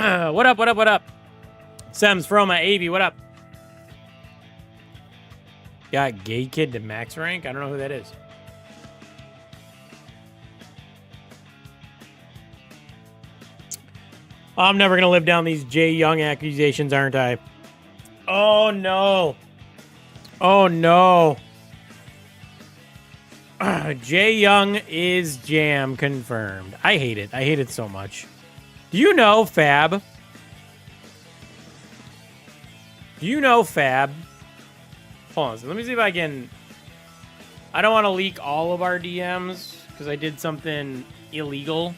What up, what up, what up? Sems, Froma, Avi, what up? Got gay kid to max rank? I don't know who that is. I'm never going to live down these Jay Young accusations, aren't I? Oh, no. Oh, no. Jay Young is jam confirmed. I hate it. I hate it so much. Do you know Fab? Do you know Fab? Hold on. So let me see if I can... I don't want to leak all of our DMs because I did something illegal.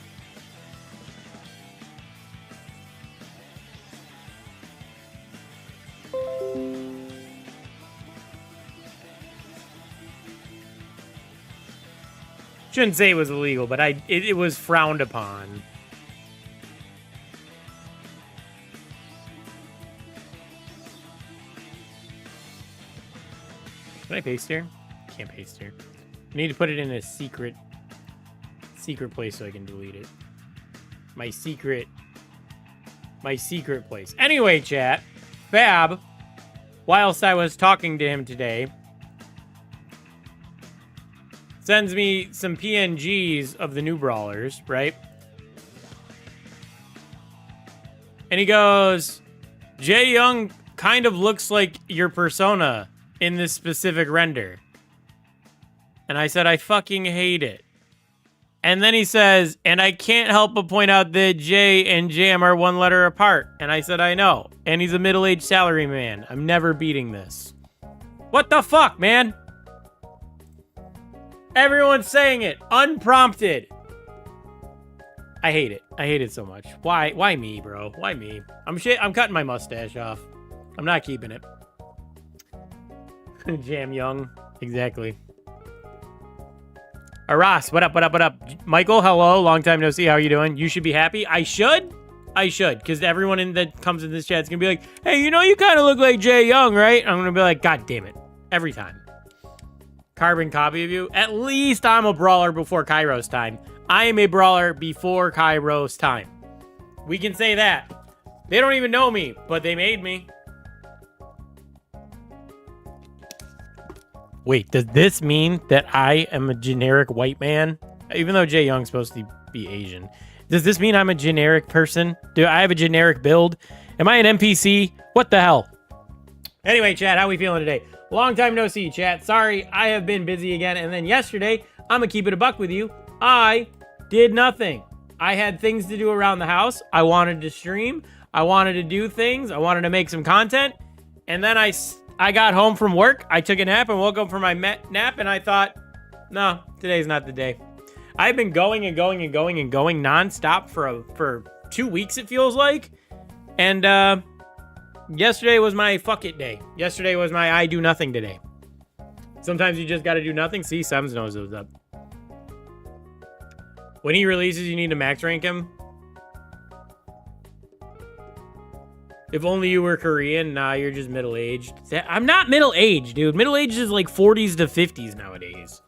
Shouldn't say it was illegal, but it was frowned upon. Can I paste here? Can't paste here. I need to put it in a secret place so I can delete it. My secret place. Anyway, chat, Fab, whilst I was talking to him today, sends me some PNGs of the new brawlers, right? And he goes, Jay Young kind of looks like your persona in this specific render. And I said, I fucking hate it. And then he says, and I can't help but point out that Jay and Jam are one letter apart. And I said, I know. And he's a middle-aged salaryman. I'm never beating this. What the fuck, man? Everyone's saying it. Unprompted. I hate it. I hate it so much. Why me, bro? Why me? I'm cutting my mustache off. I'm not keeping it. Jam Young. Exactly. Aras, what up, what up, what up? Michael, hello. Long time no see. How are you doing? You should be happy. I should. Because everyone that comes in this chat is going to be like, hey, you know, you kind of look like Jay Young, right? I'm going to be like, God damn it. Every time. Carbon copy of you. At least I'm a brawler before Kairos time. I am a brawler before Kairos time. We can say that. They don't even know me, but they made me. Wait, does this mean that I am a generic white man? Even though Jay Young's supposed to be Asian. Does this mean I'm a generic person? Do I have a generic build? Am I an NPC? What the hell? Anyway, chat, how we feeling today? Long time no see, chat. Sorry, I have been busy again. And then yesterday, I'm gonna keep it a buck with you. I did nothing. I had things to do around the house. I wanted to stream. I wanted to do things. I wanted to make some content. And then I got home from work. I took a nap and woke up from my nap. And I thought, no, today's not the day. I've been going and going and going and going nonstop for 2 weeks, it feels like. And, yesterday was my fuck it day. Yesterday was my I do nothing today. Sometimes you just gotta do nothing. See, Sums knows what's up. When he releases, you need to max rank him. If only you were Korean. Nah, you're just middle-aged. I'm not middle-aged, dude. Middle-aged is like 40s to 50s nowadays.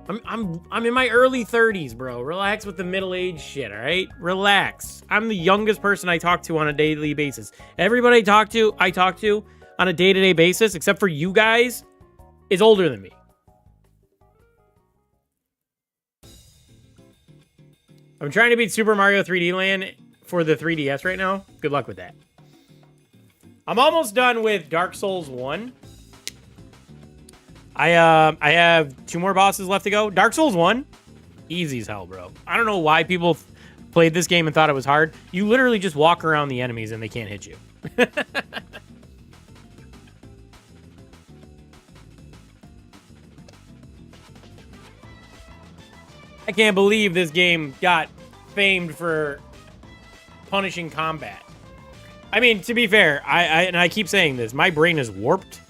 I'm in my early 30s, bro. Relax with the middle-aged shit, all right? Relax. I'm the youngest person I talk to on a daily basis. Everybody I talk to on a day-to-day basis, except for you guys, is older than me. I'm trying to beat Super Mario 3D Land for the 3DS right now. Good luck with that. I'm almost done with Dark Souls 1. I have 2 more bosses left to go. Dark Souls 1, easy as hell, bro. I don't know why people played this game and thought it was hard. You literally just walk around the enemies and they can't hit you. I can't believe this game got famed for punishing combat. I mean, to be fair, I keep saying this, my brain is warped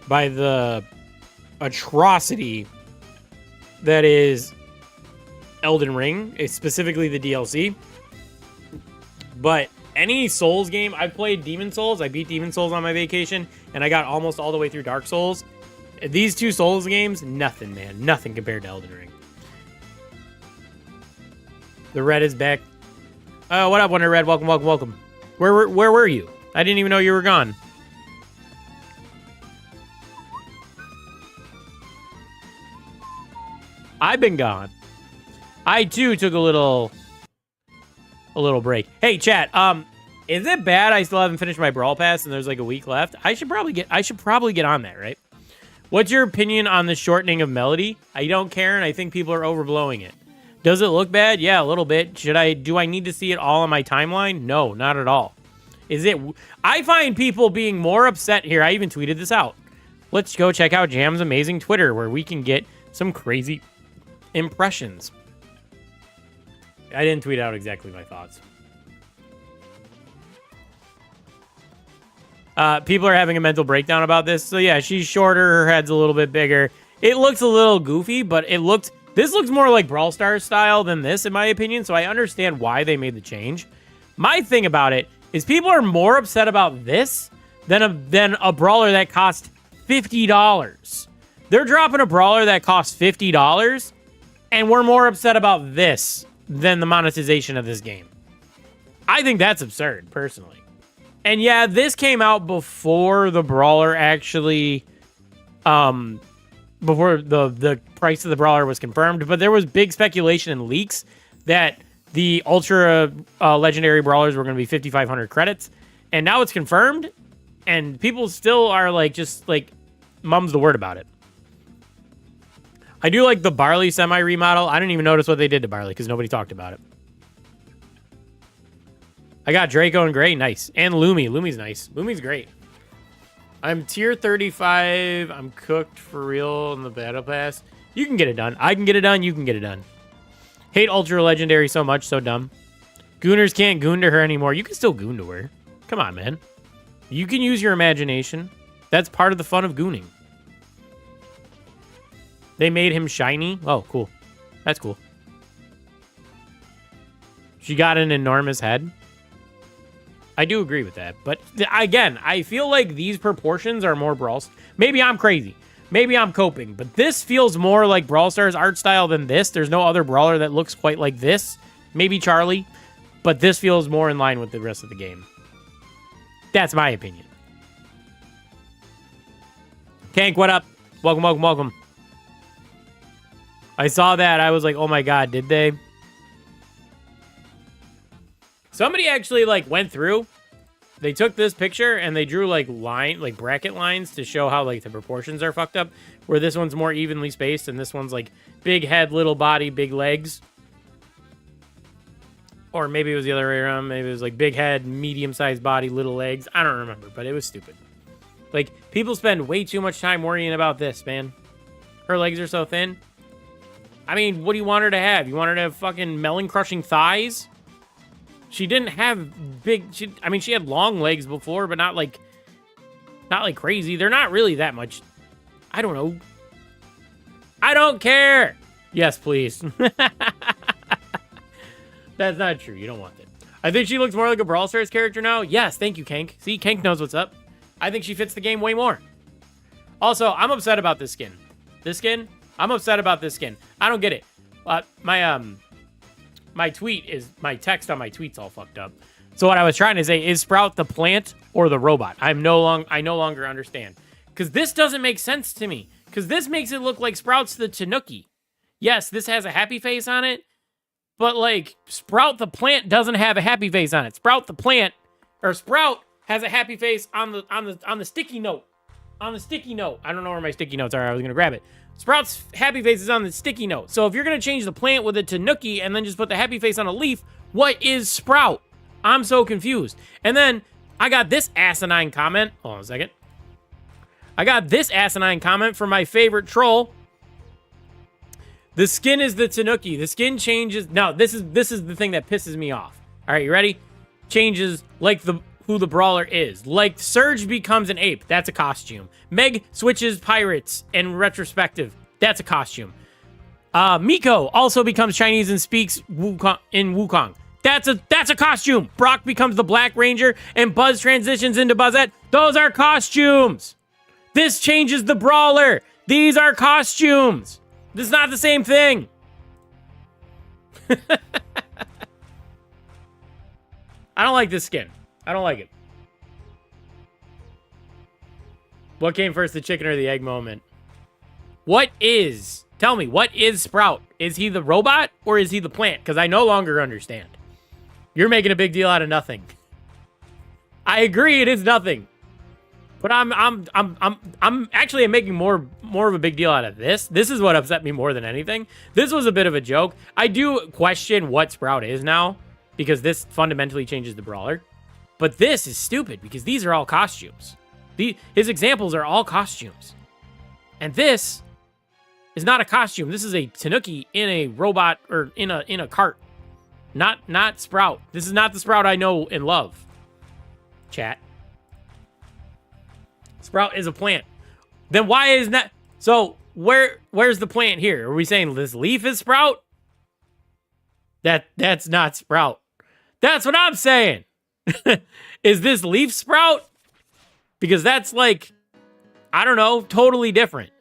by the atrocity that is Elden Ring, specifically the DLC. But any Souls game, I've played Demon Souls. I beat Demon Souls on my vacation, and I got almost all the way through Dark Souls. These 2 Souls games, nothing, man. Nothing compared to Elden Ring. The red is back. What up, Wonder Red? Welcome, welcome, welcome. Where were you? I didn't even know you were gone. I've been gone. I too took a little break. Hey, chat. Is it bad I still haven't finished my Brawl Pass and there's like a week left? I should probably get on that, right? What's your opinion on the shortening of Melody? I don't care, and I think people are overblowing it. Does it look bad? Yeah, a little bit. Do I need to see it all on my timeline? No, not at all. I find people being more upset here. I even tweeted this out. Let's go check out Jam's amazing Twitter where we can get some crazy impressions. I didn't tweet out exactly my thoughts. People are having a mental breakdown about this. So yeah, she's shorter. Her head's a little bit bigger. It looks a little goofy, but this looks more like Brawl Stars style than this, in my opinion. So I understand why they made the change. My thing about it is people are more upset about this than a brawler that cost $50. They're dropping a brawler that costs $50, and we're more upset about this than the monetization of this game. I think that's absurd, personally. And yeah, this came out before the brawler actually, before the price of the brawler was confirmed, but there was big speculation and leaks that the ultra legendary brawlers were going to be 5,500 credits, and now it's confirmed, and people still are like, just like, mum's the word about it. I do like the Barley semi-remodel. I didn't even notice what they did to Barley because nobody talked about it. I got Draco and Gray. Nice. And Lumi. Lumi's nice. Lumi's great. I'm tier 35. I'm cooked for real in the battle pass. You can get it done. I can get it done. You can get it done. Hate Ultra Legendary so much. So dumb. Gooners can't goon to her anymore. You can still goon to her. Come on, man. You can use your imagination. That's part of the fun of gooning. They made him shiny. Oh, cool. That's cool. She got an enormous head. I do agree with that. But again, I feel like these proportions are more Brawl. Maybe I'm crazy. Maybe I'm coping. But this feels more like Brawl Stars art style than this. There's no other brawler that looks quite like this. Maybe Charlie. But this feels more in line with the rest of the game. That's my opinion. Kank, what up? Welcome, welcome, welcome. I saw that. I was like, oh my god, did they? Somebody actually like went through. They took this picture and they drew like bracket lines to show how like the proportions are fucked up. Where this one's more evenly spaced and this one's like big head, little body, big legs. Or maybe it was the other way around. Maybe it was like big head, medium-sized body, little legs. I don't remember, but it was stupid. Like, people spend way too much time worrying about this, man. Her legs are so thin. I mean, what do you want her to have? You want her to have fucking melon-crushing thighs? She didn't have big... she had long legs before, but not like crazy. They're not really that much... I don't know. I don't care! Yes, please. That's not true. You don't want it. I think she looks more like a Brawl Stars character now. Yes, thank you, Kank. See, Kank knows what's up. I think she fits the game way more. Also, I'm upset about this skin. This skin? I'm upset about this skin. I don't get it. My text on my tweet's all fucked up. So what I was trying to say is Sprout the plant or the robot. I no longer understand. Because this doesn't make sense to me. Because this makes it look like Sprout's the Tanuki. Yes, this has a happy face on it. But like, Sprout the plant doesn't have a happy face on it. Sprout the plant, or Sprout has a happy face on the sticky note. On the sticky note. I don't know where my sticky notes are. I was gonna grab it. Sprout's happy face is on the sticky note. So if you're gonna change the plant with a Tanuki and then just put the happy face on a leaf, what is Sprout? I'm so confused. And then I got this asinine comment. Hold on a second. I got this asinine comment from my favorite troll. The skin is the Tanuki. The skin changes. No, this is the thing that pisses me off. All right, you ready? Changes like who the brawler is. Like Surge becomes an ape. That's a costume. Meg switches pirates in retrospective. That's a costume. Miko also becomes Chinese and speaks in Wukong. That's a costume. Brock becomes the Black Ranger and Buzz transitions into Buzzette. Those are costumes. This changes the brawler. These are costumes. This is not the same thing. I don't like this skin. I don't like it. What came first, the chicken or the egg moment? Tell me, what is Sprout? Is he the robot or is he the plant? Because I no longer understand. You're making a big deal out of nothing. I agree, it is nothing. But I'm actually making more of a big deal out of this. This is what upset me more than anything. This was a bit of a joke. I do question what Sprout is now, because this fundamentally changes the brawler. But this is stupid because these are all costumes. His examples are all costumes. And this is not a costume. This is a Tanuki in a robot or in a cart. Not Sprout. This is not the Sprout I know and love. Chat. Sprout is a plant. Then why is that? So where's the plant here? Are we saying this leaf is Sprout? That's not Sprout. That's what I'm saying. Is this leaf Sprout? Because that's like, I don't know, totally different.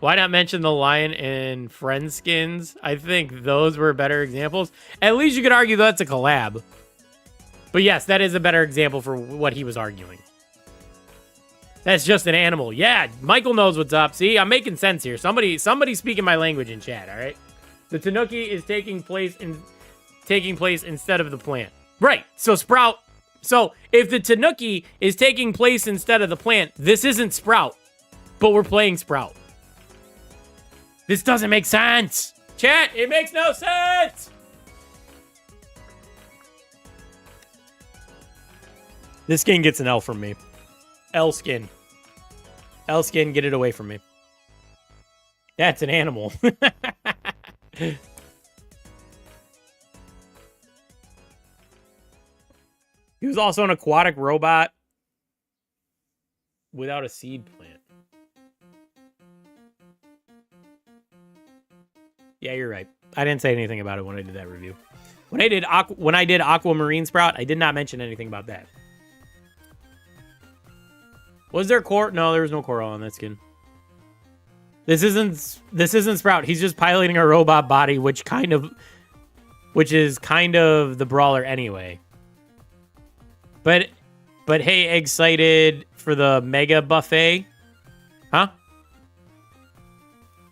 Why not mention the lion and friend skins? I think those were better examples. At least you could argue that's a collab. But yes, that is a better example for what he was arguing. That's just an animal. Yeah, Michael knows what's up. See, I'm making sense here. Somebody speaking my language in chat, all right? The Tanuki is taking place instead of the plant. Right, so Sprout. So if the Tanuki is taking place instead of the plant, this isn't Sprout, but we're playing Sprout. This doesn't make sense. Chat, it makes no sense. This skin gets an L from me. L skin. L skin, get it away from me. That's an animal. He was also an aquatic robot without a seed plant. Yeah, you're right. I didn't say anything about it when I did that review. When I did Aquamarine Sprout, I did not mention anything about that. Was there core? No, there was no coral on that skin. This isn't Sprout. He's just piloting a robot body, which is kind of the brawler anyway. But hey, excited for the mega buffet? Huh? I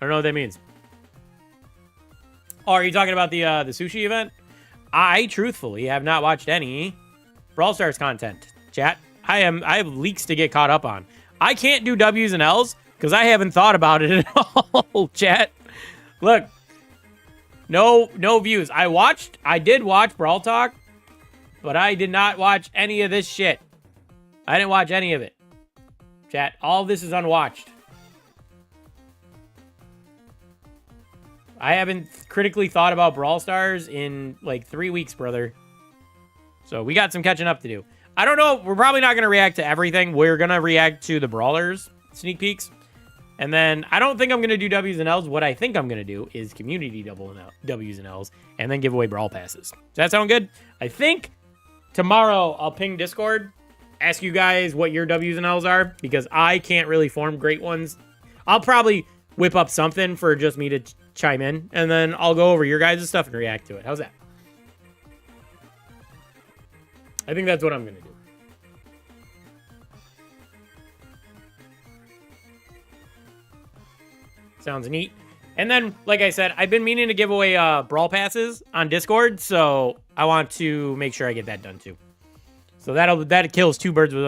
don't know what that means. Oh, are you talking about the sushi event? I truthfully have not watched any Brawl Stars content. Chat. I have leaks to get caught up on. I can't do W's and L's because I haven't thought about it at all, chat. Look, no views. I did watch Brawl Talk, but I did not watch any of this shit. I didn't watch any of it. Chat, all this is unwatched. I haven't critically thought about Brawl Stars in like 3 weeks, brother. So we got some catching up to do. I don't know. We're probably not going to react to everything. We're going to react to the Brawlers sneak peeks. And then I don't think I'm going to do W's and L's. What I think I'm going to do is community W's and L's and then give away Brawl Passes. Does that sound good? I think tomorrow I'll ping Discord, ask you guys what your W's and L's are because I can't really form great ones. I'll probably whip up something for just me to chime in and then I'll go over your guys' stuff and react to it. How's that? I think that's what I'm going to do. Sounds neat. And then, like I said, I've been meaning to give away Brawl Passes on Discord, so I want to make sure I get that done too. So that kills two birds with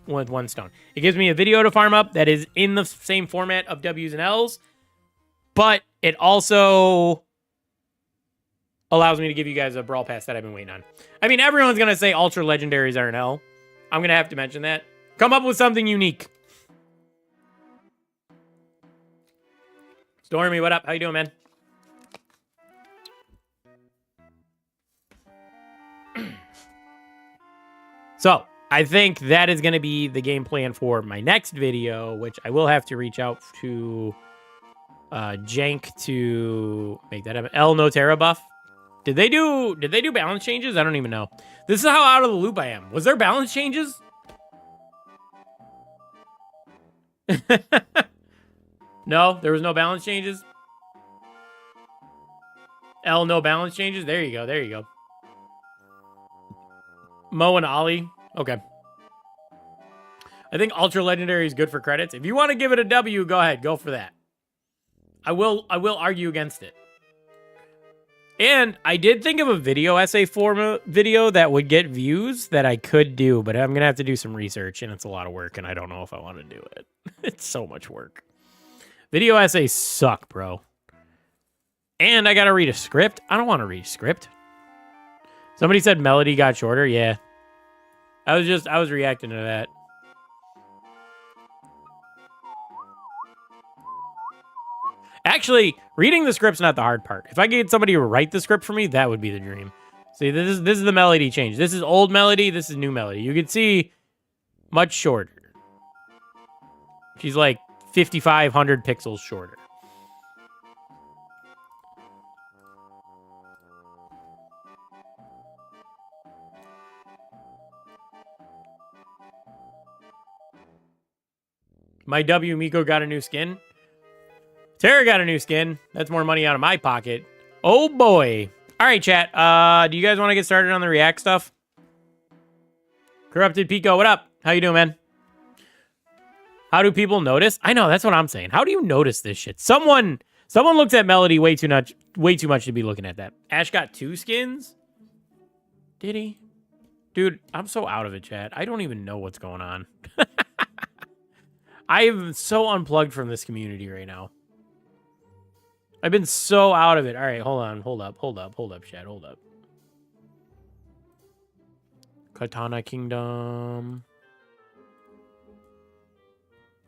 one stone. It gives me a video to farm up that is in the same format of W's and L's, but it also allows me to give you guys a Brawl Pass that I've been waiting on. I mean, everyone's going to say Ultra Legendaries are an L. I'm going to have to mention that. Come up with something unique. Stormy, what up? How you doing, man? So, I think that is going to be the game plan for my next video, which I will have to reach out to Jank to make that happen. El Notera buff. Did they do balance changes? I don't even know. This is how out of the loop I am. Was there balance changes? No, there was no balance changes. L, no balance changes. There you go. There you go. Mo and Ollie. Okay. I think Ultra Legendary is good for credits. If you want to give it a W, go ahead. Go for that. I will argue against it. And I did think of a video essay form video that would get views that I could do, but I'm going to have to do some research, and it's a lot of work, and I don't know if I want to do it. It's so much work. Video essays suck, bro. And I got to read a script. I don't want to read a script. Somebody said melody got shorter. Yeah. I was reacting to that. Actually, reading the script's not the hard part. If I could get somebody to write the script for me, that would be the dream. See, this is the melody change. This is old melody. This is new melody. You can see much shorter. She's like 5,500 pixels shorter. My W Miko got a new skin. Tara got a new skin. That's more money out of my pocket. Oh boy. All right, chat. Do you guys want to get started on the React stuff? Corrupted Pico, what up? How you doing, man? How do people notice? I know, that's what I'm saying. How do you notice this shit? Someone looks at Melody way too much to be looking at that. Ash got 2 skins? Did he? Dude, I'm so out of it, chat. I don't even know what's going on. I am so unplugged from this community right now. I've been so out of it. All right, hold on. Hold up, chat. Hold up. Katana Kingdom.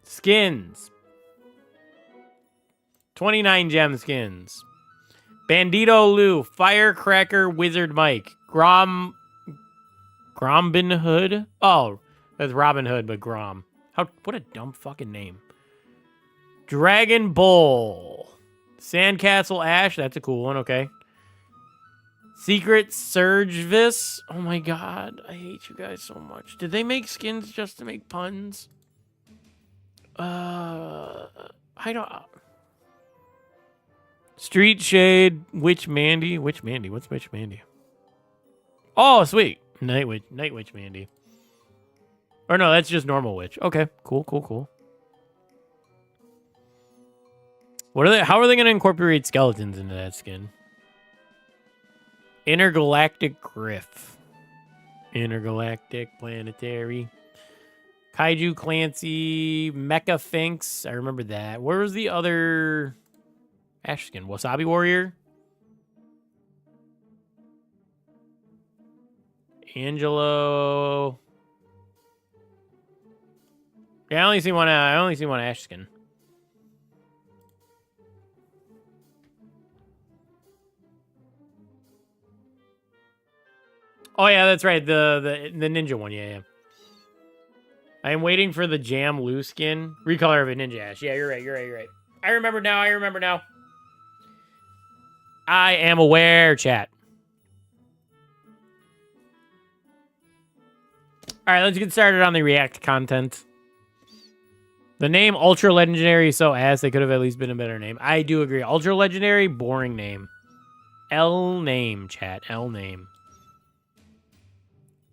Skins. 29 gem skins. Bandito Lou. Firecracker Wizard Mike. Grombin Hood. Oh, that's Robin Hood, but Grom. What a dumb fucking name. Dragon Bull. Sandcastle Ash. That's a cool one. Okay. Secret Surgevis. Oh my god. I hate you guys so much. Did they make skins just to make puns? I don't... Street Shade. Witch Mandy. Witch Mandy. What's Witch Mandy? Oh, sweet. Night Witch Mandy. Or no, that's just normal witch. Okay, cool. What are they? How are they going to incorporate skeletons into that skin? Intergalactic Griff. Intergalactic Planetary. Kaiju Clancy. Mecha Finks. I remember that. Where was the other Ash skin? Wasabi Warrior. Angelo. Yeah, I only see one Ash skin. Oh yeah, that's right. The ninja one. Yeah. I am waiting for the Jam Blue skin. Recolor of a ninja Ash. Yeah, you're right. I remember now. I am aware, chat. All right, let's get started on the React content. The name Ultra Legendary is so ass. They could have at least been a better name. I do agree. Ultra Legendary, boring name. L name, chat. L name.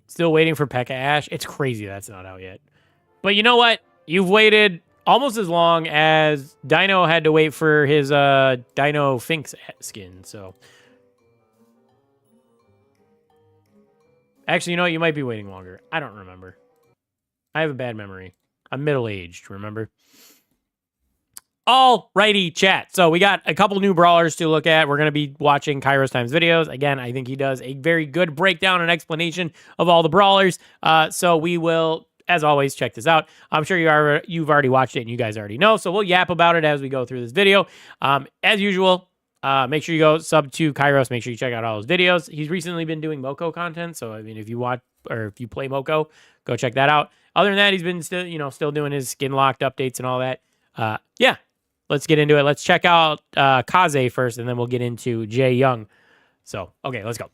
Still waiting for P.E.K.K.A. Ash. It's crazy that's not out yet. But you know what? You've waited almost as long as Dino had to wait for his Dino Finks skin. So, actually, you know what? You might be waiting longer. I don't remember. I have a bad memory. I'm middle-aged, remember? Alrighty, chat. So we got a couple new brawlers to look at. We're going to be watching Kairos Time's videos. Again, I think he does a very good breakdown and explanation of all the brawlers. So we will, as always, check this out. I'm sure you've already watched it and you guys already know. So we'll yap about it as we go through this video. As usual, make sure you go sub to Kairos. Make sure you check out all his videos. He's recently been doing Moko content. So, I mean, if you watch or if you play Moko, go check that out. Other than that, he's been still doing his skin locked updates and all that. Yeah, let's get into it. Let's check out Kaze first, and then we'll get into Jae Young. So, okay, let's go.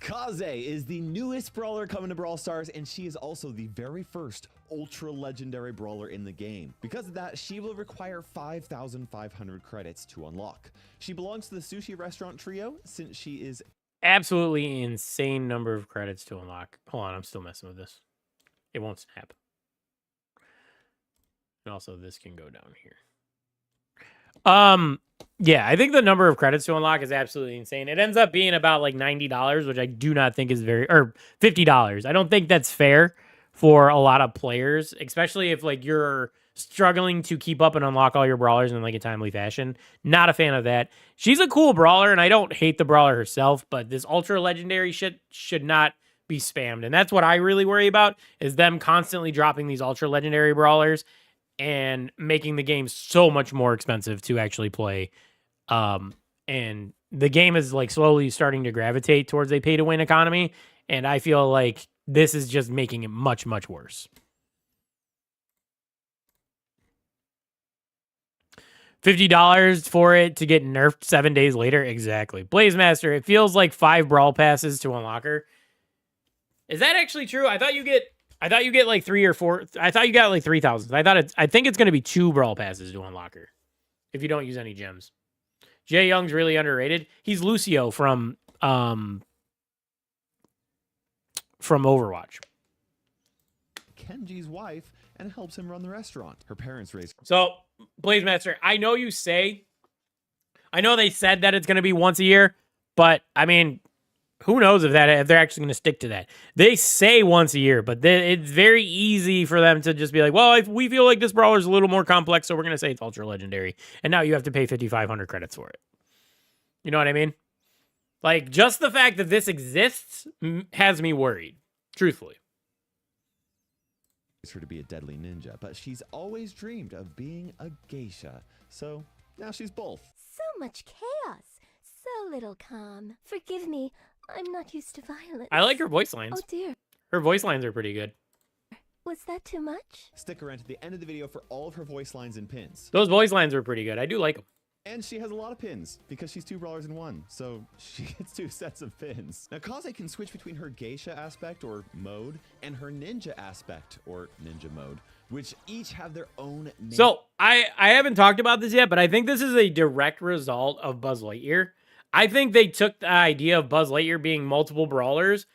Kaze is the newest brawler coming to Brawl Stars, and she is also the very first ultra legendary brawler in the game. Because of that, she will require 5,500 credits to unlock. She belongs to the sushi restaurant trio since she is absolutely insane number of credits to unlock. Hold on, I'm still messing with this. It won't snap. And also this can go down here. Yeah, I think the number of credits to unlock is absolutely insane. It ends up being about like $90, which I do not think is or $50. I don't think that's fair for a lot of players, especially if like you're struggling to keep up and unlock all your brawlers in like a timely fashion. Not a fan of that. She's a cool brawler, and I don't hate the brawler herself, but this ultra legendary shit should not be spammed. And that's what I really worry about, is them constantly dropping these ultra legendary brawlers and making the game so much more expensive to actually play. And the game is like slowly starting to gravitate towards a pay to win economy. And I feel like this is just making it much, much worse. $50 for it to get nerfed 7 days later. Exactly. Blaze Master, it feels like 5 brawl passes to unlock her. Is that actually true? I thought you get like 3 or 4. I thought you got like 3,000. I think it's going to be 2 brawl passes to unlock her if you don't use any gems. Jay Young's really underrated. He's Lucio from Overwatch. Kenji's wife and helps him run the restaurant. Her parents raised. So, Blaze Master, I know they said that it's going to be once a year, but I mean, who knows if they're actually going to stick to that. They say once a year, but it's very easy for them to just be like, well, if we feel like this brawler is a little more complex, so we're going to say it's ultra legendary. And now you have to pay 5,500 credits for it. You know what I mean? Like, just the fact that this exists has me worried, truthfully. Her to be a deadly ninja, but she's always dreamed of being a geisha. So now she's both. So much chaos, so little calm. Forgive me, I'm not used to violence. I like her voice lines. Oh dear. Her voice lines are pretty good. Was that too much? Stick around to the end of the video for all of her voice lines and pins. Those voice lines were pretty good. I do like them. And she has a lot of pins because she's 2 brawlers in 1, so she gets 2 sets of pins. Now, Kaze can switch between her geisha aspect or mode and her ninja aspect or ninja mode, which each have their own name. So I haven't talked about this yet, but I think this is a direct result of Buzz Lightyear. I think they took the idea of Buzz Lightyear being multiple brawlers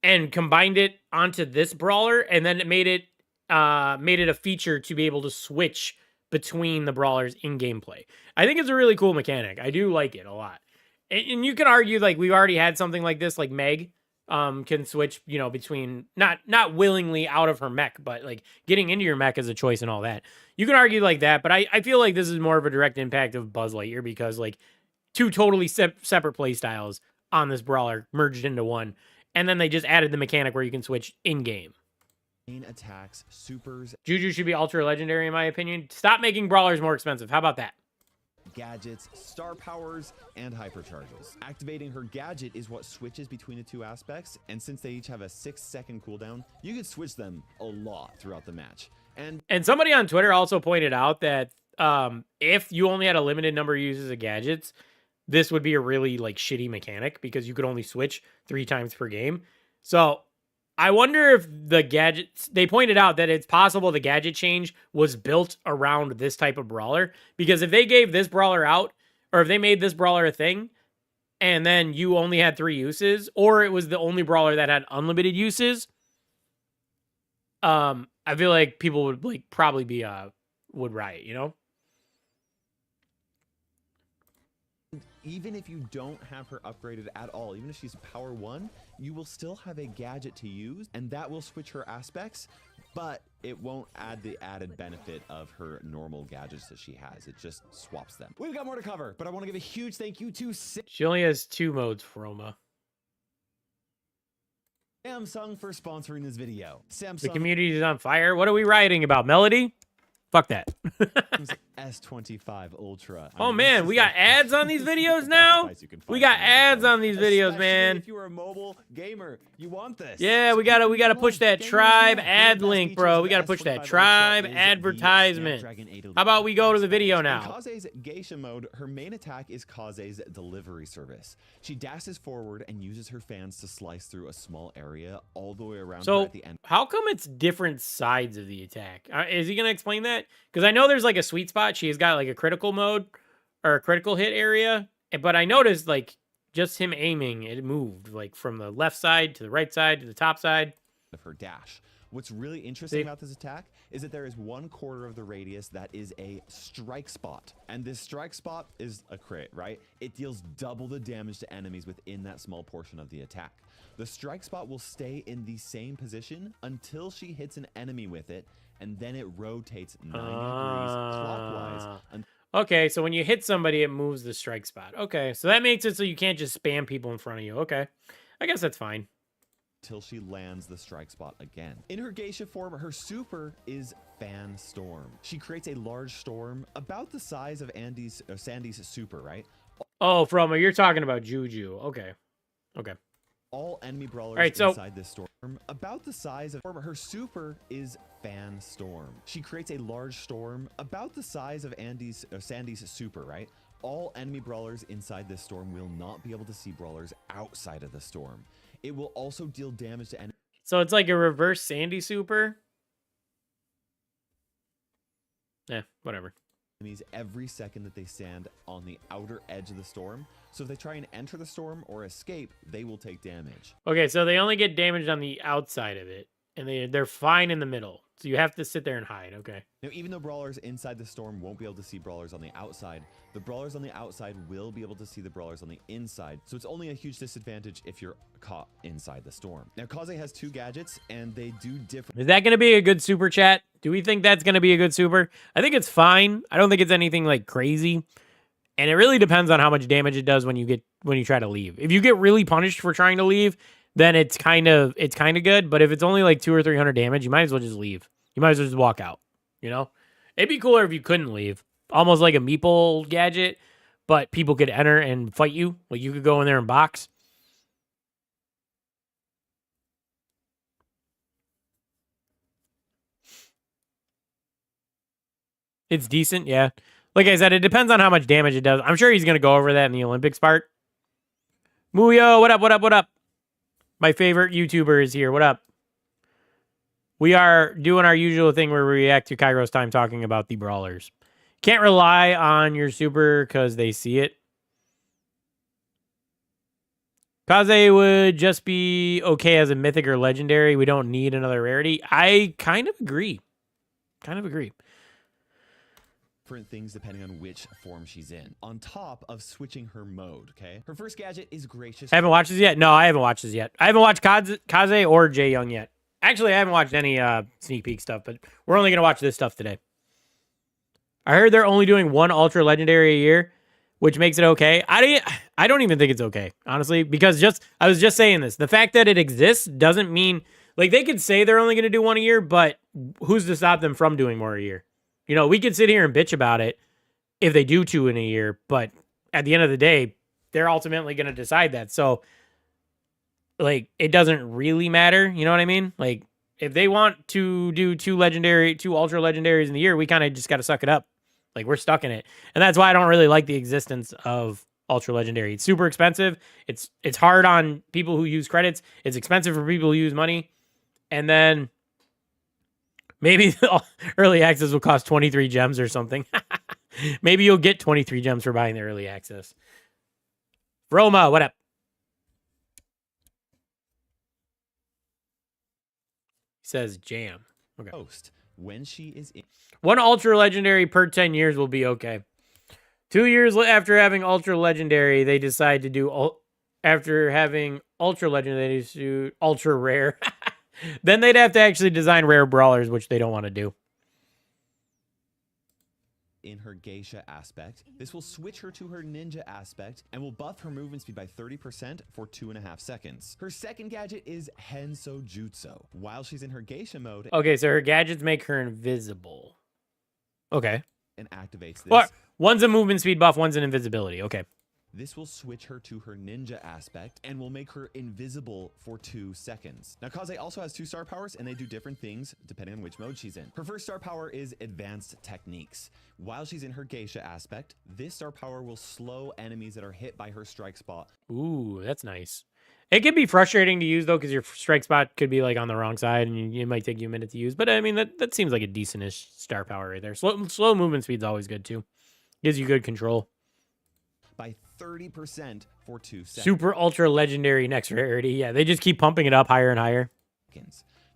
and combined it onto this brawler, and then it made it a feature to be able to switch between the brawlers in gameplay. I think it's a really cool mechanic. I do like it a lot. And you can argue like we've already had something like this, like Meg can switch, between not willingly out of her mech, but like getting into your mech is a choice and all that. You can argue like that, but I feel like this is more of a direct impact of Buzz Lightyear because like 2 totally separate play styles on this brawler merged into one. And then they just added the mechanic where you can switch in game. Attacks, supers, Juju should be ultra legendary in my opinion. Stop making brawlers more expensive. How about that? gadgets, star powers, and hypercharges. Activating her gadget is what switches between the 2 aspects, and since they each have a 6-second cooldown, you can switch them a lot throughout the match. And somebody on Twitter also pointed out that if you only had a limited number of uses of gadgets, this would be a really like shitty mechanic because you could only switch 3 times per game. So I wonder if the gadgets, they pointed out that it's possible the gadget change was built around this type of brawler, because if they gave this brawler out, or if they made this brawler a thing and then you only had 3 uses, or it was the only brawler that had unlimited uses, I feel like people would like probably be would riot, you know? even if you don't have her upgraded at all, even if she's power 1, you will still have a gadget to use, and that will switch her aspects, but it won't add the added benefit of her normal gadgets that she has. It just swaps them. We've got more to cover, but I want to give a huge thank you to She only has 2 modes, Froma. Samsung for sponsoring this video. Samsung. The community is on fire. What are we rioting about? Melody? Fuck that. S25 Ultra. Oh man, we got ads on these videos now? We got ads on these videos, man. If you're a mobile gamer, you want this. Yeah, we gotta push that tribe ad link, bro. We gotta push that tribe advertisement. How about we go to the video now? In Kaze's Geisha mode, her main attack is Kaze's delivery service. She dashes forward and uses her fans to slice through a small area all the way around her at the end. How come it's different sides of the attack? Is he gonna explain that? Because I know there's like a sweet spot. She has got like a critical mode or a critical hit area, but I noticed like just him aiming, it moved like from the left side to the right side to the top side of her dash. What's really interesting See? about this attack is that there is 1/4 of the radius that is a strike spot. And this strike spot is a crit, right? It deals double the damage to enemies within that small portion of the attack. The strike spot will stay in the same position until she hits an enemy with it, and then it rotates 90 degrees clockwise. Okay, so when you hit somebody, it moves the strike spot. Okay, so that makes it so you can't just spam people in front of you. Okay, I guess that's fine. Until she lands the strike spot again. In her geisha form, her super is Fan Storm. She creates a large storm about the size of Sandy's super, right? Oh, you're talking about Juju. Okay. Okay. All enemy brawlers so inside this storm about the size of her super is Fan Storm. She creates a large storm about the size of Sandy's super, right? All enemy brawlers inside this storm will not be able to see brawlers outside of the storm. It will also deal damage to enemies. So it's like a reverse Sandy super? Yeah, whatever. Every second that they stand on the outer edge of the storm. So if they try and enter the storm or escape, they will take damage. Okay, so they only get damaged on the outside of it, and they're fine in the middle. So you have to sit there and hide. Okay. Now, even though brawlers inside the storm won't be able to see brawlers on the outside, the brawlers on the outside will be able to see the brawlers on the inside. So it's only a huge disadvantage if you're caught inside the storm. Now, Kaze has 2 gadgets, and they do different. Is that going to be a good super chat? Do we think that's going to be a good super? I think it's fine. I don't think it's anything like crazy. And it really depends on how much damage it does when you try to leave. If you get really punished for trying to leave, then it's kind of good. But if it's only like 200 or 300 damage, you might as well just leave. You might as well just walk out. You know, it'd be cooler if you couldn't leave, almost like a meeple gadget, but people could enter and fight you. Like you could go in there and box. It's decent, yeah. Like I said, it depends on how much damage it does. I'm sure he's going to go over that in the Olympics part. Muyo, what up, what up, what up? My favorite YouTuber is here. What up? We are doing our usual thing where we react to Kairos time talking about the brawlers. Can't rely on your super because they see it. Kaze would just be okay as a mythic or legendary. We don't need another rarity. I kind of agree. Different things depending on which form she's in, on top of switching her mode. Okay, her first gadget is Gracious. I haven't watched this yet. No, I haven't watched this yet. I haven't watched Kaze or Jae Young yet. Actually, I haven't watched any sneak peek stuff, but we're only gonna watch this stuff today. I heard they're only doing 1 ultra legendary a year, which makes it okay. I don't even think it's okay, honestly, because I was just saying this. The fact that it exists doesn't mean, like, they could say they're only gonna do 1 a year, but who's to stop them from doing more a year? You know, we could sit here and bitch about it if they do 2 in a year, but at the end of the day, they're ultimately going to decide that. So, like, it doesn't really matter. You know what I mean? Like, if they want to do 2 ultra legendaries in the year, we kind of just got to suck it up. Like, we're stuck in it. And that's why I don't really like the existence of ultra legendary. It's super expensive. It's hard on people who use credits. It's expensive for people who use money. And then maybe early access will cost 23 gems or something. Maybe you'll get 23 gems for buying the early access. Roma, what up? He says jam. Okay. Host when she is in 1 ultra legendary per 10 years will be okay. 2 years after having ultra legendary, they decide to do after having ultra legendary, they do ultra rare. Then they'd have to actually design rare brawlers, which they don't want to do. In her geisha aspect, this will switch her to her ninja aspect and will buff her movement speed by 30% for 2.5 seconds. Her second gadget is Henso Jutsu. While she's in her geisha mode, Okay, so her gadgets make her invisible. Okay. and activates this. Well, one's a movement speed buff, one's an invisibility. Okay. This will switch her to her ninja aspect and will make her invisible for 2 seconds. Now, Kaze also has 2 star powers, and they do different things depending on which mode she's in. Her first star power is Advanced Techniques. While she's in her geisha aspect, this star power will slow enemies that are hit by her strike spot. Ooh, that's nice. It can be frustrating to use, though, because your strike spot could be, like, on the wrong side, and it might take you a minute to use. But, I mean, that seems like a decentish star power right there. Slow movement speed's always good, too. Gives you good control. by 30% for 2 seconds. Super ultra legendary next rarity. Yeah, they just keep pumping it up higher and higher.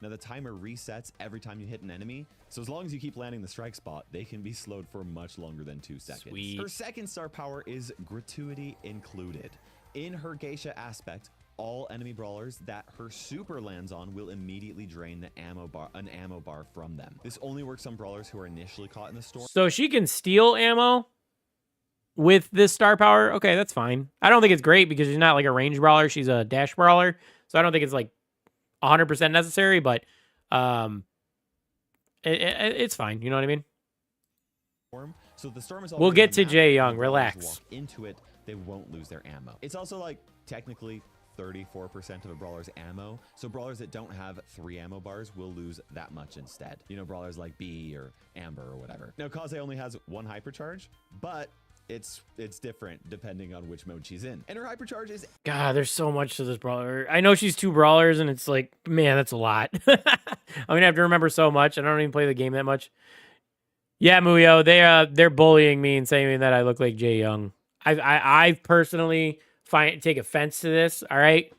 Now the timer resets every time you hit an enemy, so as long as you keep landing the strike spot, they can be slowed for much longer than 2 seconds. Sweet. Her second star power is gratuity included. In her geisha aspect, all enemy brawlers that her super lands on will immediately drain an ammo bar from them. This only works on brawlers who are initially caught in the storm. So she can steal ammo with this star power. Okay, that's fine. I don't think it's great because she's not like a range brawler. She's a dash brawler. So I don't think it's like 100% necessary, but it's fine. You know what I mean? So the storm is we'll get to on the map. Jae Young. When brawlers Relax. walk into it, they won't lose their ammo. It's also like technically 34% of a brawler's ammo. So brawlers that don't have 3 ammo bars will lose that much instead. You know, brawlers like B or Amber or whatever. Now, Kaze only has 1 hypercharge, but it's different depending on which mode she's in. And her hypercharge is... God, there's so much to this brawler. I know she's 2 brawlers, and it's like, man, that's a lot. I'm gonna have to remember so much. I don't even play the game that much. Yeah, Muyo, they're bullying me and saying that I look like Jae Young. I personally take offense to this. All right,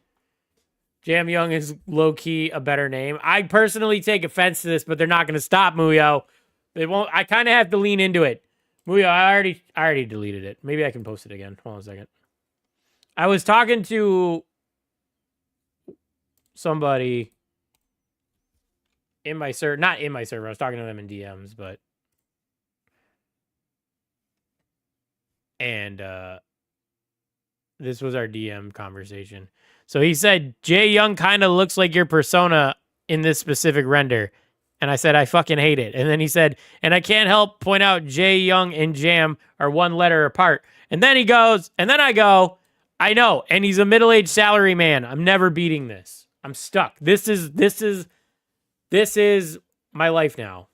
Jam Young is low key a better name. I personally take offense to this, but they're not gonna stop, Muyo. They won't. I kind of have to lean into it. Muyo, I already deleted it. Maybe I can post it again. Hold on a second. I was talking to somebody in my server, not in my server. I was talking to them in DMs, but this was our DM conversation. So he said, Jae Young kind of looks like your persona in this specific render. And I said, I fucking hate it. And then he said, and I can't help point out Jae Young and Jam are 1 letter apart. And then he goes, and then I go, I know. And he's a middle-aged salary man. I'm never beating this. I'm stuck. This is my life now.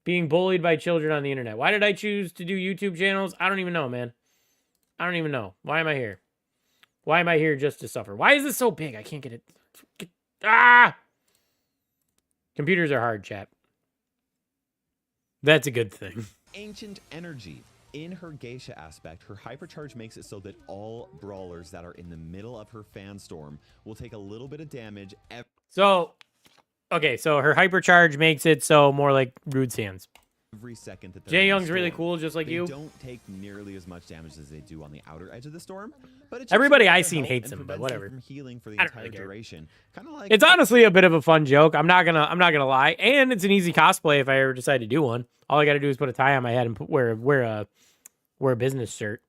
Being bullied by children on the internet. Why did I choose to do YouTube channels? I don't even know, man. I don't even know. Why am I here? Why am I here just to suffer? Why is this so big? I can't get it. Computers are hard, chat. That's a good thing. Ancient energy. In her geisha aspect, her hypercharge makes it so that all brawlers that are in the middle of her fan storm will take a little bit of damage. So her hypercharge makes it so more like Rude Sands. Every second that Jae Young's really cool, just like they you. Don't take nearly as much damage as they do on the outer edge of the storm. But everybody I seen hates him, but whatever. From healing for the I don't entire really care. duration. Kind of like It's honestly a bit of a fun joke. I'm not gonna lie, and it's an easy cosplay if I ever decide to do one. All I got to do is put a tie on my head and wear a business shirt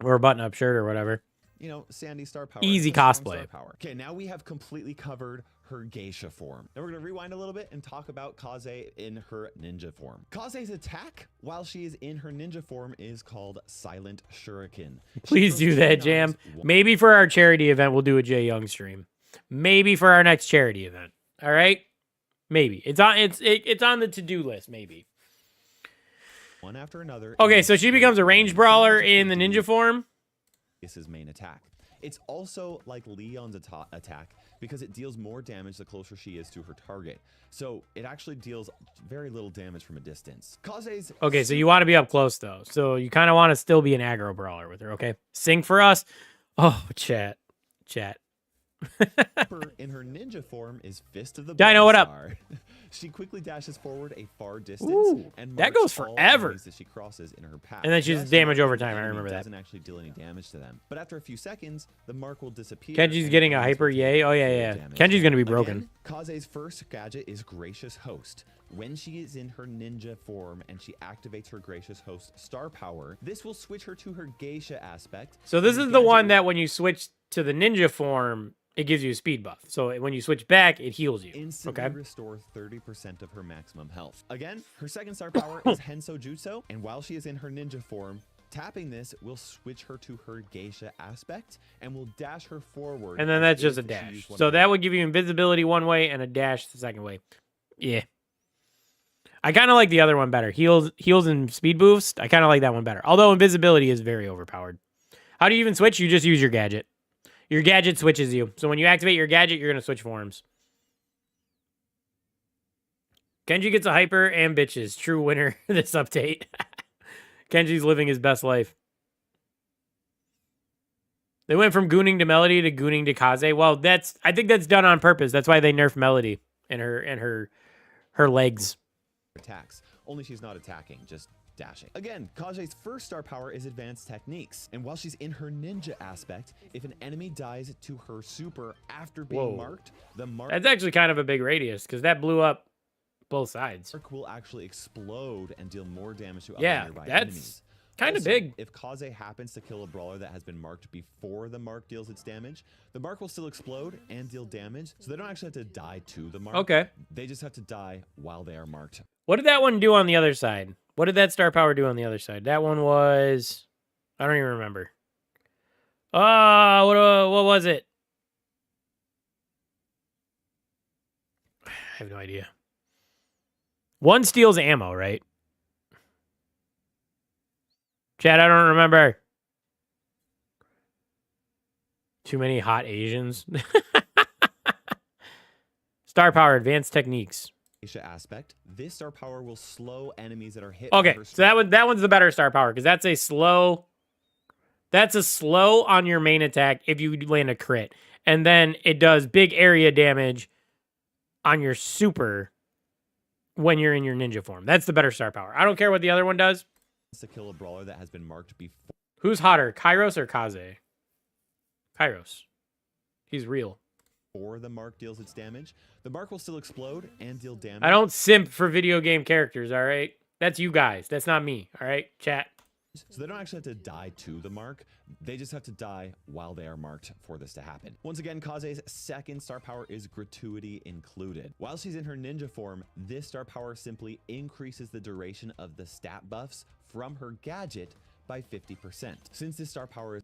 or a button-up shirt or whatever. You know, Sandy star power. Easy cosplay. Okay, now we have completely covered her geisha form. Now we're going to rewind a little bit and talk about Kaze in her ninja form. Kaze's attack while she is in her ninja form is called Silent Shuriken. Please do that, Jam. Maybe for our charity event, we'll do a Jae Young stream. Maybe for our next charity event. All right? Maybe. It's on the to-do list, maybe. One after another. Okay, so she becomes a range brawler in the ninja form. This is main attack. It's also like Leon's attack because it deals more damage the closer she is to her target. So it actually deals very little damage from a distance. Kaze's Okay, so you want to be up close, though. So you kind of want to still be an aggro brawler with her, okay? Sing for us. Oh, chat. in her ninja form is Fist of the Dino, what up? Star. She quickly dashes forward a far distance. Ooh, and that goes marks all forever. enemies that she crosses in her path. And then she's Just damage so over the time. I enemy remember that. Doesn't actually deal any damage to them. But after a few seconds, the mark will disappear. Kenji's and getting a enemies hyper will take yay. Oh, yeah, full yeah. damage. Kenji's going to be broken. Again, Kaze's first gadget is Gracious Host. When she is in her ninja form and she activates her Gracious Host star power, this will switch her to her geisha aspect. So this and is the one gadget that when you switch to the ninja form, it gives you a speed buff. So when you switch back, it heals you. instantly Okay. restore 30% of her maximum health. Again, her second star power is Henso Jutsu, and while she is in her ninja form, tapping this will switch her to her geisha aspect and will dash her forward. And then as that's just a if she dash. used one So of that would give you invisibility one way and a dash the second way. Yeah. I kind of like the other one better. Heals and speed boost. I kind of like that one better. Although invisibility is very overpowered. How do you even switch? You just use your gadget. Your gadget switches you. So when you activate your gadget, you're going to switch forms. Kenji gets a hyper and bitches. True winner this update. Kenji's living his best life. They went from gooning to Melody to gooning to Kaze. Well, I think that's done on purpose. That's why they nerfed Melody and her legs. Attacks. Only she's not attacking, just dashing. Again, Kage's first star power is advanced techniques. And while she's in her ninja aspect, if an enemy dies to her super after being marked, the mark... That's actually kind of a big radius, because that blew up both sides. Mark will actually explode and deal more damage to other nearby that's enemies. kind of Also, big. If Kaze happens to kill a brawler that has been marked before the mark deals its damage, the mark will still explode and deal damage, so they don't actually have to die to the mark. Okay. They just have to die while they are marked. What did that one do on the other side? What did that star power do on the other side? That one was... I don't even remember. Oh, what was it? I have no idea. One steals ammo, right? Chad, I don't remember. Too many hot Asians. Star power, advanced techniques. Aspect, this star power will slow enemies that are hit. Okay, so that one's the better star power because that's a slow. That's a slow on your main attack if you land a crit, and then it does big area damage on your super when you're in your ninja form. That's the better star power. I don't care what the other one does. To kill a brawler that has been marked before. Who's hotter, Kairos or Kaze? Kairos. He's real. Before the mark deals its damage, the mark will still explode and deal damage. I don't simp for video game characters, all right? That's you guys. That's not me, all right? Chat. So they don't actually have to die to the mark. They just have to die while they are marked for this to happen. Once again, Kaze's second star power is gratuity included. While she's in her ninja form, this star power simply increases the duration of the stat buffs from her gadget by 50%. Since this star power is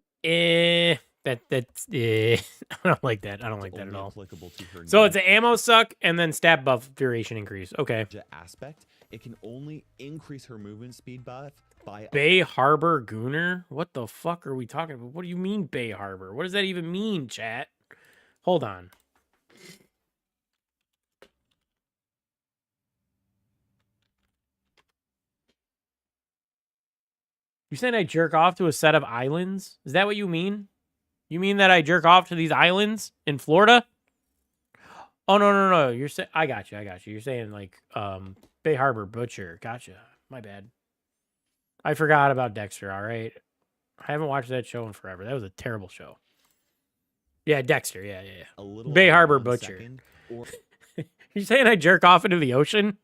that's I don't like that. I don't like that at all. Applicable to her so it's an ammo suck and then stat buff duration increase. Okay. Aspect, it can only increase her movement speed buff by Bay Harbor Gooner? What the fuck are we talking about? What do you mean Bay Harbor? What does that even mean, chat? Hold on. You saying I jerk off to a set of islands? Is that what you mean? You mean that I jerk off to these islands in Florida? Oh, no. You're saying... I got you. You're saying, like, Bay Harbor Butcher. Gotcha. My bad. I forgot about Dexter, all right? I haven't watched that show in forever. That was a terrible show. Yeah, Dexter. Yeah. a little Bay Harbor 1 Butcher. second, or You saying I jerk off into the ocean?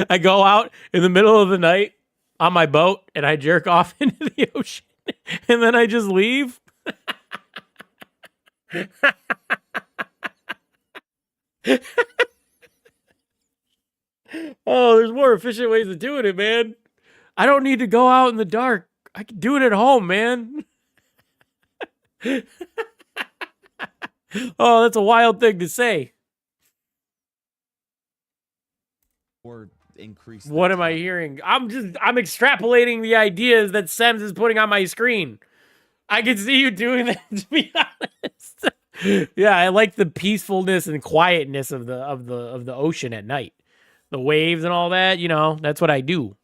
I go out in the middle of the night on my boat, and I jerk off into the ocean, and then I just leave? Oh, there's more efficient ways of doing it, man. I don't need to go out in the dark. I can do it at home, man. Oh, that's a wild thing to say. or increase. What am I hearing? I'm extrapolating the ideas that Sems is putting on my screen. I can see you doing that, to be honest. Yeah, I like the peacefulness and quietness of the ocean at night. The waves and all that, you know, that's what I do.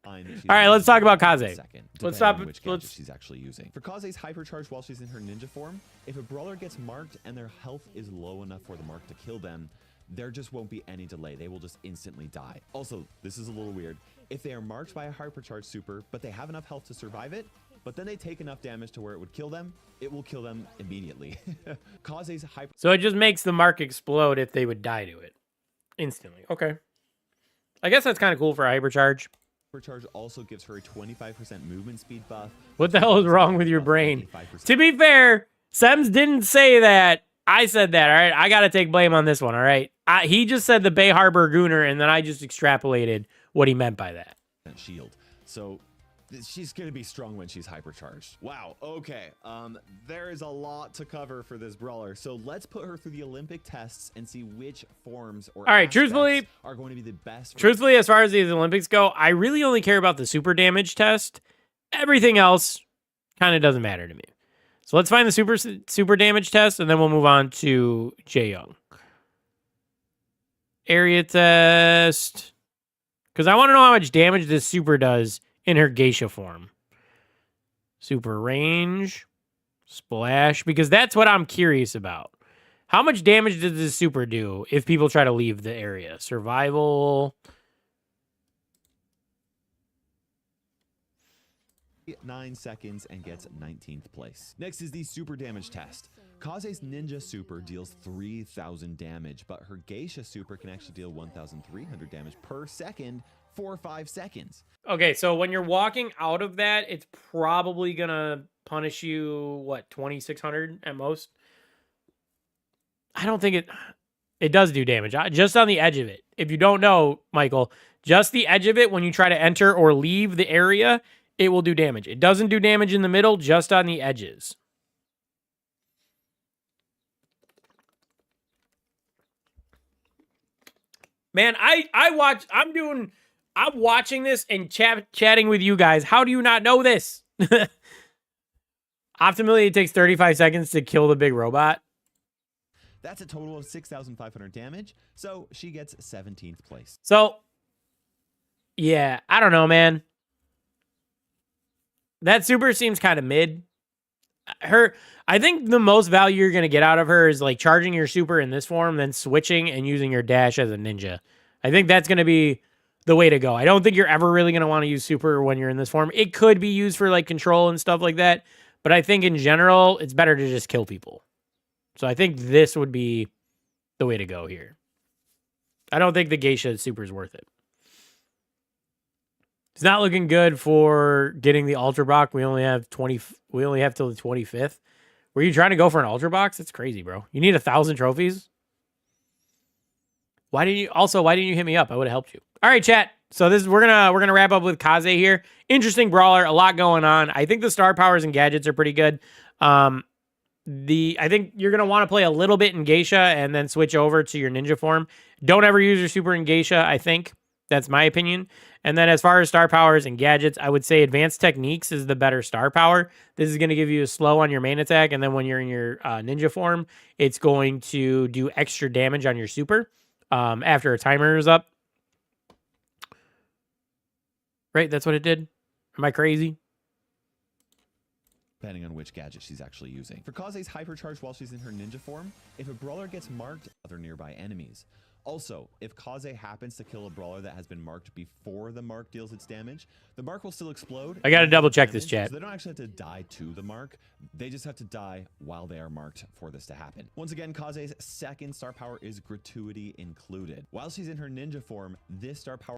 All right, let's talk about Kaze. Let's stop. Which gadget she's actually using. For Kaze's hypercharge while she's in her ninja form, if a brawler gets marked and their health is low enough for the mark to kill them, there just won't be any delay. They will just instantly die. Also, this is a little weird. If they are marked by a hypercharge super, but they have enough health to survive it, but then they take enough damage to where it would kill them, it will kill them immediately. Kaze's hyper. So it just makes the mark explode if they would die to it instantly. Okay. I guess that's kind of cool for a hypercharge. Hypercharge also gives her a 25% movement speed buff. What the hell is wrong with your brain? To be fair, Sems didn't say that. I said that, all right? I got to take blame on this one, all right? He just said the Bay Harbor Gooner, and then I just extrapolated what he meant by that. Shield. So she's going to be strong when she's hypercharged. Wow. Okay. There is a lot to cover for this brawler. So let's put her through the Olympic tests and see which forms or all right, truthfully, are going to be the best. Truthfully, as far as these Olympics go, I really only care about the super damage test. Everything else kind of doesn't matter to me. So let's find the super damage test, and then we'll move on to Jae Young. Area test. Because I want to know how much damage this super does in her geisha form. Super range. Splash. Because that's what I'm curious about. How much damage does this super do if people try to leave the area? Survival. 9 seconds and gets 19th place. Next is the super damage test. Kaze's ninja super deals 3,000 damage, but her geisha super can actually deal 1,300 damage per second for 5 seconds. Okay, so when you're walking out of that, it's probably gonna punish you, what, 2,600 at most? I don't think it does do damage. Just on the edge of it. If you don't know, Michael, just the edge of it, when you try to enter or leave the area, it will do damage. It doesn't do damage in the middle, just on the edges. Man, I'm watching this and chatting with you guys. How do you not know this? Optimally, it takes 35 seconds to kill the big robot. That's a total of 6,500 damage, so she gets 17th place. So, yeah, I don't know, man. That super seems kind of mid. I think the most value you're going to get out of her is like charging your super in this form, then switching and using your dash as a ninja. I think that's going to be the way to go. I don't think you're ever really going to want to use super when you're in this form. It could be used for like control and stuff like that, but I think in general, it's better to just kill people. So I think this would be the way to go here. I don't think the geisha super is worth it. It's not looking good for getting the Ultra Box. We only have till the 25th. Were you trying to go for an Ultra Box? That's crazy, bro. You need 1,000 trophies? Why didn't you hit me up? I would have helped you. All right, chat. So we're gonna wrap up with Kaze here. Interesting brawler, a lot going on. I think the star powers and gadgets are pretty good. I think you're going to want to play a little bit in Geisha and then switch over to your ninja form. Don't ever use your super in Geisha, I think. That's my opinion. And then as far as star powers and gadgets, I would say advanced techniques is the better star power. This is going to give you a slow on your main attack, and then when you're in your ninja form, it's going to do extra damage on your super after a timer is up. Right? That's what it did? Am I crazy? Depending on which gadget she's actually using. For Kaze's hypercharge while she's in her ninja form, if a brawler gets marked, other nearby enemies. Also, if Kaze happens to kill a brawler that has been marked before the mark deals its damage, the mark will still explode. I gotta double check this, chat. So they don't actually have to die to the mark. They just have to die while they are marked for this to happen. Once again, Kaze's second star power is gratuity included. While she's in her ninja form, this star power...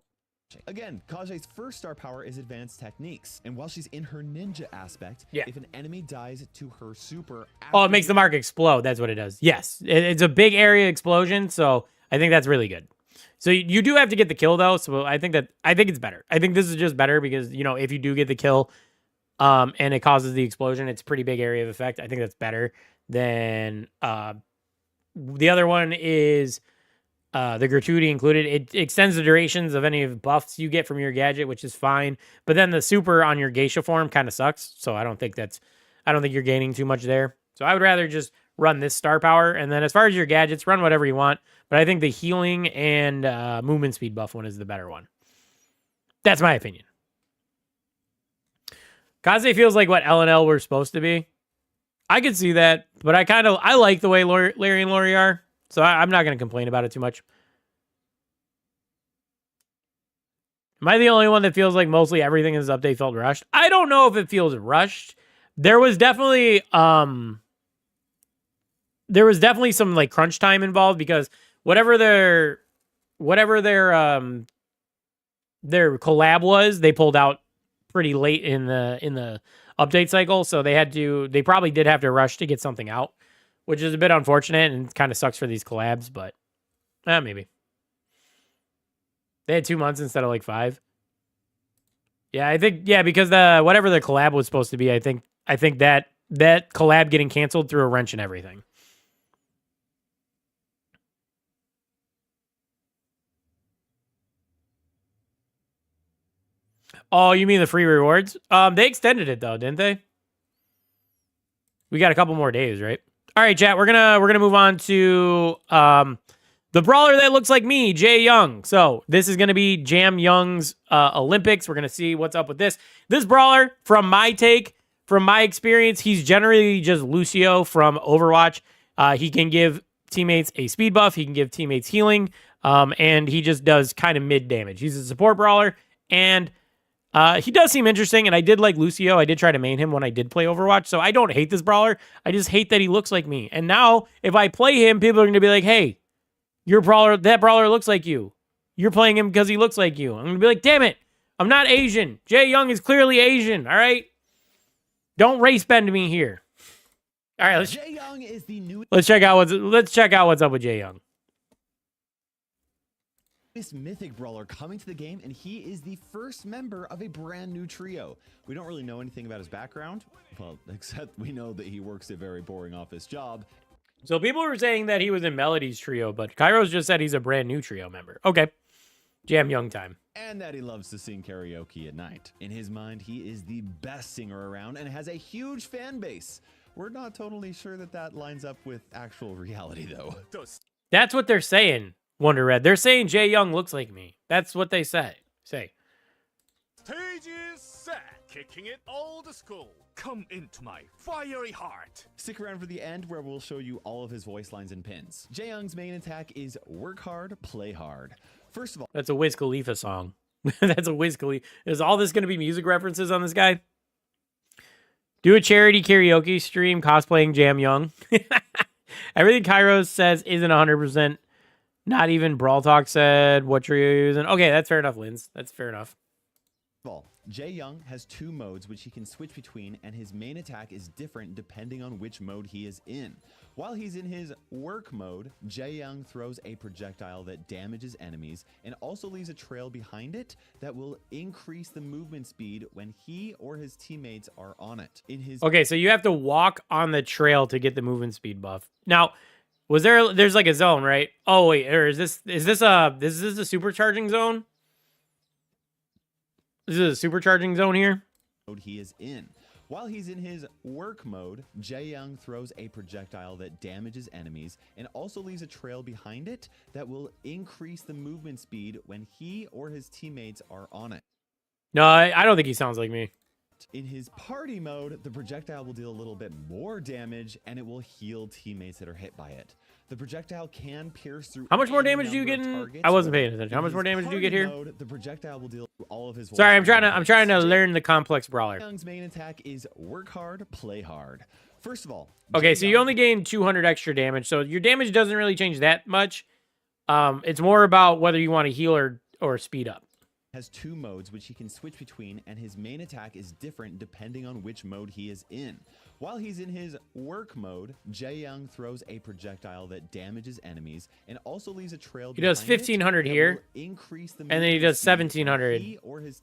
Again, Kaze's first star power is advanced techniques, and while she's in her ninja aspect, if an enemy dies to her super... Oh, it makes the mark explode. That's what it does. Yes, it's a big area explosion, so I think that's really good. So you do have to get the kill, though, so I think it's better. I think this is just better because, you know, if you do get the kill and it causes the explosion, it's a pretty big area of effect. I think that's better than... the other one is... the gratuity included. It extends the durations of any of buffs you get from your gadget, which is fine. But then the super on your geisha form kind of sucks. So I don't think you're gaining too much there. So I would rather just run this star power. And then as far as your gadgets, run whatever you want. But I think the healing and movement speed buff one is the better one. That's my opinion. Kaze feels like what L and L were supposed to be. I could see that, but I like the way Larry and Lori are. So I'm not going to complain about it too much. Am I the only one that feels like mostly everything in this update felt rushed? I don't know if it feels rushed. There was definitely some like crunch time involved because whatever their collab was, they pulled out pretty late in the update cycle, so they probably did have to rush to get something out, which is a bit unfortunate and kind of sucks for these collabs, but maybe. They had 2 months instead of like 5. Yeah, I think, because whatever the collab was supposed to be, I think that collab getting canceled threw a wrench in everything. Oh, you mean the free rewards? They extended it though, didn't they? We got a couple more days, right? All right, chat, we're gonna move on to the brawler that looks like me, Jay Young. So this is gonna be Jam Young's Olympics. We're gonna see what's up with this. This brawler, from my take, from my experience, he's generally just Lucio from Overwatch. He can give teammates a speed buff. He can give teammates healing. And he just does kind of mid damage. He's a support brawler, and he does seem interesting, and I did like Lucio. I did try to main him when I did play Overwatch, so I don't hate this brawler. I just hate that he looks like me. And now, if I play him, people are going to be like, hey, that brawler looks like you. You're playing him because he looks like you. I'm going to be like, damn it, I'm not Asian. Jae Young is clearly Asian, all right? Don't race bend me here. All right, let's check out what's up with Jae Young. This mythic brawler coming to the game, and he is the first member of a brand new trio. We don't really know anything about his background, well, except we know that he works a very boring office job. So people were saying that he was in Melody's trio, but Kairos just said he's a brand new trio member. Okay, Jam Young time. And that he loves to sing karaoke at night. In his mind, he is the best singer around and has a huge fan base. We're not totally sure that that lines up with actual reality, though. That's what they're saying. Wonder Red. They're saying Jae Young looks like me. That's what they say. Stage is set. Kicking it old school. Come into my fiery heart. Stick around for the end where we'll show you all of his voice lines and pins. Jae Young's main attack is work hard, play hard. First of all, that's a Wiz Khalifa song. That's a Wiz Khalifa. Is all this going to be music references on this guy? Do a charity karaoke stream cosplaying Jam Young. Everything Kairos says isn't 100%. Not even Brawl Talk said what you're using. Okay, that's fair enough, Linz. That's fair enough. Jae Young has two modes which he can switch between, and his main attack is different depending on which mode he is in. While he's in his work mode, Jae Young throws a projectile that damages enemies and also leaves a trail behind it that will increase the movement speed when he or his teammates are on it. Okay, so you have to walk on the trail to get the movement speed buff. Now, there's like a zone, right? Oh wait, or is this a supercharging zone? This is a supercharging zone here. He is in. While he's in his work mode, Jae Young throws a projectile that damages enemies and also leaves a trail behind it that will increase the movement speed when he or his teammates are on it. No, I don't think he sounds like me. In his party mode, the projectile will deal a little bit more damage and it will heal teammates that are hit by it. The projectile can pierce through. How much more damage do you get in? I wasn't paying attention. How much more damage do you get here? Mode, the projectile will deal all of his. Sorry, I'm trying to learn the complex brawler. Young's main attack is work hard, play hard. First of all, okay, so you only gain 200 extra damage, so your damage doesn't really change that much. It's more about whether you want to heal or speed up. Has two modes which he can switch between, and his main attack is different depending on which mode he is in. While he's in his work mode, Jae Young throws a projectile that damages enemies and also leaves a trail. He does 1500 here, and then he does 1700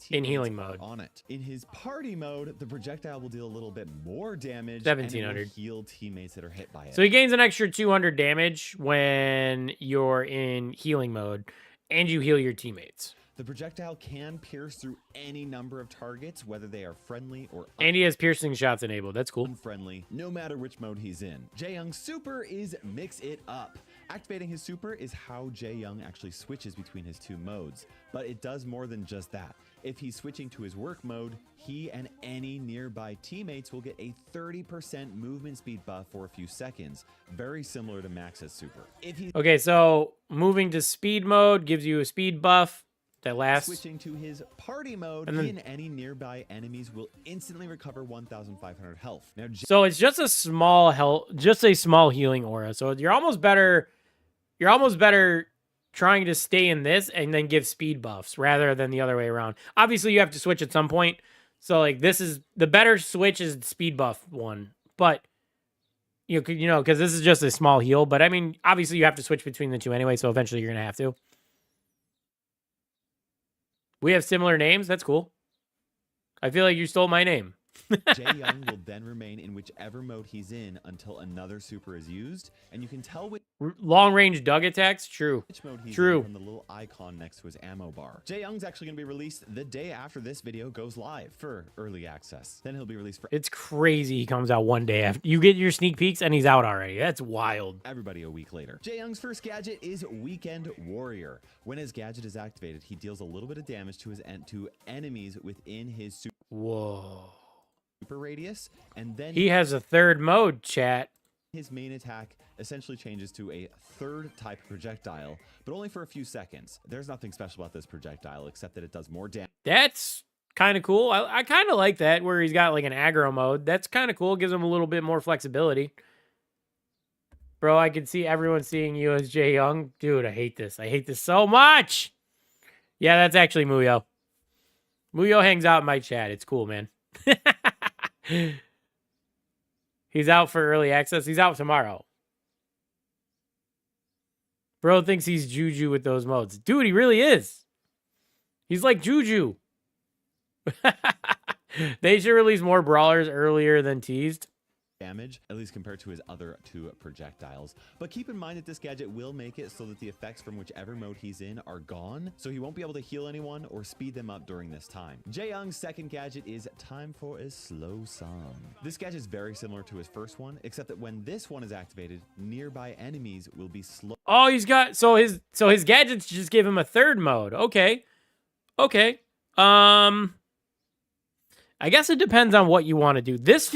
in healing mode. On it. In his party mode, the projectile will deal a little bit more damage. 1700. And heal teammates that are hit by it. So he gains an extra 200 damage when you're in healing mode, and you heal your teammates. The projectile can pierce through any number of targets, whether they are friendly or and he has piercing shots enabled. That's cool. Unfriendly, no matter which mode he's in. Jae Young's super is Mix It Up. Activating his super is how Jae Young actually switches between his two modes, but it does more than just that. If he's switching to his work mode, he and any nearby teammates will get a 30% movement speed buff for a few seconds, very similar to Max's super. Okay, so moving to speed mode gives you a speed buff that lasts. Switching to his party mode, and then, he and any nearby enemies will instantly recover 1,500 health. Now, so it's just a small healing aura. So you're almost better trying to stay in this and then give speed buffs rather than the other way around. Obviously, you have to switch at some point. So like this is the better switch is speed buff one, but you know because this is just a small heal. But I mean, obviously you have to switch between the two anyway. So eventually you're gonna have to. We have similar names. That's cool. I feel like you stole my name. Jae Young will then remain in whichever mode he's in until another super is used, and you can tell which long-range Doug attacks. True. Which mode he's True. in from the little icon next to his ammo bar. Jae Young's actually going to be released the day after this video goes live for early access. Then he'll be released for. It's crazy. He comes out one day after you get your sneak peeks, and he's out already. That's wild. Everybody a week later. Jae Young's first gadget is Weekend Warrior. When his gadget is activated, he deals a little bit of damage to enemies within his super. Whoa. super radius, and then He has a third mode, chat. his main attack essentially changes to a third type of projectile, but only for a few seconds. There's nothing special about this projectile except that it does more damage. That's kind of cool. I kind of like that, where he's got like an aggro mode. That's kind of cool. Gives him a little bit more flexibility. Bro, I can see everyone seeing you as Jae Young. Dude, I hate this. I hate this so much. Yeah, that's actually Muyo. Muyo hangs out in my chat. It's cool, man. He's out for early access. He's out tomorrow. Bro thinks he's Juju with those modes. Dude, he really is. He's like Juju. They should release more brawlers earlier than teased. Damage, at least compared to his other two projectiles. But keep in mind that this gadget will make it so that the effects from whichever mode he's in are gone, so he won't be able to heal anyone or speed them up during this time. Jae Young's second gadget is Time for a Slow Song. This gadget is very similar to his first one, except that when this one is activated, nearby enemies will be slow. Oh, he's got so his gadgets just give him a third mode. Okay. Okay. I guess it depends on what you want to do. This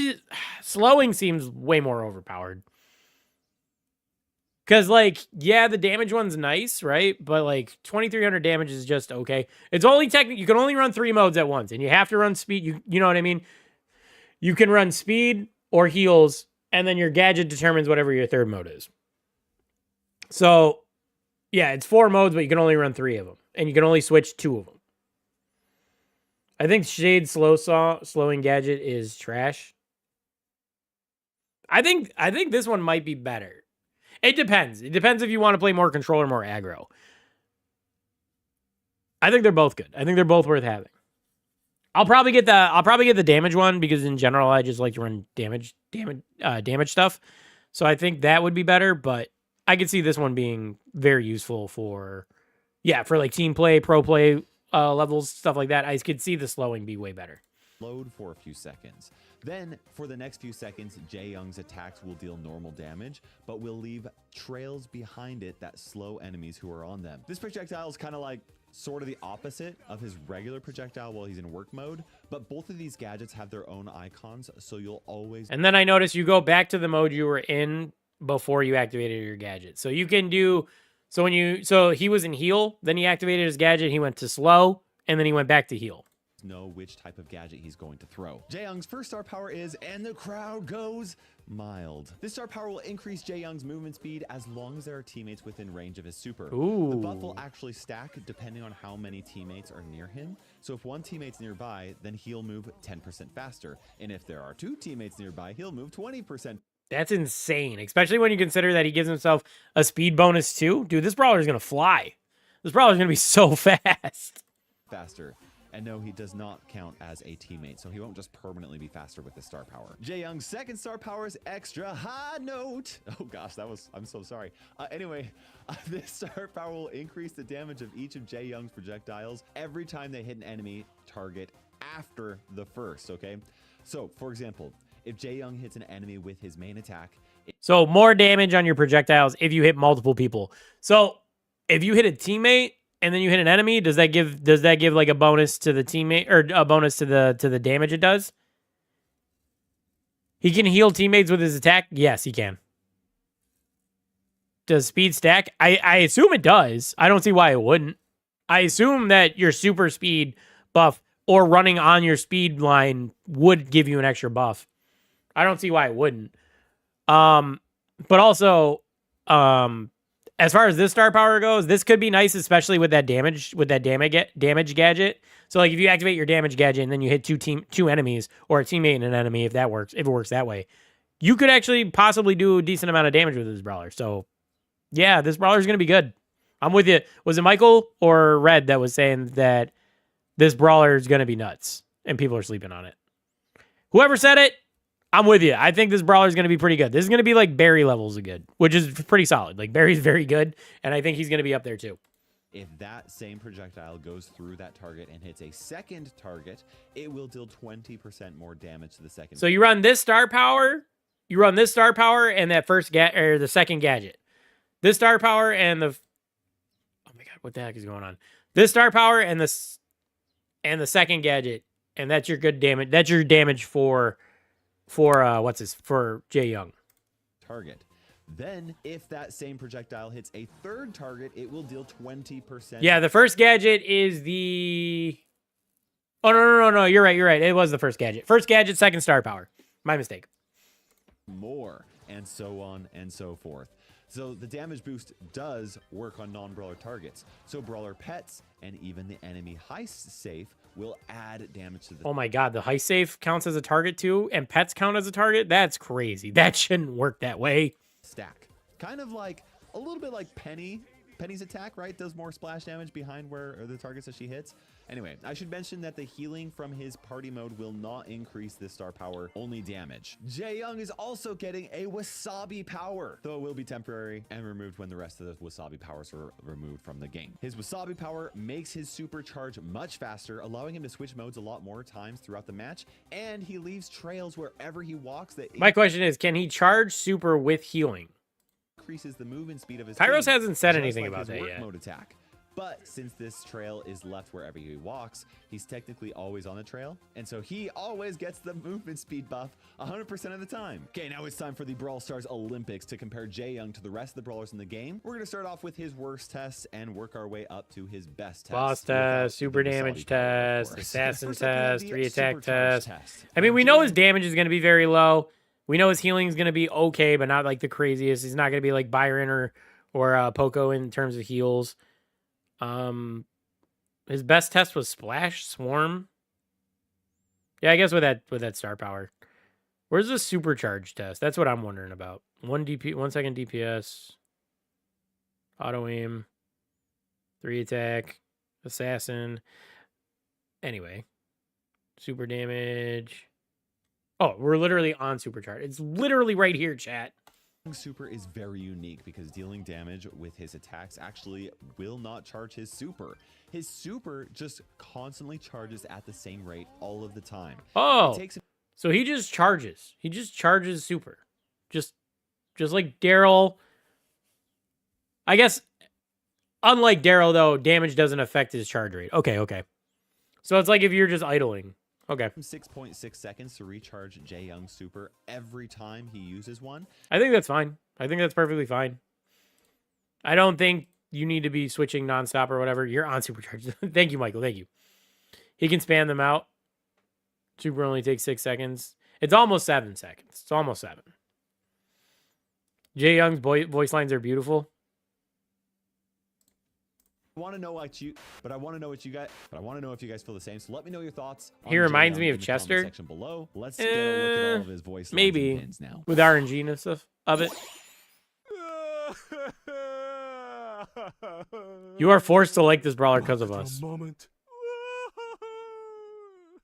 slowing seems way more overpowered. Because, like, yeah, the damage one's nice, right? But, like, 2,300 damage is just okay. It's only you can only run 3 modes at once, and you have to run speed. You know what I mean? You can run speed or heals, and then your gadget determines whatever your third mode is. So, yeah, it's 4 modes, but you can only run 3 of them. And you can only switch 2 of them. I think Shade's slowing gadget is trash. I think this one might be better. It depends. It depends if you want to play more control or more aggro. I think they're both good. I think they're both worth having. I'll probably get the damage one because in general I just like to run damage stuff. So I think that would be better, but I could see this one being very useful for like team play, pro play levels, stuff like that. I could see the slowing be way better. Load for a few seconds. Then, for the next few seconds, Jae Young's attacks will deal normal damage, but will leave trails behind it that slow enemies who are on them. This projectile is kind of like sort of the opposite of his regular projectile while he's in work mode, but both of these gadgets have their own icons, so you'll always... And then I noticed you go back to the mode you were in before you activated your gadget. So you can do... So he was in heal, then he activated his gadget, he went to slow, and then he went back to heal. Know which type of gadget he's going to throw. Jae Young's first star power is, and the crowd goes mild. This star power will increase Jae Young's movement speed as long as there are teammates within range of his super. Ooh. The buff will actually stack depending on how many teammates are near him. So if one teammate's nearby, then he'll move 10% faster. And if there are 2 teammates nearby, he'll move 20%. That's insane, especially when you consider that he gives himself a speed bonus too. Dude, this brawler is going to fly. This brawler is going to be so fast. Faster. And no, he does not count as a teammate, so he won't just permanently be faster with the star power. Jae Young's second star power is extra high note. Oh gosh, I'm so sorry. Anyway, this star power will increase the damage of each of Jae Young's projectiles every time they hit an enemy target after the first, okay? So, for example, if Jae Young hits an enemy with his main attack... So, more damage on your projectiles if you hit multiple people. So, if you hit a teammate and then you hit an enemy, does that give like a bonus to the teammate or a bonus to the damage it does? He can heal teammates with his attack? Yes, he can. Does speed stack? I assume it does. I don't see why it wouldn't. I assume that your super speed buff or running on your speed line would give you an extra buff. I don't see why it wouldn't. But also, as far as this star power goes, this could be nice, especially with that damage damage gadget. So like if you activate your damage gadget and then you hit two enemies or a teammate and an enemy, if it works that way, you could actually possibly do a decent amount of damage with this brawler. So yeah, this brawler is going to be good. I'm with you. Was it Michael or Red that was saying that this brawler is going to be nuts and people are sleeping on it? Whoever said it, I'm with you. I think this brawler is going to be pretty good. This is going to be like Barry levels of good, which is pretty solid. Like Barry's very good, and I think he's going to be up there too. If that same projectile goes through that target and hits a second target, it will deal 20% more damage to the second. So you run this star power, and that the second gadget. This star power and the oh my god, what the heck is going on? This star power and the second gadget and that's your good damage. That's your damage for for Jae Young. Target. Then, if that same projectile hits a third target, it will deal 20%. Yeah, the first gadget is the. Oh no! You're right. It was the first gadget. First gadget, second star power. My mistake. More, and so on and so forth. So the damage boost does work on non-brawler targets. So brawler pets and even the enemy heist safe will add damage to the. Oh my god, the heist safe counts as a target too, and pets count as a target? That's crazy. That shouldn't work that way. Stack. Kind of like a little bit like Penny's attack, right? Does more splash damage behind where the targets that she hits. Anyway, I should mention that the healing from his party mode will not increase this star power, only damage. Jae Young is also getting a wasabi power, though it will be temporary and removed when the rest of the wasabi powers are removed from the game. His wasabi power makes his supercharge much faster, allowing him to switch modes a lot more times throughout the match, and he leaves trails wherever he walks that My question is, can he charge super with healing? Increases the movement speed of his Kairos team, hasn't said just anything like about his that work yet. mode attack. But since this trail is left wherever he walks, he's technically always on the trail, and so he always gets the movement speed buff 100% of the time. Okay, now it's time for the Brawl Stars Olympics to compare Jae Young to the rest of the brawlers in the game. We're going to start off with his worst tests and work our way up to his best test. Boss without test, the super wasabi damage power, of test, course. assassin First up, we have test, the 3 attack supercharge test. I mean, we know his damage is going to be very low. We know his healing is going to be okay, but not like the craziest. He's not going to be like Byron or Poco in terms of heals. His best test was Splash Swarm. Yeah, I guess with that star power. Where's the supercharge test? That's what I'm wondering about. 1 second DPS, auto aim, 3 attack, assassin. Anyway, super damage. Oh, we're literally on supercharge. It's literally right here, chat. Super is very unique because dealing damage with his attacks actually will not charge his super. His super just constantly charges at the same rate all of the time. Oh, It takes him so he just charges. He just charges super. Just like Daryl. I guess, unlike Daryl, though, damage doesn't affect his charge rate. Okay. So it's like if you're just idling. Okay. 6.6 seconds to recharge Jae Young's super every time he uses one. I think that's fine. I think that's perfectly fine. I don't think you need to be switching nonstop or whatever. You're on supercharge. Thank you, Michael. Thank you. He can span them out. Super only takes 6 seconds. It's almost 7 seconds. It's almost 7. Jae Young's voice lines are beautiful. I want to know what you guys feel the same. So let me know your thoughts. He on Jae reminds me Young of in the comment Chester. section below. Let's get a look at all of his voice lines Maybe. and pins now. With RNG and stuff of it. You are forced to like this brawler because of us. Moment.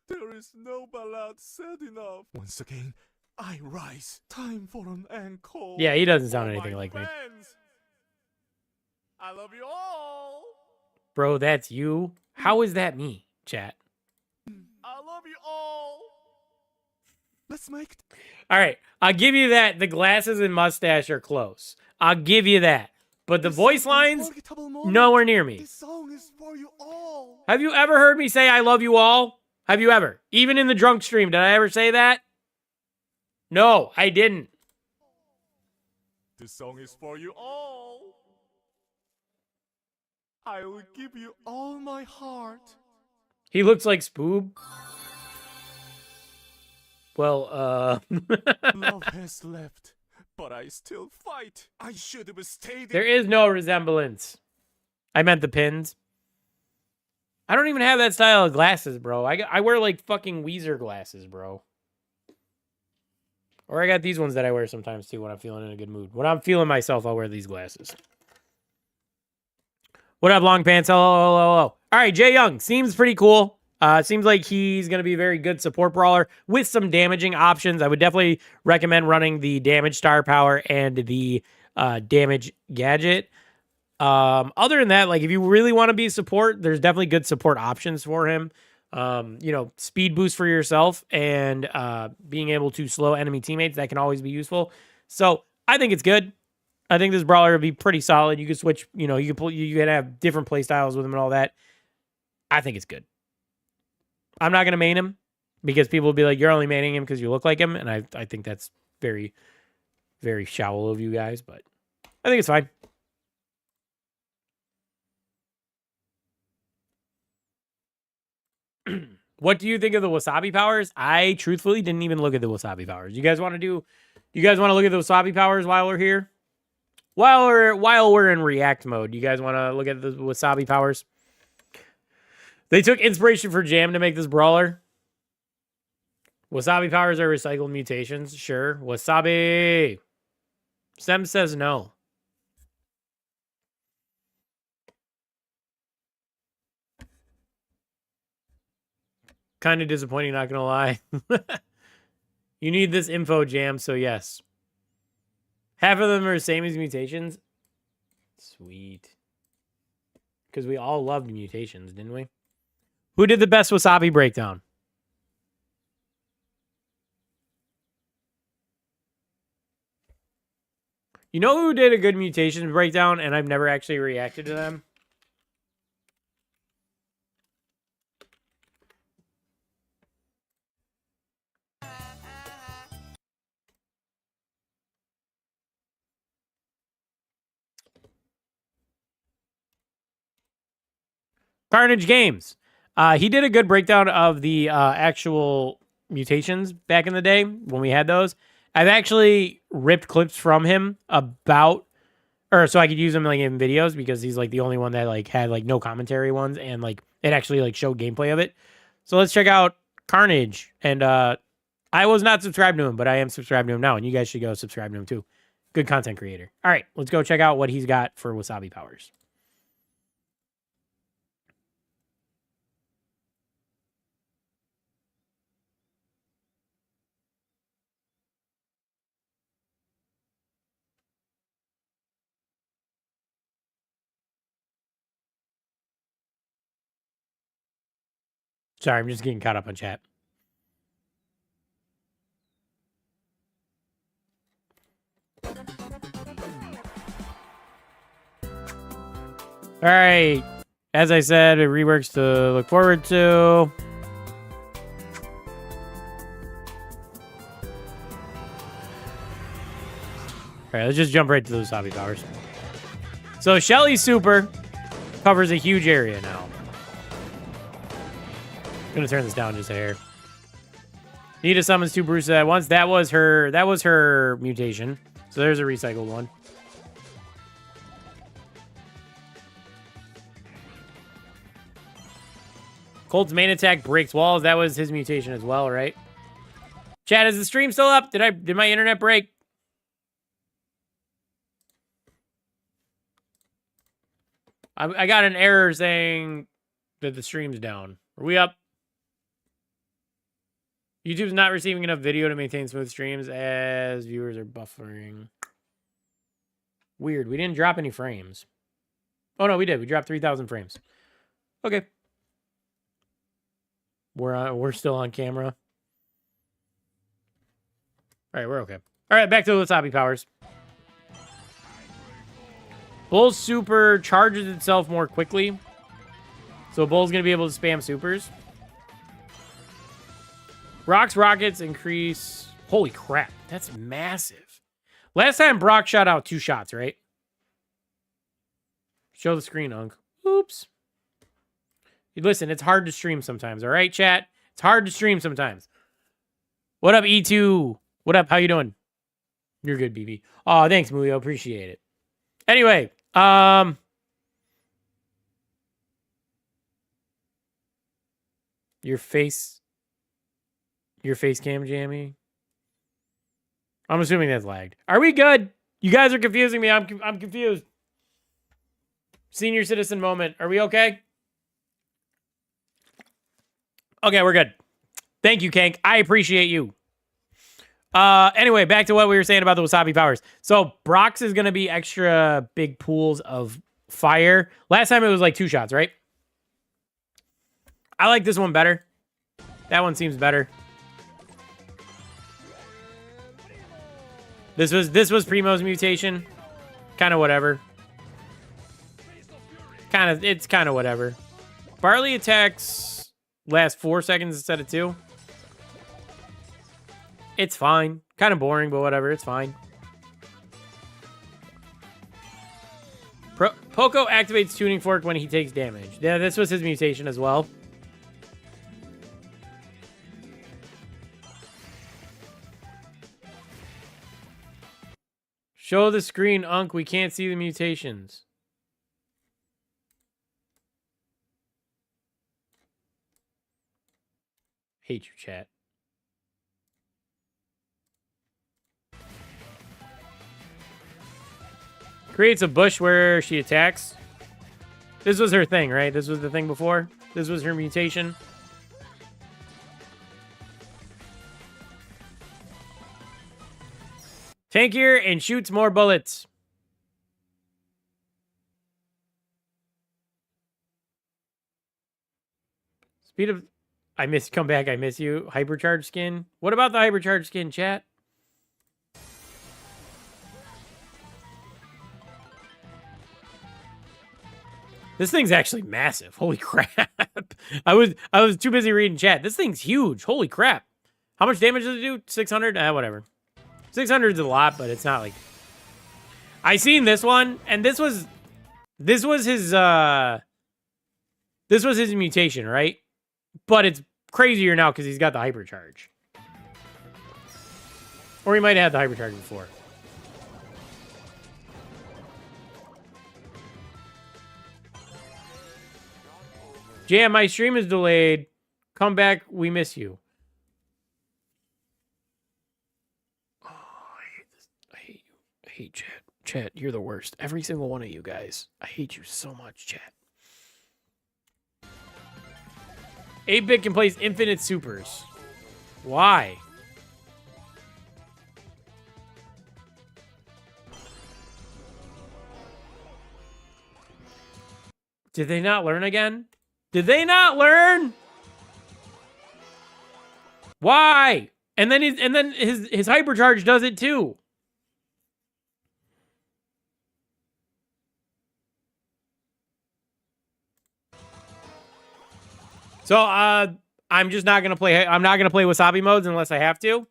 There is no ballad sad enough. Once again, I rise. Time for an encore. Yeah, he doesn't sound For anything my like me. friends. I love you all. Bro, that's you? How is that me, chat? I love you all. Let's make it. All right, I'll give you that. The glasses and mustache are close. I'll give you that. But the voice lines, nowhere near me. This song is for you all. Have you ever heard me say I love you all? Have you ever? Even in the drunk stream, did I ever say that? No, I didn't. This song is for you all. I will give you all my heart. He looks like Spoob. Well, Love has left, but I still fight. I should have stayed. there is no resemblance. I meant the pins. I don't even have that style of glasses, bro. I wear like fucking Weezer glasses, bro. Or I got these ones that I wear sometimes too when I'm feeling in a good mood. When I'm feeling myself, I'll wear these glasses. What up, Long Pants? Hello. All right, Jae Young seems pretty cool. Seems like he's going to be a very good support brawler with some damaging options. I would definitely recommend running the damage star power and the damage gadget. Other than that, like if you really want to be support, there's definitely good support options for him. You know, speed boost for yourself and being able to slow enemy teammates, that can always be useful. So I think it's good. I think this brawler would be pretty solid. You could switch, you know, you could have different play styles with him and all that. I think it's good. I'm not going to main him because people will be like, you're only maining him because you look like him. And I think that's very, very shallow of you guys, but I think it's fine. What do you think of the wasabi powers? I truthfully didn't even look at the wasabi powers. You guys want to look at the wasabi powers while we're here? While we're in react mode, you guys want to look at the wasabi powers? They took inspiration for Jam to make this brawler. Wasabi powers are recycled mutations. Sure. Wasabi. Sem says no. Kind of disappointing, not gonna lie. You need this info, Jam, so yes. Half of them are the same as mutations. Sweet. Because we all loved mutations, didn't we? Who did the best wasabi breakdown? You know who did a good mutations breakdown and I've never actually reacted to them? Carnage Games. He did a good breakdown of the actual mutations back in the day when we had those. I've actually ripped clips from him about, or so I could use them like in videos because he's like the only one that like had like no commentary ones and like it actually like showed gameplay of it. So let's check out Carnage. And I was not subscribed to him, but I am subscribed to him now, and you guys should go subscribe to him too. Good content creator. All right, let's go check out what he's got for wasabi powers. Sorry, I'm just getting caught up on chat. All right. As I said, it reworks to look forward to. All right, let's just jump right to those wasabi powers. So Shelly's super covers a huge area now. I'm gonna turn this down just a hair. Nita summons two Bruces at once. That was her mutation. So there's a recycled one. Colt's main attack breaks walls. That was his mutation as well, right? Chat, is the stream still up? Did my internet break? I got an error saying that the stream's down. Are we up? YouTube's not receiving enough video to maintain smooth streams as viewers are buffering. Weird. We didn't drop any frames. Oh, no, we did. We dropped 3,000 frames. Okay. We're still on camera. All right, we're okay. All right, back to the wasabi powers. Bull's super charges itself more quickly. So Bull's going to be able to spam supers. Brock's rockets increase. Holy crap. That's massive. Last time Brock shot out 2 shots, right? Show the screen, Unk. Oops. Listen, it's hard to stream sometimes, all right, chat? It's hard to stream sometimes. What up, E2? What up? How you doing? You're good, BB. Oh, thanks, Muyo. Appreciate it. Anyway, your face cam jammy. I'm assuming that's lagged. Are we good? You guys are confusing me. I'm confused. Senior citizen moment. Are we okay? Okay, we're good. Thank you, Kank. I appreciate you. Anyway, back to what we were saying about the wasabi powers. So Brock's is going to be extra big pools of fire. Last time it was like 2 shots, right? I like this one better. That one seems better. This was Primo's mutation. Kind of whatever. It's kind of whatever. Barley attacks last 4 seconds instead of 2. It's fine. Kind of boring, but whatever. It's fine. Poco activates Tuning Fork when he takes damage. Yeah, this was his mutation as well. Show the screen, Unk. We can't see the mutations. Hate you, chat. Creates a bush where she attacks. This was her thing, right? This was the thing before? This was her mutation. Tankier and shoots more bullets. Speed of... come back, I miss you. Hypercharge skin. What about the hypercharge skin, chat? This thing's actually massive. Holy crap. I was too busy reading chat. This thing's huge. Holy crap. How much damage does it do? 600? Whatever. 600 is a lot, but it's not like... I seen this one, and this was his mutation, right? But it's crazier now because he's got the hypercharge. Or he might have had the hypercharge before. Jam, my stream is delayed. Come back, we miss you. Oh, I hate this. I hate you. I hate chat. Chat, you're the worst. Every single one of you guys. I hate you so much, chat. 8-bit can place infinite supers. Why? Did they not learn again? Did they not learn? Why? And then his hypercharge does it too. So I'm just not gonna play. I'm not gonna play Wasabi modes unless I have to.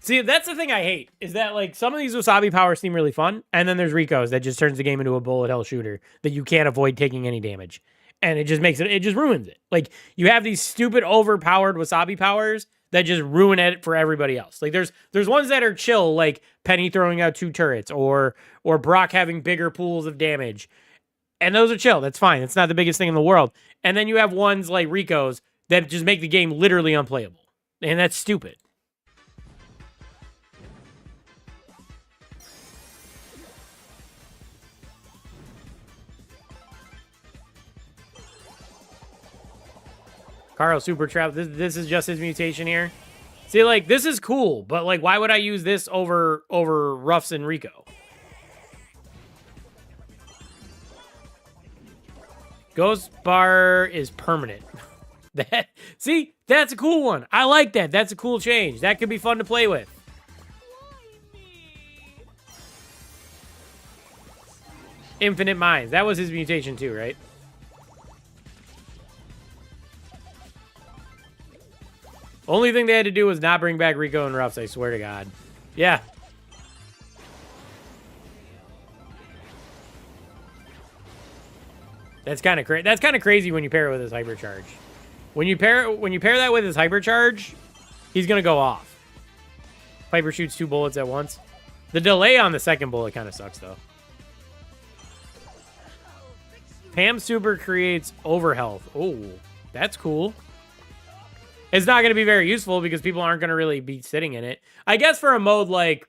See, that's the thing I hate, is that, like, some of these Wasabi powers seem really fun, and then there's Rico's that just turns the game into a bullet hell shooter that you can't avoid taking any damage. And it just makes it, just ruins it. Like, you have these stupid overpowered Wasabi powers that just ruin it for everybody else. Like, there's ones that are chill, like Penny throwing out 2 turrets, or Brock having bigger pools of damage. And those are chill, that's fine. It's not the biggest thing in the world. And then you have ones like Rico's that just make the game literally unplayable. And that's stupid. Carl Super Trap. This is just his mutation here. See, like, this is cool, but, like, why would I use this over Ruffs and Rico? Ghost Bar is permanent. See, that's a cool one. I like that. That's a cool change. That could be fun to play with. Infinite Minds. That was his mutation too, right? Only thing they had to do was not bring back Rico and Ruffs, I swear to God. Yeah. That's kind of crazy when you pair it with his hypercharge. When you pair that with his hypercharge, he's gonna go off. Piper shoots 2 bullets at once. The delay on the second bullet kind of sucks though. Pam Super creates overhealth. Oh, that's cool. It's not going to be very useful because people aren't going to really be sitting in it. I guess for a mode like,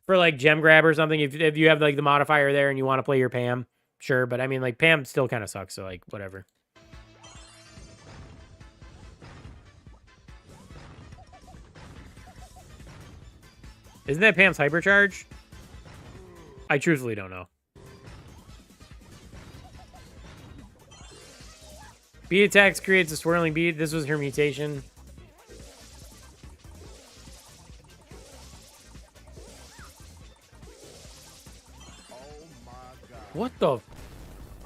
for like Gem Grab or something, if you have like the modifier there and you want to play your Pam, sure. But I mean, like, Pam still kind of sucks, so like, whatever. Isn't that Pam's hypercharge? I truthfully don't know. Beat attacks creates a swirling bead. This was her mutation. Oh my God. What the?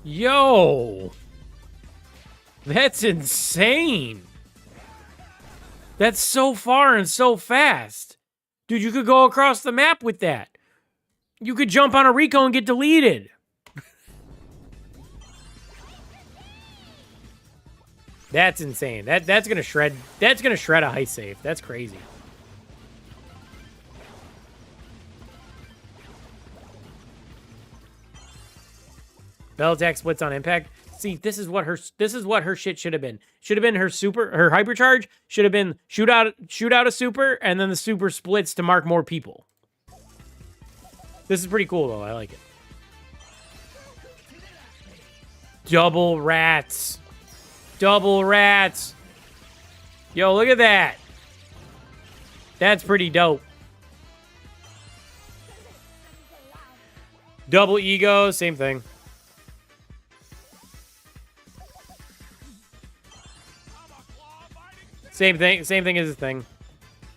Yo! That's insane. That's so far and so fast. Dude, you could go across the map with that. You could jump on a Rico and get deleted. That's insane. That's gonna shred. That's gonna shred a heist safe. That's crazy. Bell attack splits on impact. See, this is what her shit should have been. Should have been her hypercharge. Should have been shoot out a super, and then the super splits to mark more people. This is pretty cool though. I like it. Double rats. Double rats. Yo, look at that. That's pretty dope. Double ego, same thing. Same thing as the thing.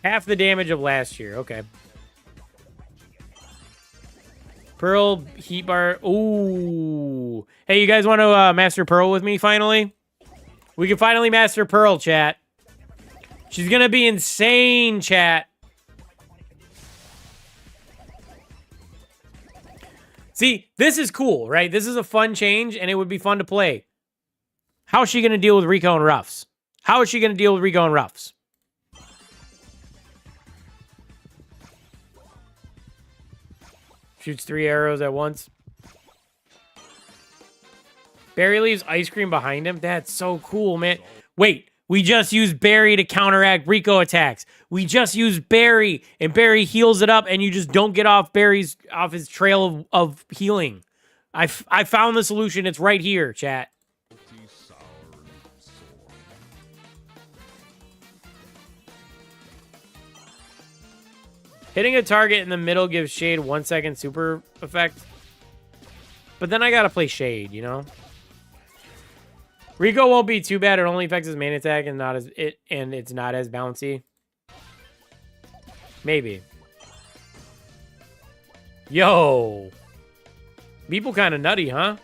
Half the damage of last year. Okay. Pearl heat bar. Ooh. Hey, you guys want to master Pearl with me finally? We can finally master Pearl, chat. She's going to be insane, chat. See, this is cool, right? This is a fun change, and it would be fun to play. How is she going to deal with Rico and Ruffs? How is she going to deal with Rico and Ruffs? Shoots 3 arrows at once. Barry leaves ice cream behind him. That's so cool, man. Wait, we just used Barry to counteract Rico attacks. We just used Barry, and Barry heals it up, and you just don't get off his trail of healing. I found the solution. It's right here, chat. Hitting a target in the middle gives Shade 1 second super effect. But then I gotta play Shade, you know? Rico won't be too bad. It only affects his main attack and it's not as bouncy. Maybe. Yo. People kind of nutty, huh?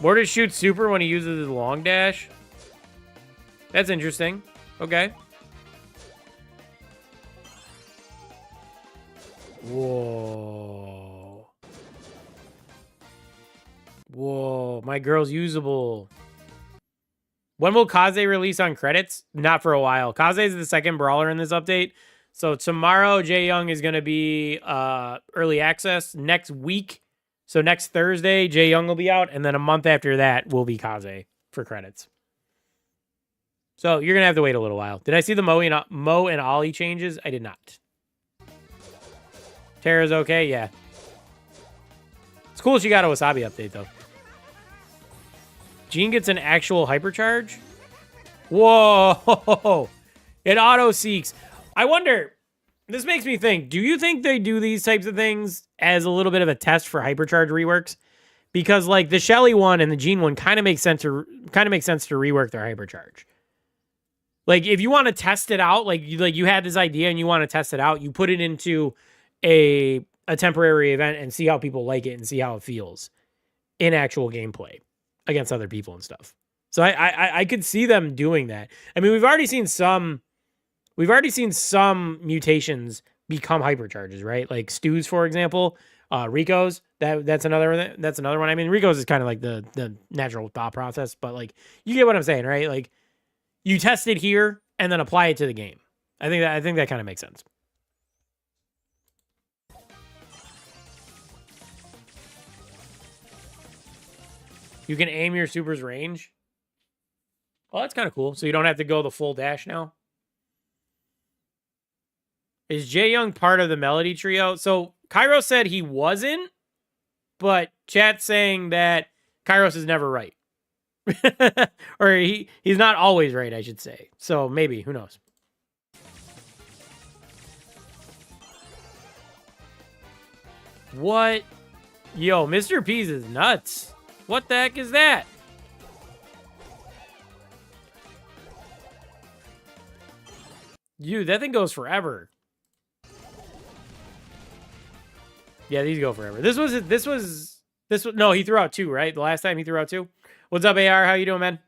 Mortis shoots super when he uses his long dash. That's interesting. Okay. Whoa. Whoa. My girl's usable. When will Kaze release on credits? Not for a while. Kaze is the second brawler in this update. So tomorrow, Jae Young is going to be early access. Next week, so next Thursday, Jae Young will be out. And then a month after that will be Kaze for credits. So you're going to have to wait a little while. Did I see the Mo and Ollie changes? I did not. Tara's okay? Yeah. It's cool she got a Wasabi update, though. Jean gets an actual hypercharge? Whoa! It auto-seeks. I wonder, this makes me think, do you think they do these types of things as a little bit of a test for hypercharge reworks? Because, like, the Shelly one and the Jean one kind of makes sense to rework their hypercharge. Like, if you want to test it out, like you had this idea and you want to test it out, you put it into a temporary event and see how people like it and see how it feels in actual gameplay against other people and stuff. So I could see them doing that. I mean, we've already seen some mutations become hypercharges, right? Like Stu's, for example, Rico's. That's another one. I mean, Rico's is kind of like the natural thought process, but like you get what I'm saying, right? Like you test it here and then apply it to the game. I think that kind of makes sense. You can aim your super's range. Oh, that's kind of cool. So you don't have to go the full dash now. Is Jae Young part of the Melody Trio? So Kairos said he wasn't, but chat's saying that Kairos is never right. Or he's not always right, I should say. So maybe, who knows? What? Yo, Mr. P's is nuts. What the heck is that? Dude, that thing goes forever. Yeah, these go forever. This was no, he threw out 2, right? The last time he threw out 2. What's up, AR? How you doing, man?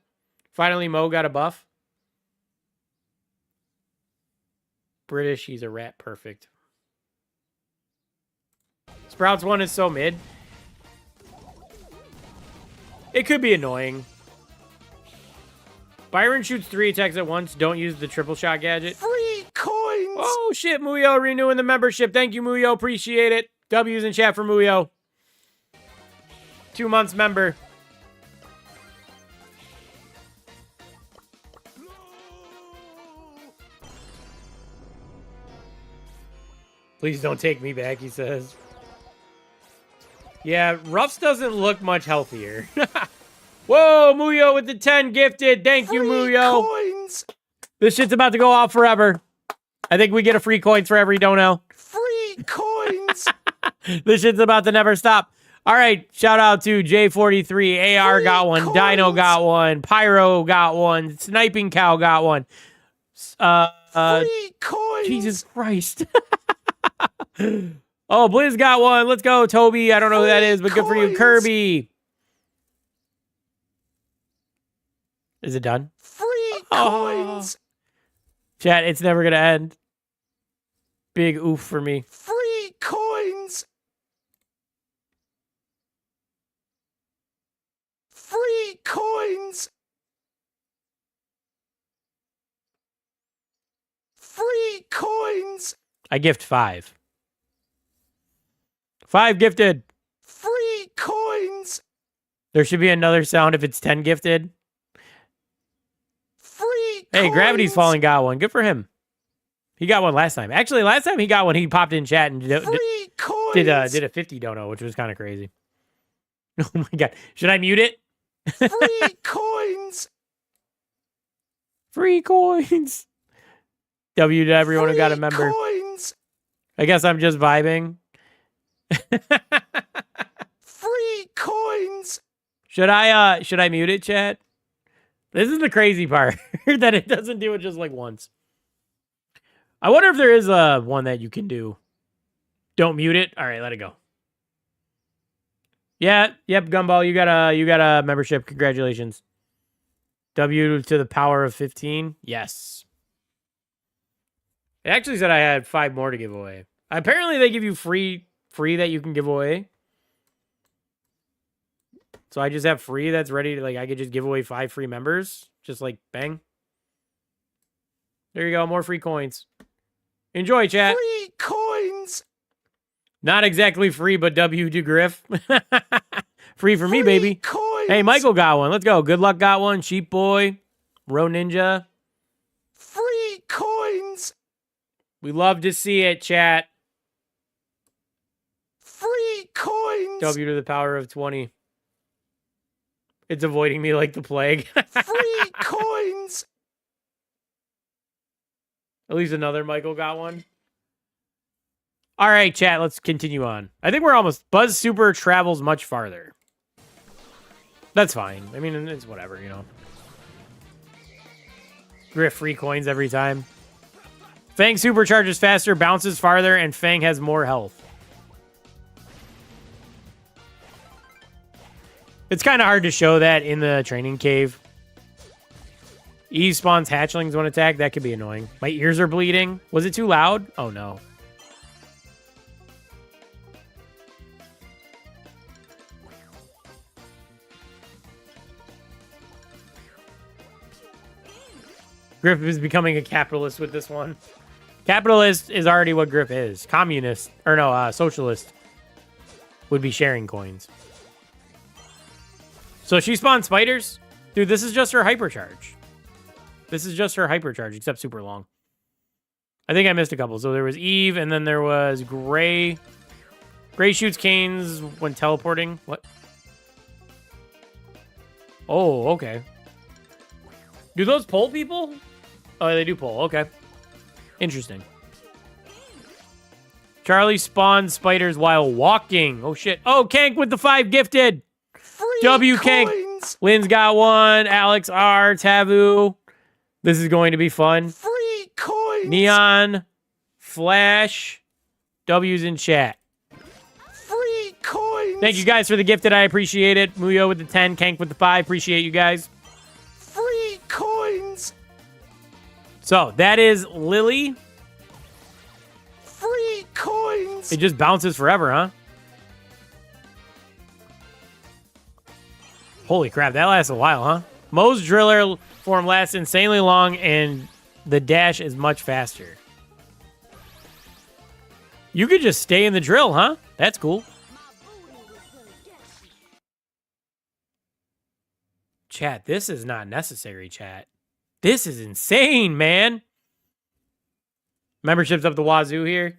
Finally, Mo got a buff. British, he's a rat. Perfect. Sprouts 1 is so mid. It could be annoying. Byron shoots 3 attacks at once. Don't use the triple shot gadget. Free coins! Oh, shit. Muyo renewing the membership. Thank you, Muyo. Appreciate it. W's in chat for Muyo. 2 months member. Please don't take me back, he says. Yeah, Ruffs doesn't look much healthier. Whoa, Muyo with the 10 gifted. Thank you, Muyo. Coins! This shit's about to go off forever. I think we get a free coins for every dono. Free coins! This shit's about to never stop. All right, shout out to J43. AR Free got one. coins! Dino got one. Pyro got one. Sniping Cow got one. Free coins! Jesus Christ. Oh, Blizz got one. Let's go, Toby. I don't know who that is, but good for you. Coins! Kirby. Is it done? Free Oh. coins! Chat, it's never going to end. Big oof for me. Free coins! Free coins! Free coins! I gift 5. 5 gifted. Free coins! There should be another sound if it's 10 gifted. Free Hey, coins! Gravity's Falling got one. Good for him. He got one last time. Actually, last time he got one, he popped in chat and Free coins! did a 50 dono, which was kind of crazy. Oh my god. Should I mute it? Free coins! Free coins. W to everyone who got a Free member. Coins! I guess I'm just vibing. Free coins! Should I mute it, chat? This is the crazy part that it doesn't do it just like once. I wonder if there is one that you can do. Don't mute it. All right, let it go. Yeah, yep, Gumball, you got a membership. Congratulations. W to the power of 15. Yes. It actually said I had 5 more to give away. Apparently they give you free that you can give away. So I just have free that's ready to, like, I could just give away 5 free members. Just like, bang. There you go, more free coins. Enjoy, chat. Free coins! Not exactly free, but W to Griff. Free for me, baby. Coins! Hey, Michael got one. Let's go. Good Luck got one. Sheep Boy. Ro Ninja. Free coins! We love to see it, chat. Free coins! W to the power of 20. It's avoiding me like the plague. Free coins! At least another Michael got one. All right, chat, let's continue on. I think we're almost... Buzz Super travels much farther. That's fine. I mean, it's whatever, you know. Griff free coins every time. Fang supercharges faster, bounces farther, and Fang has more health. It's kind of hard to show that in the training cave. Eve spawns hatchlings when attacked. That could be annoying. My ears are bleeding. Was it too loud? Oh, no. Griff is becoming a capitalist with this one. Capitalist is already what Griff is. Communist. Or no, socialist. Would be sharing coins. So she spawned spiders? Dude, this is just her hypercharge. This is just her hypercharge, except super long. I think I missed a couple. So there was Eve, and then there was Gray. Gray shoots canes when teleporting. What? Oh, okay. Do those pull people? Oh, they do pull. Okay. Interesting. Charlie spawns spiders while walking. Oh, shit. Oh, Kank with the 5 gifted. Free W coins! Kank. Lynn's got one. Alex R. Tavu. This is going to be fun. Free coins! Neon. Flash. W's in chat. Thank you guys for the gifted. I appreciate it. Muyo with the 10, Kank with the 5. Appreciate you guys. Free coins. So that is Lily. Free coins. It just bounces forever, huh? Holy crap, that lasts a while, huh? Mo's driller form lasts insanely long, and the dash is much faster. You could just stay in the drill, huh? That's cool. Chat, this is not necessary, chat. This is insane, man. Memberships up the wazoo here.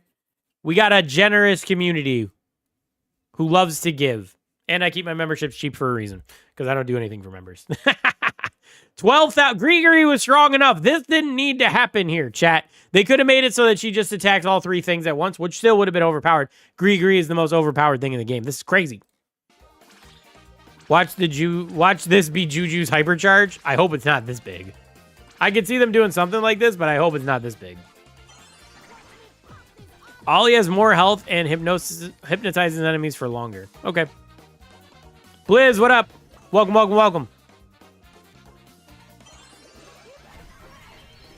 We got a generous community who loves to give. And I keep my memberships cheap for a reason, because I don't do anything for members. 12,000. Gregory was strong enough. This didn't need to happen here, chat. They could have made it so that she just attacks all 3 things at once, which still would have been overpowered. Gregory is the most overpowered thing in the game. This is crazy. Watch this be Juju's hypercharge. I hope it's not this big. I could see them doing something like this, but I hope it's not this big. Ollie has more health and hypnotizes enemies for longer. Okay. Blizz, what up? Welcome, welcome, welcome.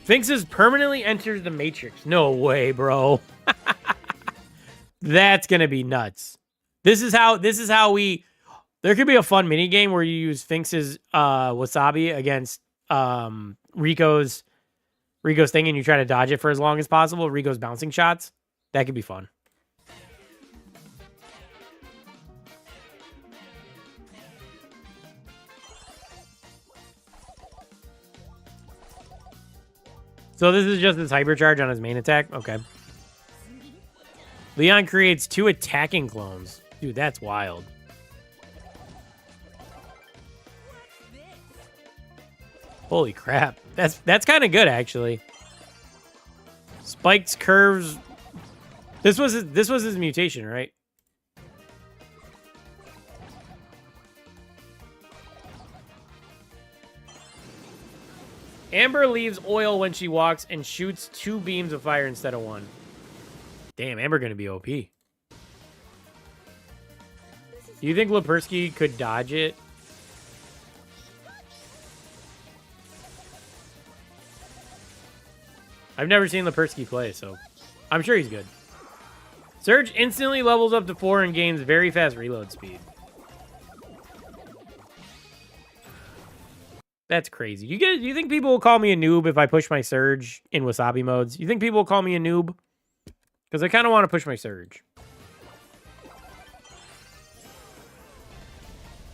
Finks permanently enters the Matrix. No way, bro. That's gonna be nuts. This is how we. There could be a fun mini game where you use Finks's wasabi against Rico's thing, and you try to dodge it for as long as possible. Rico's bouncing shots. That could be fun. So this is just his hypercharge on his main attack? Okay. Leon creates 2 attacking clones. Dude, that's wild. Holy crap. That's kind of good, actually. Spikes curves. This was his mutation, right? Amber leaves oil when she walks and shoots 2 beams of fire instead of 1. Damn, Amber gonna be OP. Do you think Lepersky could dodge it? I've never seen Lepersky play, so I'm sure he's good. Surge instantly levels up to 4 and gains very fast reload speed. That's crazy. You think people will call me a noob if I push my Surge in Wasabi modes? You think people will call me a noob? Because I kind of want to push my Surge.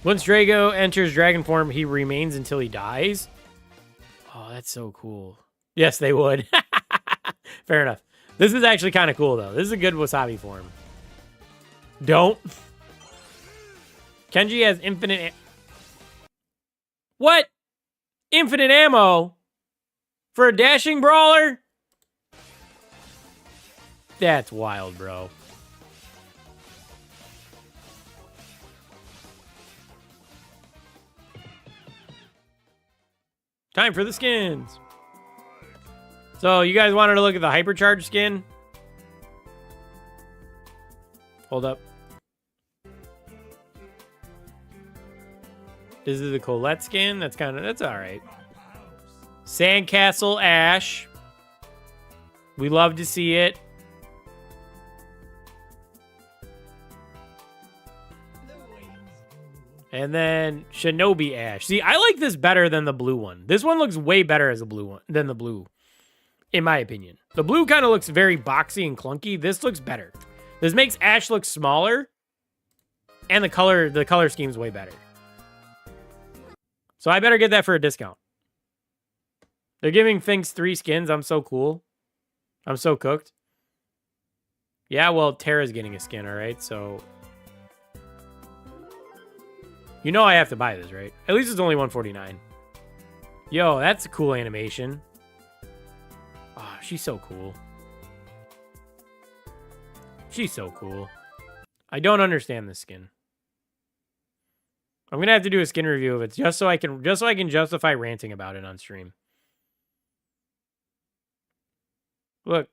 Once Drago enters dragon form, he remains until he dies. Oh, that's so cool. Yes, they would. Fair enough. This is actually kind of cool, though. This is a good Wasabi form. Don't. Kenji has infinite... What? Infinite ammo? For a dashing brawler? That's wild, bro. Time for the skins. So, you guys wanted to look at the hypercharge skin? Hold up. This is the Colette skin. That's alright. Sandcastle Ash. We love to see it. And then Shinobi Ash. See, I like this better than the blue one. This one looks way better as a blue one than the blue, in my opinion. The blue kind of looks very boxy and clunky. This looks better. This makes Ash look smaller, and the color scheme's way better. So I better get that for a discount. They're giving Finks 3 skins. I'm so cool. I'm so cooked. Yeah, well, Tara's getting a skin, all right? So, you know I have to buy this, right? At least it's only $149. Yo, that's a cool animation. Oh, she's so cool. She's so cool. I don't understand this skin. I'm gonna have to do a skin review of it just so I can justify ranting about it on stream. Look.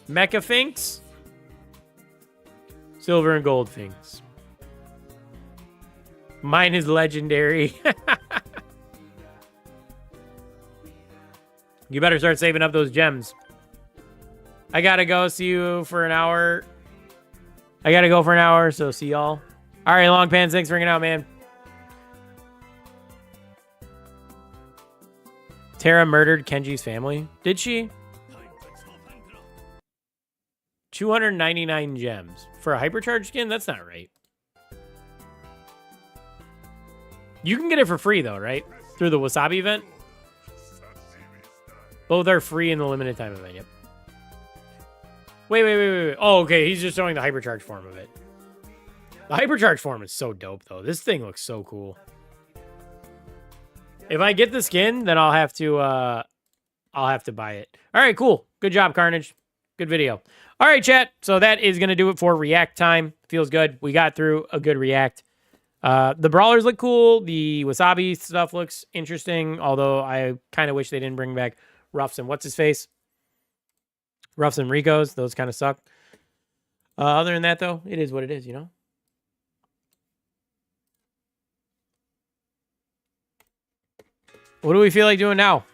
Mecha Finks. Silver and gold things. Mine is legendary. You better start saving up those gems. I gotta go. See you for an hour. I gotta go for an hour, so see y'all. All right, Long Pants, thanks for hanging out, man. Tara murdered Kenji's family. Did she? 299 gems. For a hypercharged skin? That's not right. You can get it for free, though, right? Through the Wasabi event? Both are free in the limited time event, yep. Wait. Oh, okay, he's just showing the hypercharged form of it. The hypercharged form is so dope, though. This thing looks so cool. If I get the skin, then I'll have to buy it. All right, cool. Good job, Carnage. Good video. All right, chat. So that is going to do it for react time. Feels good. We got through a good react. The brawlers look cool. The Wasabi stuff looks interesting, although I kind of wish they didn't bring back Ruffs and what's-his-face. Ruffs and Rico's. Those kind of suck. Other than that, though, it is what it is, you know? What do we feel like doing now?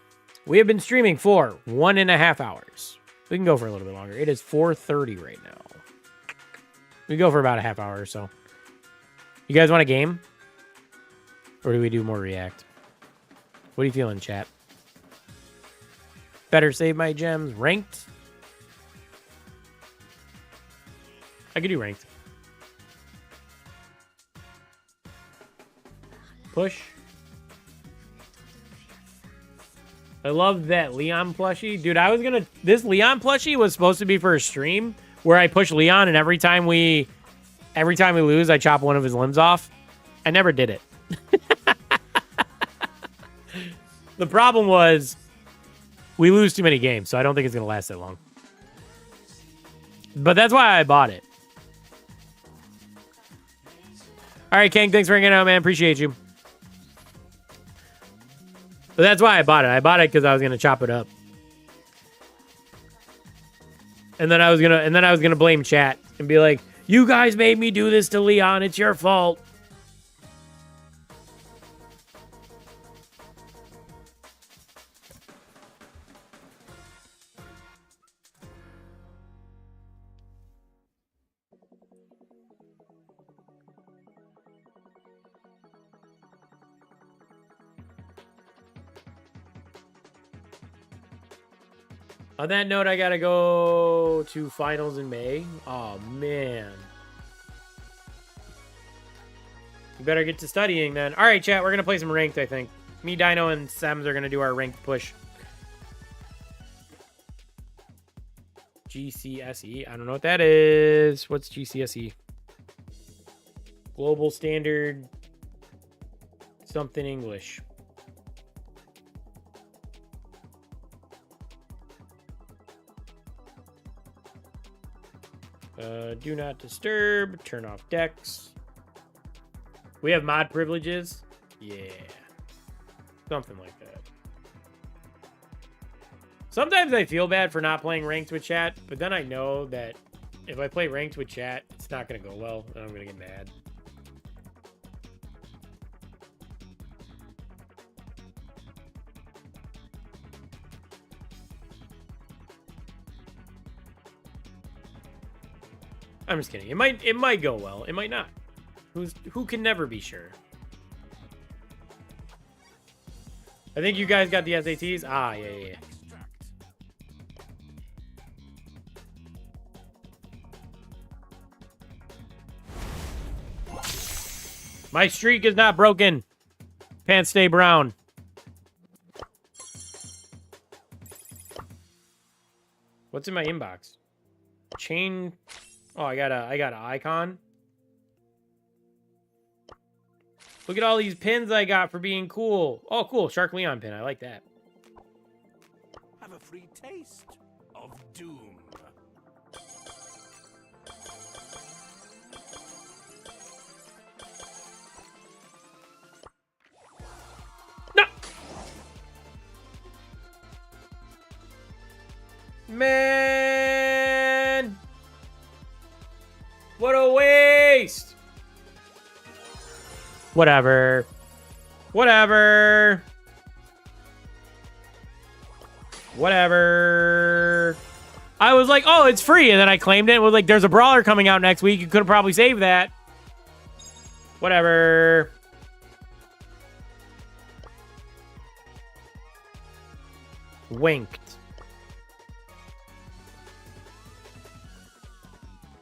We have been streaming for 1.5 hours. We can go for a little bit longer. It is 4:30 right now. We go for about a half hour or so. You guys want a game? Or do we do more react? What are you feeling, chat? Better save my gems. Ranked? I could do ranked. Push. I love that Leon plushie. Dude, I was gonna... This Leon plushie was supposed to be for a stream where I push Leon and every time we lose, I chop one of his limbs off. I never did it. The problem was we lose too many games, so I don't think it's gonna last that long. But that's why I bought it. All right, King, thanks for hanging out, man. Appreciate you. But that's why I bought it. I bought it because I was gonna chop it up, and then I was gonna blame chat and be like, "You guys made me do this to Leon. It's your fault." On that note, I gotta go to finals in May. Oh, man. You better get to studying then. All right, chat, we're gonna play some ranked, I think. Me, Dino, and Sems are gonna do our ranked push. GCSE. I don't know what that is. What's GCSE? Global Standard something English. Do not disturb. Turn off decks. We have mod privileges. Yeah. Something like that. Sometimes I feel bad for not playing ranked with chat, but then I know that if I play ranked with chat, it's not going to go well, and I'm going to get mad. I'm just kidding. It might go well. It might not. Who can never be sure. I think you guys got the SATs. Ah, yeah. My streak is not broken. Pants stay brown. What's in my inbox? Chain. Oh, I got an icon. Look at all these pins I got for being cool. Oh, cool. Shark Leon pin. I like that. Have a free taste of doom. No! Man! What a waste! Whatever. Whatever. Whatever. I was like, oh, it's free. And then I claimed it. It was like, there's a brawler coming out next week. You could have probably saved that. Whatever. Winked.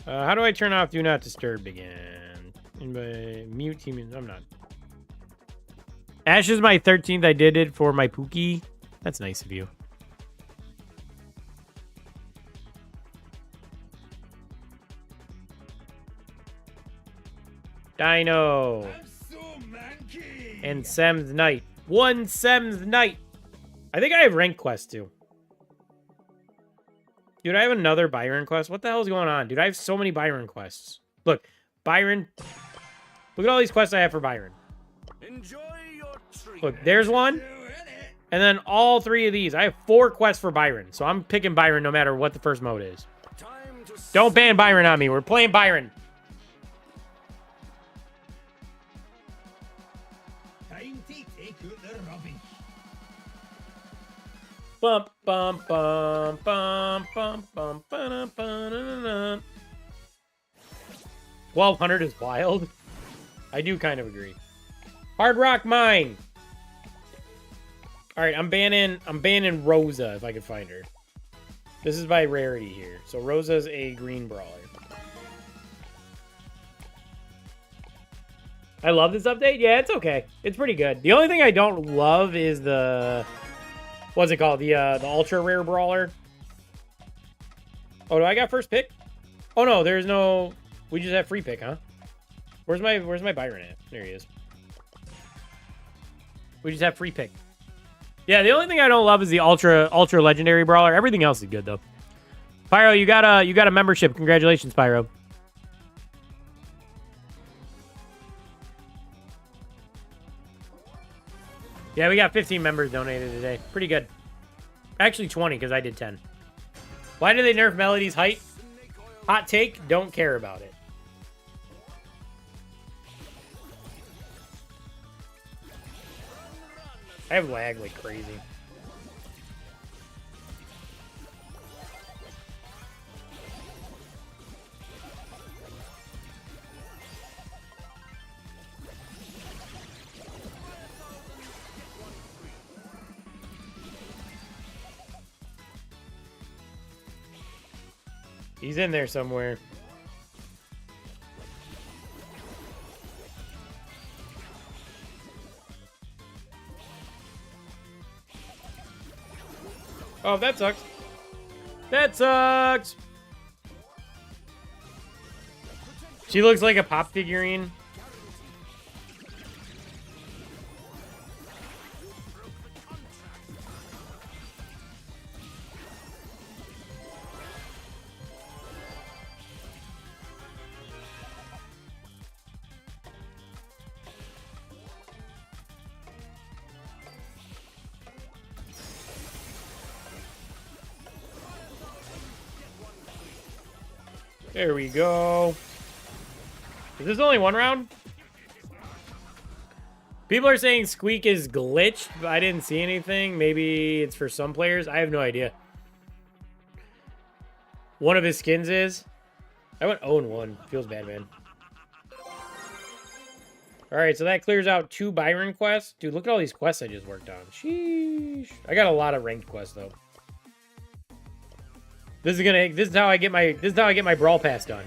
How do I turn off Do Not Disturb again? Mute team. I'm not. Ash is my 13th. I did it for my Pookie. That's nice of you. Dino. And Sem's Knight. One Sem's Knight. I think I have rank quests too. Dude, I have another Byron quest. What the hell is going on? Dude, I have so many Byron quests. Look, Byron. Look at all these quests I have for Byron. Enjoy your treat. Look, there's one. And then all 3 of these. I have 4 quests for Byron. So I'm picking Byron no matter what the first mode is. Don't ban Byron on me. We're playing Byron. Time to take out the rubbish. Bum bum bum bum bum bum bum bum. 1200 is wild. I do kind of agree. Hard Rock Mine. All right, I'm banning Rosa if I can find her. This is by rarity here. So Rosa's a green brawler. I love this update. Yeah, it's okay. It's pretty good. The only thing I don't love is the what's it called? The ultra rare brawler. Oh, do I got first pick? Oh no, there's no. We just have free pick, huh? Where's my Byron at? There he is. We just have free pick. Yeah, the only thing I don't love is the ultra legendary brawler. Everything else is good though. Pyro, you got a membership. Congratulations, Pyro. Yeah, we got 15 members donated today. Pretty good. Actually 20 because I did 10. Why did they nerf Melody's height? Hot take, don't care about it. I have lag like crazy. He's in there somewhere. Oh, that sucks. That sucks. She looks like a pop figurine. There we go. Is this only one round? People are saying Squeak is glitched, but I didn't see anything. Maybe it's for some players. I have no idea. One of his skins is. I went 0-1. Feels bad, man. Alright, so that clears out 2 Byron quests. Dude, look at all these quests I just worked on. Sheesh. I got a lot of ranked quests, though. This is how I get my Brawl Pass done.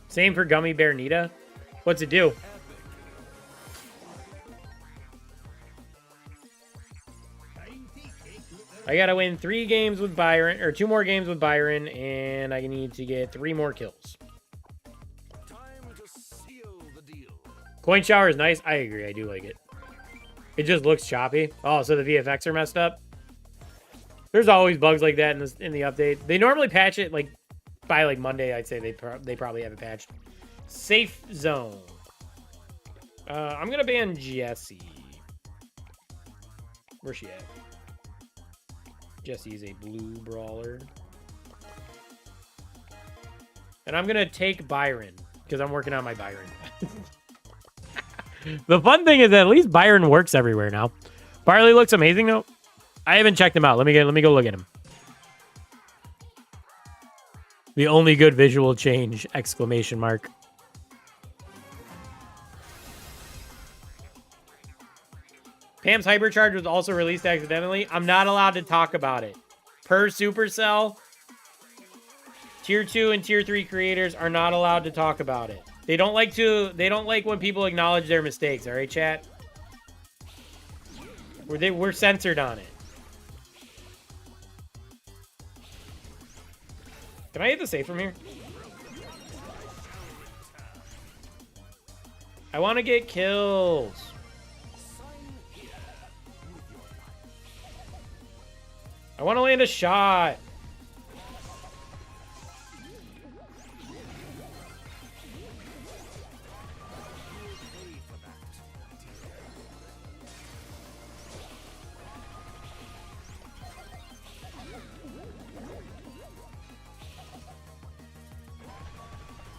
Same for Gummy Bear Nita. What's it do? I gotta win 3 games with Byron, or 2 more games with Byron, and I need to get 3 more kills. Coin shower is nice. I agree. I do like it. It just looks choppy. Oh, so the VFX are messed up. There's always bugs like that in the update. They normally patch it like by like Monday. I'd say they probably have it patched. Safe zone. I'm gonna ban Jessie. Where's she at? Jessie is a blue brawler. And I'm gonna take Byron because I'm working on my Byron. The fun thing is that at least Byron works everywhere now. Barley looks amazing though. I haven't checked him out. Let me go look at him. The only good visual change! Exclamation mark. Pam's Hypercharge was also released accidentally. I'm not allowed to talk about it. Per Supercell, Tier 2 and Tier 3 creators are not allowed to talk about it. They don't like when people acknowledge their mistakes, all right, chat? We're censored on it. Can I hit the safe from here? I want to get kills. I want to land a shot.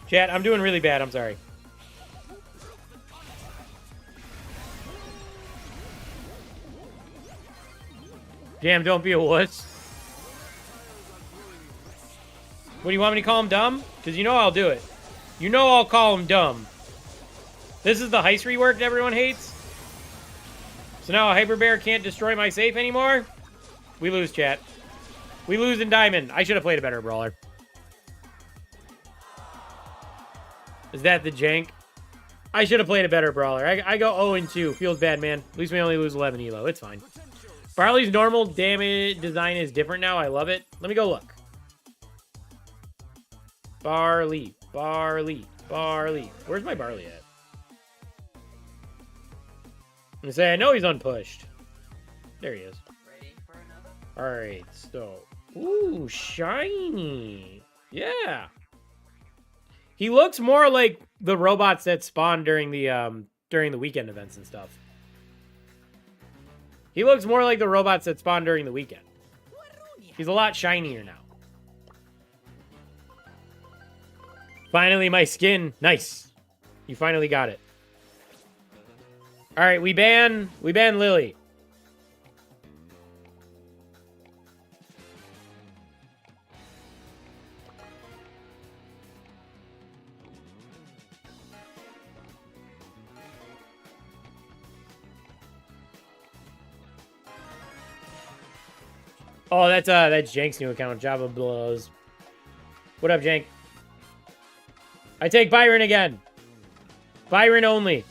Chat, I'm doing really bad. I'm sorry. Damn, don't be a wuss. What, do you want me to call him dumb? Because you know I'll do it. You know I'll call him dumb. This is the heist rework that everyone hates. So now a Hyper Bear can't destroy my safe anymore? We lose, chat. We lose in Diamond. I should have played a better brawler. Is that the jank? I should have played a better brawler. I go 0-2. Feels bad, man. At least we only lose 11 elo. It's fine. Barley's normal damage design is different now. I love it. Let me go look. Barley. Barley. Barley. Where's my Barley at? I'm going to say, I know he's unpushed. There he is. Alright, so. Ooh, shiny. Yeah. He looks more like the robots that spawn during the weekend events and stuff. He looks more like the robots that spawn during the weekend. He's a lot shinier now. Finally, my skin. Nice. You finally got it. All right, we ban Lily. Oh, that's Jank's new account, Java Blows. What up, Jank? I take Byron again. Byron only.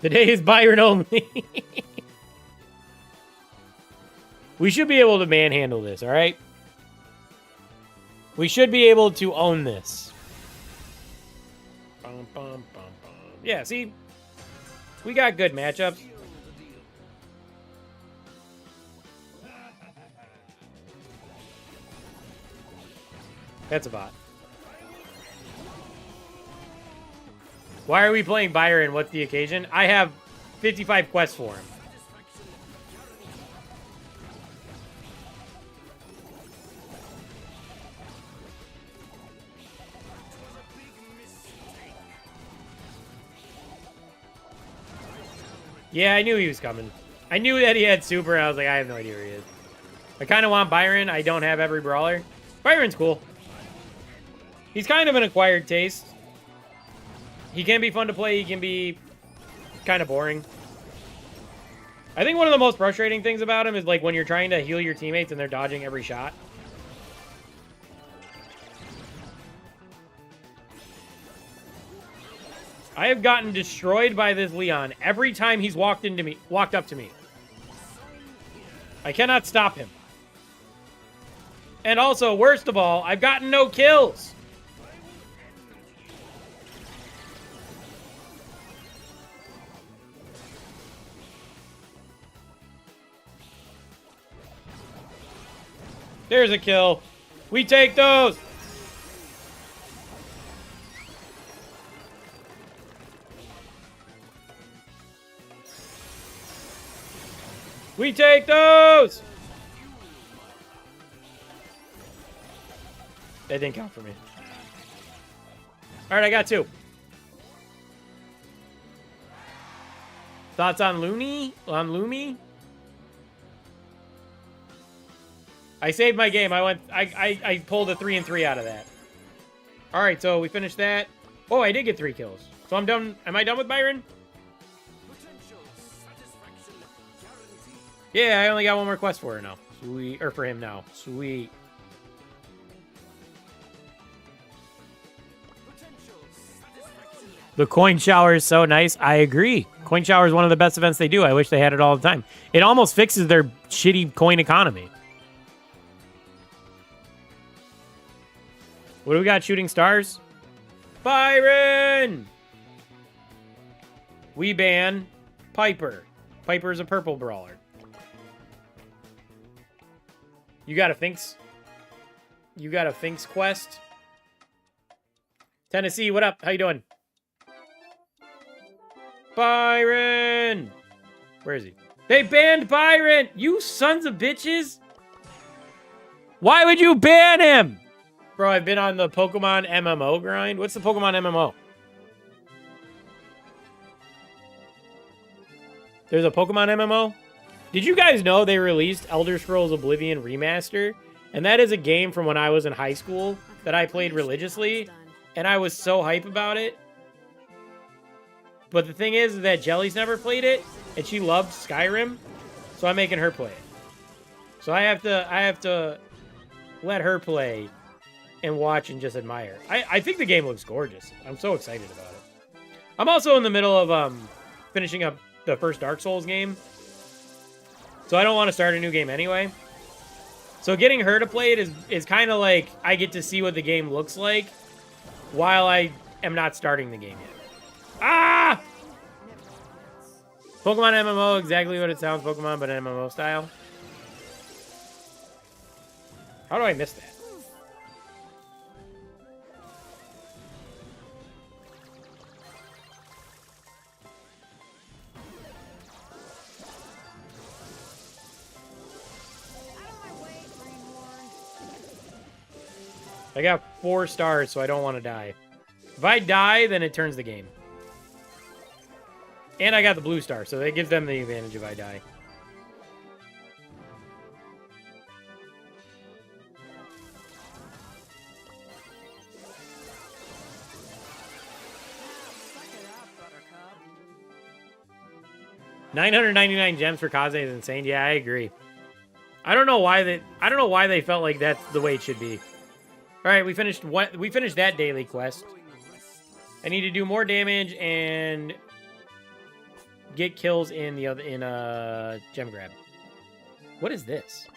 Today is Byron only. We should be able to manhandle this, all right? We should be able to own this. Bum, bum, bum, bum. Yeah, see? We got good matchups. That's a bot. Why are we playing Byron? What's the occasion? I have 55 quests for him. Yeah, I knew he was coming. I knew that he had super. I was like, I have no idea where he is. I kind of want Byron. I don't have every brawler. Byron's cool. He's kind of an acquired taste. He can be fun to play. He can be kind of boring. I think one of the most frustrating things about him is like when you're trying to heal your teammates and they're dodging every shot. I have gotten destroyed by this Leon every time he's walked up to me. I cannot stop him. And also, worst of all, I've gotten no kills. There's a kill. We take those. We take those. That didn't count for me. All right, I got two. Thoughts on Looney? On Lumi? I saved my game. I pulled a 3-3 out of that. All right, so we finished that. Oh, I did get 3 kills. So I'm done. Am I done with Byron? Yeah, I only got 1 more quest for her now. Sweet. Or for him now. Sweet. The coin shower is so nice. I agree. Coin shower is one of the best events they do. I wish they had it all the time. It almost fixes their shitty coin economy. What do we got? Shooting stars? Byron! We ban Piper. Piper is a purple brawler. You got a Finks? You got a Finks quest? Tennessee, what up? How you doing? Byron! Where is he? They banned Byron! You sons of bitches! Why would you ban him? Bro, I've been on the Pokemon MMO grind. What's the Pokemon MMO? There's a Pokemon MMO? Did you guys know they released Elder Scrolls Oblivion Remaster? And that is a game from when I was in high school that I played religiously. And I was so hype about it. But the thing is that Jelly's never played it. And she loved Skyrim. So I'm making her play it. So I have to let her play and watch and just admire. I think the game looks gorgeous. I'm so excited about it. I'm also in the middle of finishing up the first Dark Souls game. So I don't want to start a new game anyway. So getting her to play it is kind of like I get to see what the game looks like while I am not starting the game yet. Ah! Pokemon MMO, exactly what it sounds, Pokemon, but MMO style. How do I miss that? I got 4 stars, so I don't want to die. If I die, then it turns the game. And I got the blue star, so that gives them the advantage if I die. $999 gems for Kaze is insane. Yeah, I agree. I don't know why they felt like that's the way it should be. All right, we finished that daily quest. I need to do more damage and get kills in gem grab. What is this?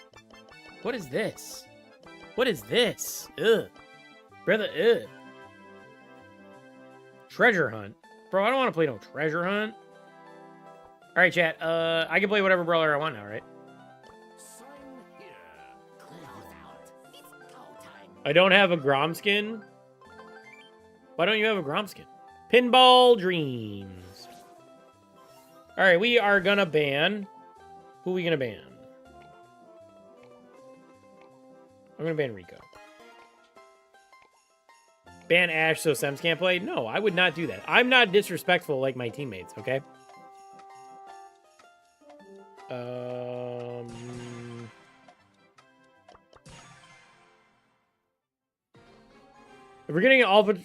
What is this? What is this? Ugh. Brother, ugh. Treasure hunt. Bro, I don't want to play no treasure hunt. All right, chat. I can play whatever brawler I want now, right? I don't have a Grom skin. Why don't you have a Grom skin? Pinball Dreams. All right, we are gonna ban. Who are we gonna ban? I'm gonna ban Rico. Ban Ash so Sems can't play? No, I would not do that. I'm not disrespectful like my teammates, okay? If we're getting an Alpha...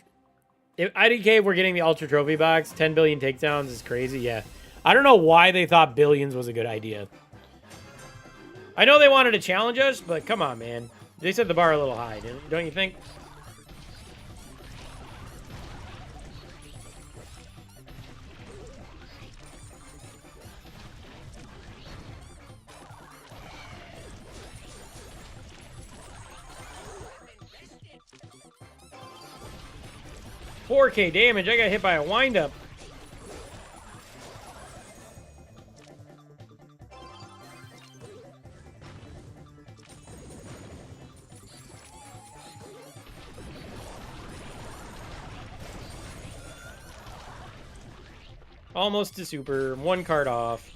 If IDK, we're getting the Ultra Trophy box. 10 billion takedowns is crazy, yeah. I don't know why they thought billions was a good idea. I know they wanted to challenge us, but come on, man. They set the bar a little high, don't you think? $4K damage. I got hit by a wind-up. Almost to super. 1 card off.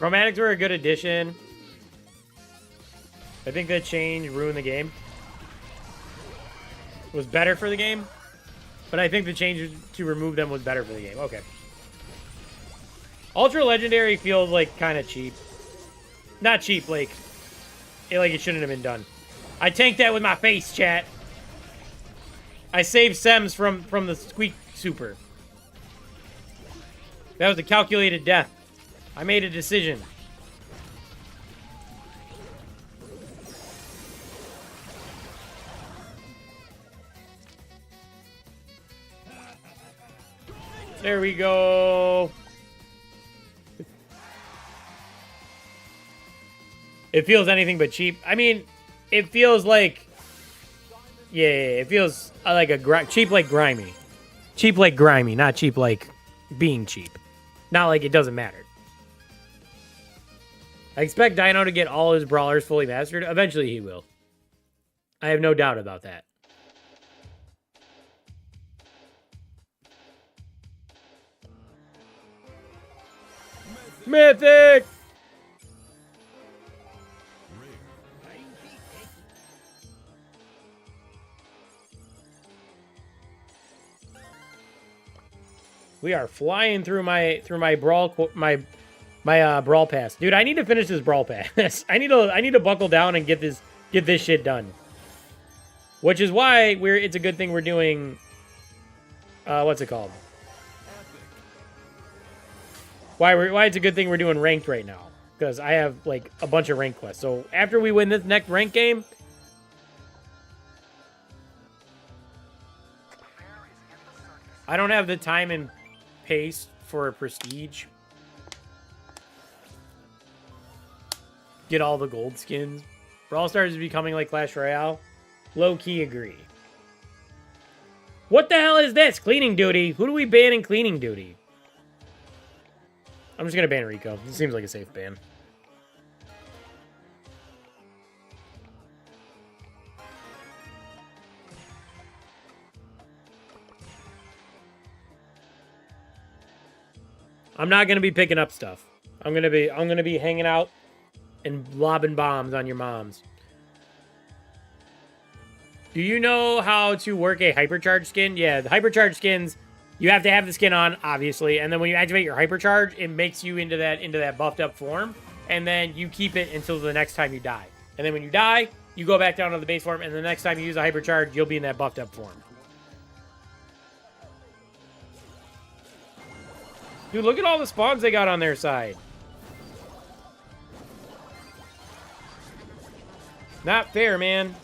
Chromatics were a good addition. I think that change ruined the game. It was better for the game. But I think the change to remove them was better for the game. Okay. Ultra Legendary feels like kind of cheap. Not cheap, like it shouldn't have been done. I tanked that with my face, chat. I saved Sems from the Squeak Super. That was a calculated death. I made a decision. There we go. It feels anything but cheap. I mean, it feels like... Yeah, it feels like cheap like grimy. Cheap like grimy, not cheap like being cheap. Not like it doesn't matter. I expect Dino to get all his brawlers fully mastered. Eventually he will. I have no doubt about that. Mythic! We are flying through my brawl brawl pass. Dude, I need to finish this brawl pass. I need to buckle down and get this shit done. Which is why it's a good thing we're doing what's it called? Why it's a good thing we're doing ranked right now. Because I have like a bunch of ranked quests. So after we win this next ranked game, I don't have the time and pace for prestige. Get all the gold skins. Brawl Stars is becoming like Clash Royale. Low-key agree. What the hell is this? Cleaning duty. Who do we ban in cleaning duty? I'm just gonna ban Rico. It seems like a safe ban. I'm not gonna be picking up stuff. I'm gonna be hanging out and lobbing bombs on your moms. Do you know how to work a hypercharge skin? Yeah, the hypercharge skins, you have to have the skin on, obviously, and then when you activate your hypercharge, it makes you into that buffed up form, and then you keep it until the next time you die. And then when you die, you go back down to the base form, and the next time you use a hypercharge, you'll be in that buffed up form. Dude, look at all the spawns they got on their side. Not fair, man.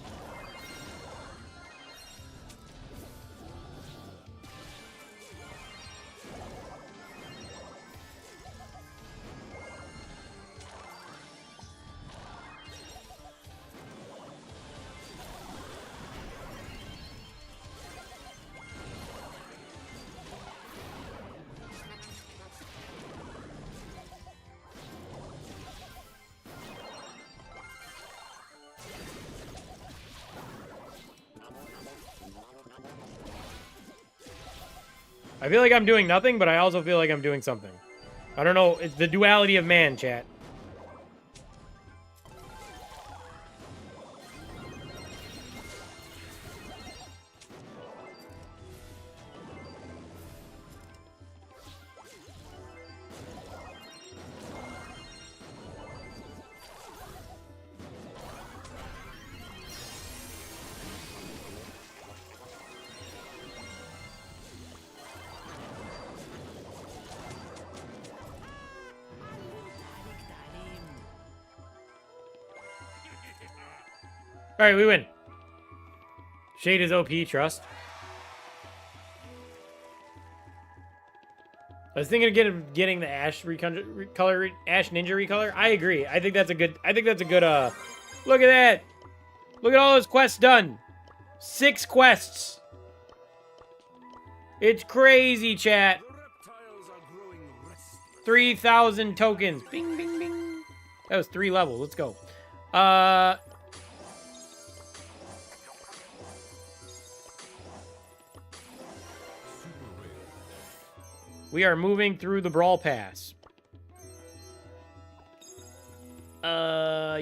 I feel like I'm doing nothing, but I also feel like I'm doing something. I don't know. It's the duality of man, chat. All right, we win. Shade is OP, trust. I was thinking of getting the Ash recolor, Ash Ninja recolor. I agree. I think that's a good. Look at that. Look at all those quests done. 6 quests. It's crazy, chat. 3,000 tokens. Bing, bing, bing. That was 3 levels. Let's go. We are moving through the Brawl Pass.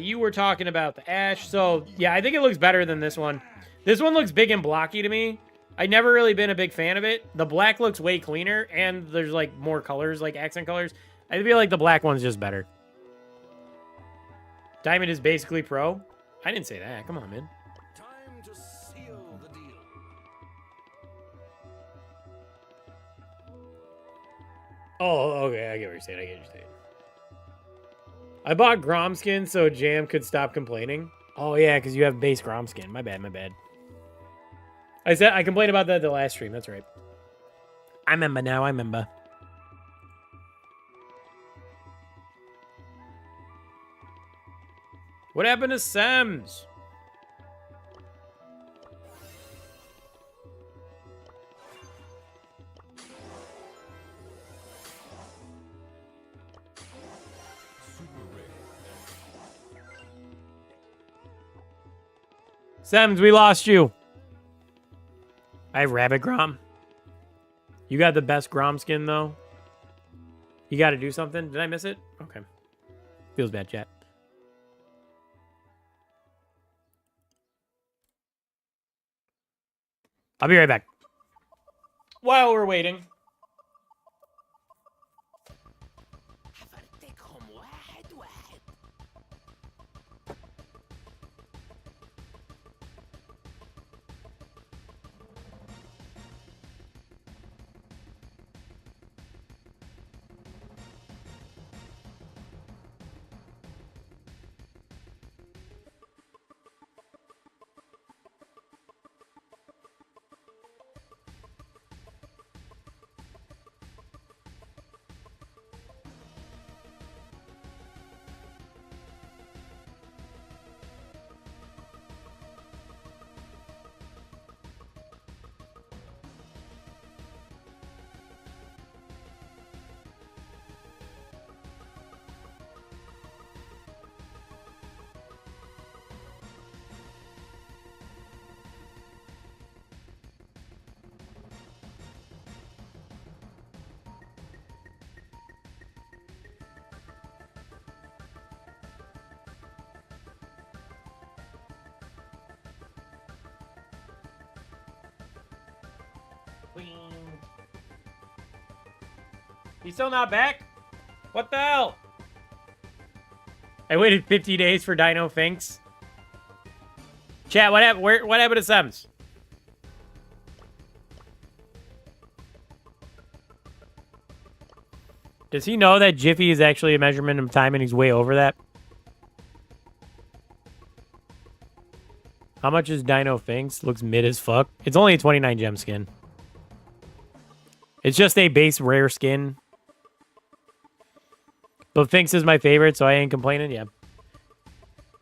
You were talking about the Ash. So, yeah, I think it looks better than this one. This one looks big and blocky to me. I've never really been a big fan of it. The black looks way cleaner, and there's, like, more colors, like accent colors. I feel like the black one's just better. Diamond is basically pro. I didn't say that. Come on, man. Time to seal the deal. Oh, okay. I get what you're saying. I get what you're saying. I bought Grom skin so Jam could stop complaining. Oh, yeah, because you have base Grom skin. My bad, my bad. I complained about that the last stream. That's right. I remember now. I remember. What happened to Sams? Sams, we lost you. I have Rabbit Grom. You got the best Grom skin, though. You got to do something. Did I miss it? Okay. Feels bad, chat. I'll be right back. While we're waiting. He's still not back? What the hell? I waited 50 days for Dino Finks. Chat, what happened? What happened to Sams? Does he know that Jiffy is actually a measurement of time and he's way over that? How much is Dino Finks? Looks mid as fuck. It's only a 29 gem skin. It's just a base rare skin. But Finks is my favorite, so I ain't complaining. Yeah.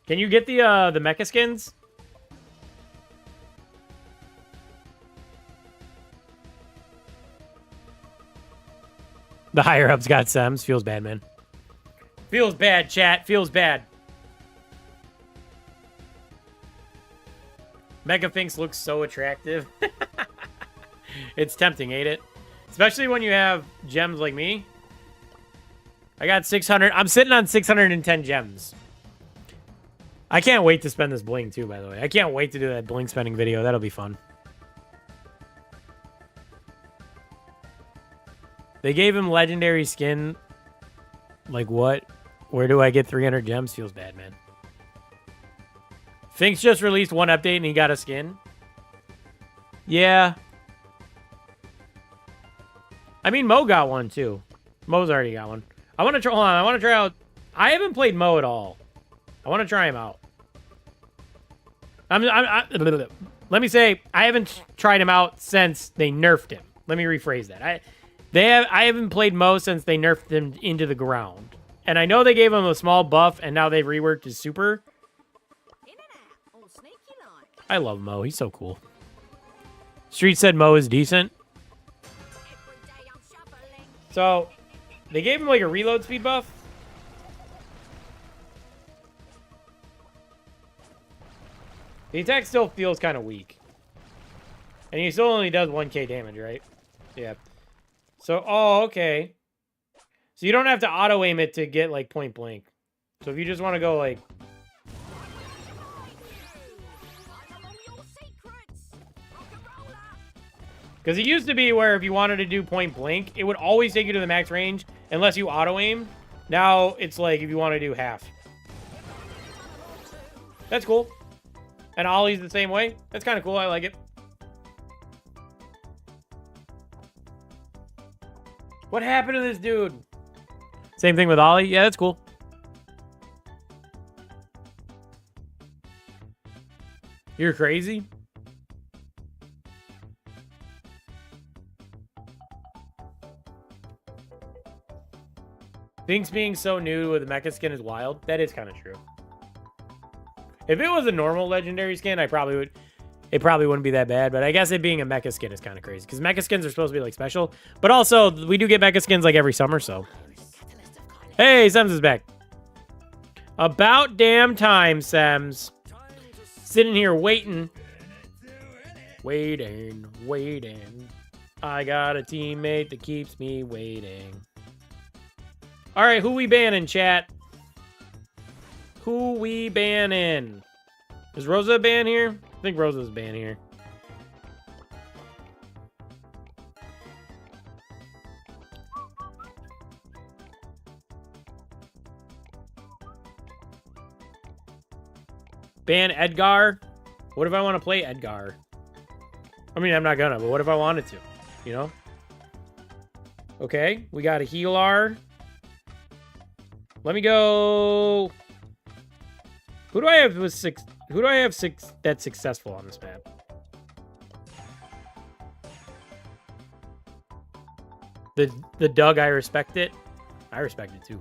Can you get the mecha skins? The higher ups got Sams. Feels bad, man. Feels bad, chat. Feels bad. Mega Finks looks so attractive. It's tempting, ain't it? Especially when you have gems like me. I got 600. I'm sitting on 610 gems. I can't wait to spend this bling too, by the way. I can't wait to do that bling spending video. That'll be fun. They gave him legendary skin. Like what? Where do I get 300 gems? Feels bad, man. Finks just released one update and he got a skin. Yeah. I mean, Mo got one too. Mo's already got one. I want to try. Hold on. I want to try out. I haven't played Mo at all. I want to try him out. Let me say I haven't tried him out since they nerfed him. Let me rephrase that. I haven't played Mo since they nerfed him into the ground. And I know they gave him a small buff, and now they've reworked his super. I love Mo. He's so cool. Street said Mo is decent. So, they gave him like a reload speed buff. The attack still feels kind of weak. And he still only does 1k damage, right? Yeah. So, oh, okay. So you don't have to auto-aim it to get, like, point blank. So if you just want to go like... Because it used to be where if you wanted to do point blank, it would always take you to the max range unless you auto aim. Now it's like if you want to do half. That's cool. And Ollie's the same way. That's kind of cool. I like it. What happened to this dude? Same thing with Ollie. Yeah, that's cool. You're crazy? Binks being so new with the mecha skin is wild. That is kind of true. If it was a normal legendary skin, it probably wouldn't be that bad. But I guess it being a mecha skin is kind of crazy. Because mecha skins are supposed to be like special. But also, we do get mecha skins like every summer, so. Hey, Sems is back. About damn time, Sems. Sitting here waiting. Waiting. I got a teammate that keeps me waiting. All right, who we banning, chat? Who we banning? Is Rosa a ban here? I think Rosa's a ban here. Ban Edgar? What if I want to play Edgar? I mean, I'm not gonna, but what if I wanted to? You know? Okay, we got a healer. Let me go. Who do I have with six? Who do I have that's successful on this map? The Doug, I respect it. I respect it too.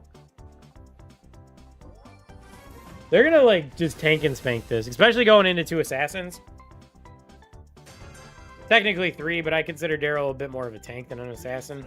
They're gonna like just tank and spank this, especially going into 2 assassins. Technically 3, but I consider Daryl a bit more of a tank than an assassin.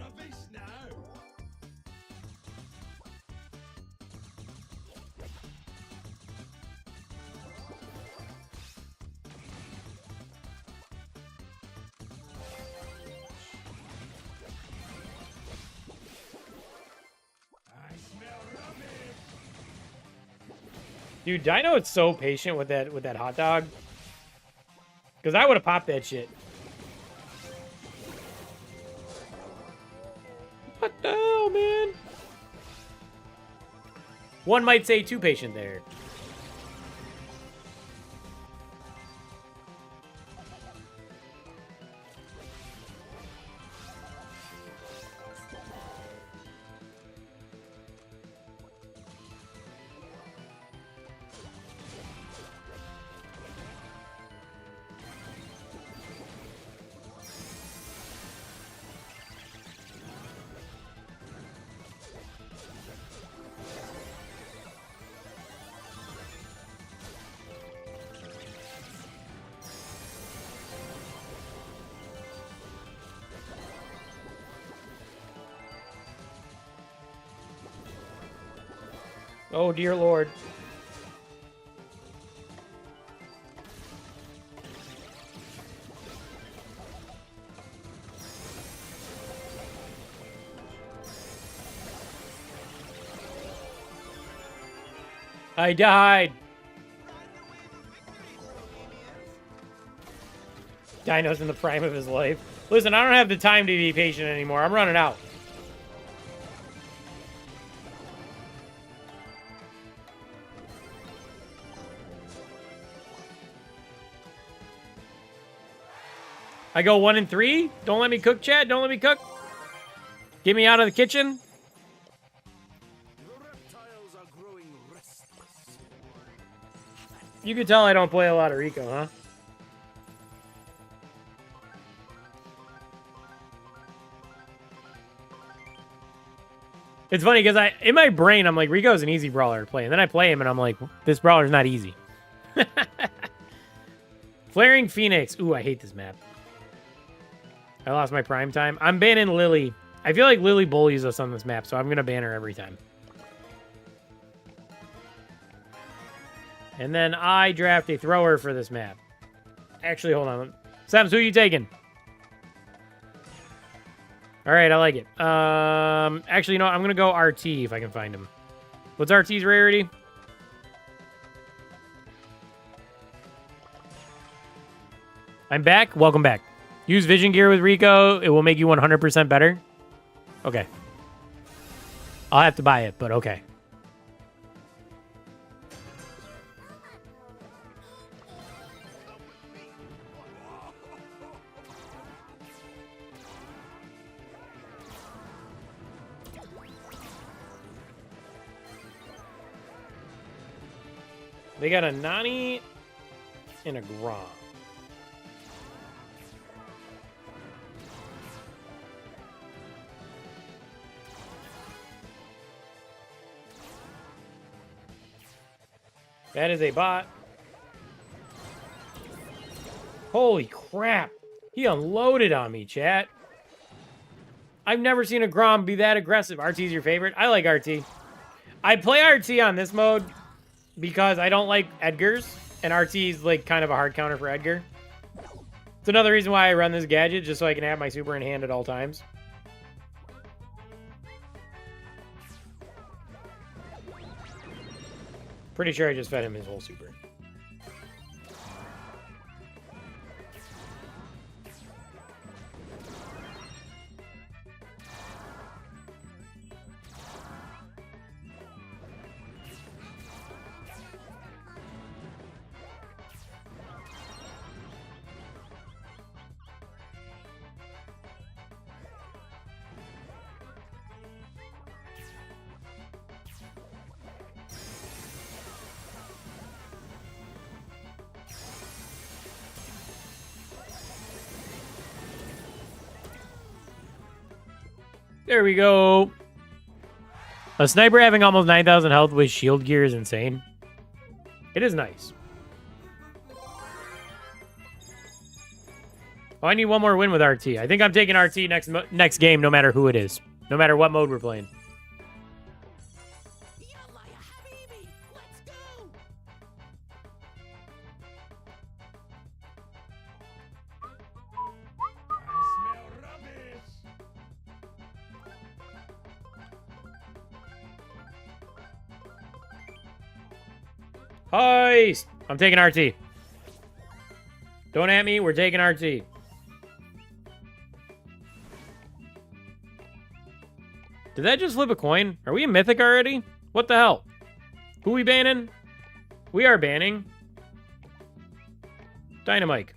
Dude, Dino is so patient with that hot dog. Because I would have popped that shit. What the hell, man? One might say too patient there. Oh, dear Lord. I died. Dino's in the prime of his life. Listen, I don't have the time to be patient anymore. I'm running out. I go 1 and 3. Don't let me cook, Chad. Don't let me cook. Get me out of the kitchen. You can tell I don't play a lot of Rico, huh? It's funny because in my brain, I'm like, Rico's an easy brawler to play. And then I play him and I'm like, this brawler's not easy. Flaring Phoenix. Ooh, I hate this map. I lost my prime time. I'm banning Lily. I feel like Lily bullies us on this map, so I'm going to ban her every time. And then I draft a thrower for this map. Actually, hold on. Sams, who are you taking? All right, I like it. Actually, you know what? I'm going to go RT if I can find him. What's RT's rarity? I'm back. Welcome back. Use Vision Gear with Rico. It will make you 100% better. Okay. I'll have to buy it, but okay. They got a Nani and a Grom. That is a bot. Holy crap. He unloaded on me, chat. I've never seen a Grom be that aggressive. RT's your favorite? I like RT. I play RT on this mode because I don't like Edgar's, and RT's like kind of a hard counter for Edgar. It's another reason why I run this gadget, just so I can have my super in hand at all times. Pretty sure I just fed him his whole super. There we go. A sniper having almost 9,000 health with shield gear is insane. It is nice. Oh, I need one more win with RT. I think I'm taking RT next game, no matter who it is. No matter what mode we're playing. Heist! I'm taking RT. Don't at me, we're taking RT. Did that just flip a coin? Are we in Mythic already? What the hell? Who we banning? We are banning Dynamite.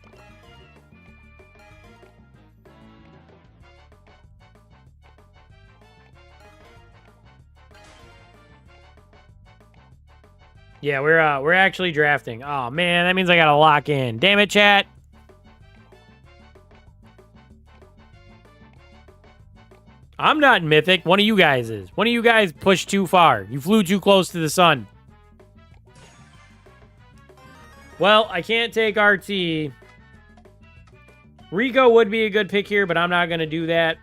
Yeah, we're actually drafting. Oh man, that means I gotta lock in. Damn it, chat. I'm not in Mythic. One of you guys is. One of you guys pushed too far. You flew too close to the sun. Well, I can't take RT. Rico would be a good pick here, but I'm not gonna do that.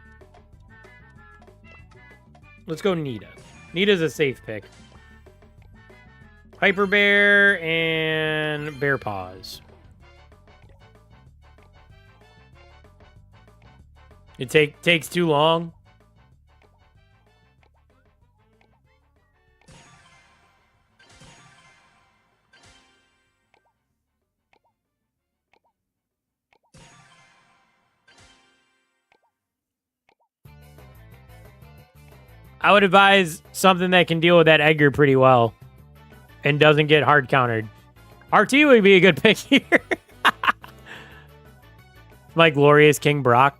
Let's go Nita. Nita's a safe pick. Hyper Bear and Bear Paws. It takes too long. I would advise something that can deal with that Edgar pretty well and doesn't get hard countered. RT would be a good pick here. My glorious King Brock.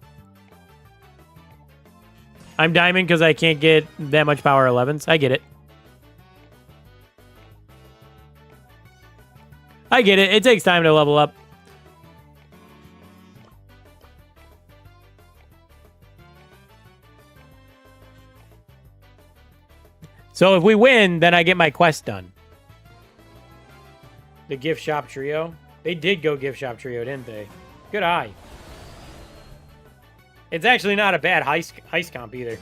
I'm diamond because I can't get that much power 11s. I get it. I get it. It takes time to level up. So if we win, then I get my quest done. The gift shop trio. They did go gift shop trio, didn't they? Good eye. It's actually not a bad heist comp either.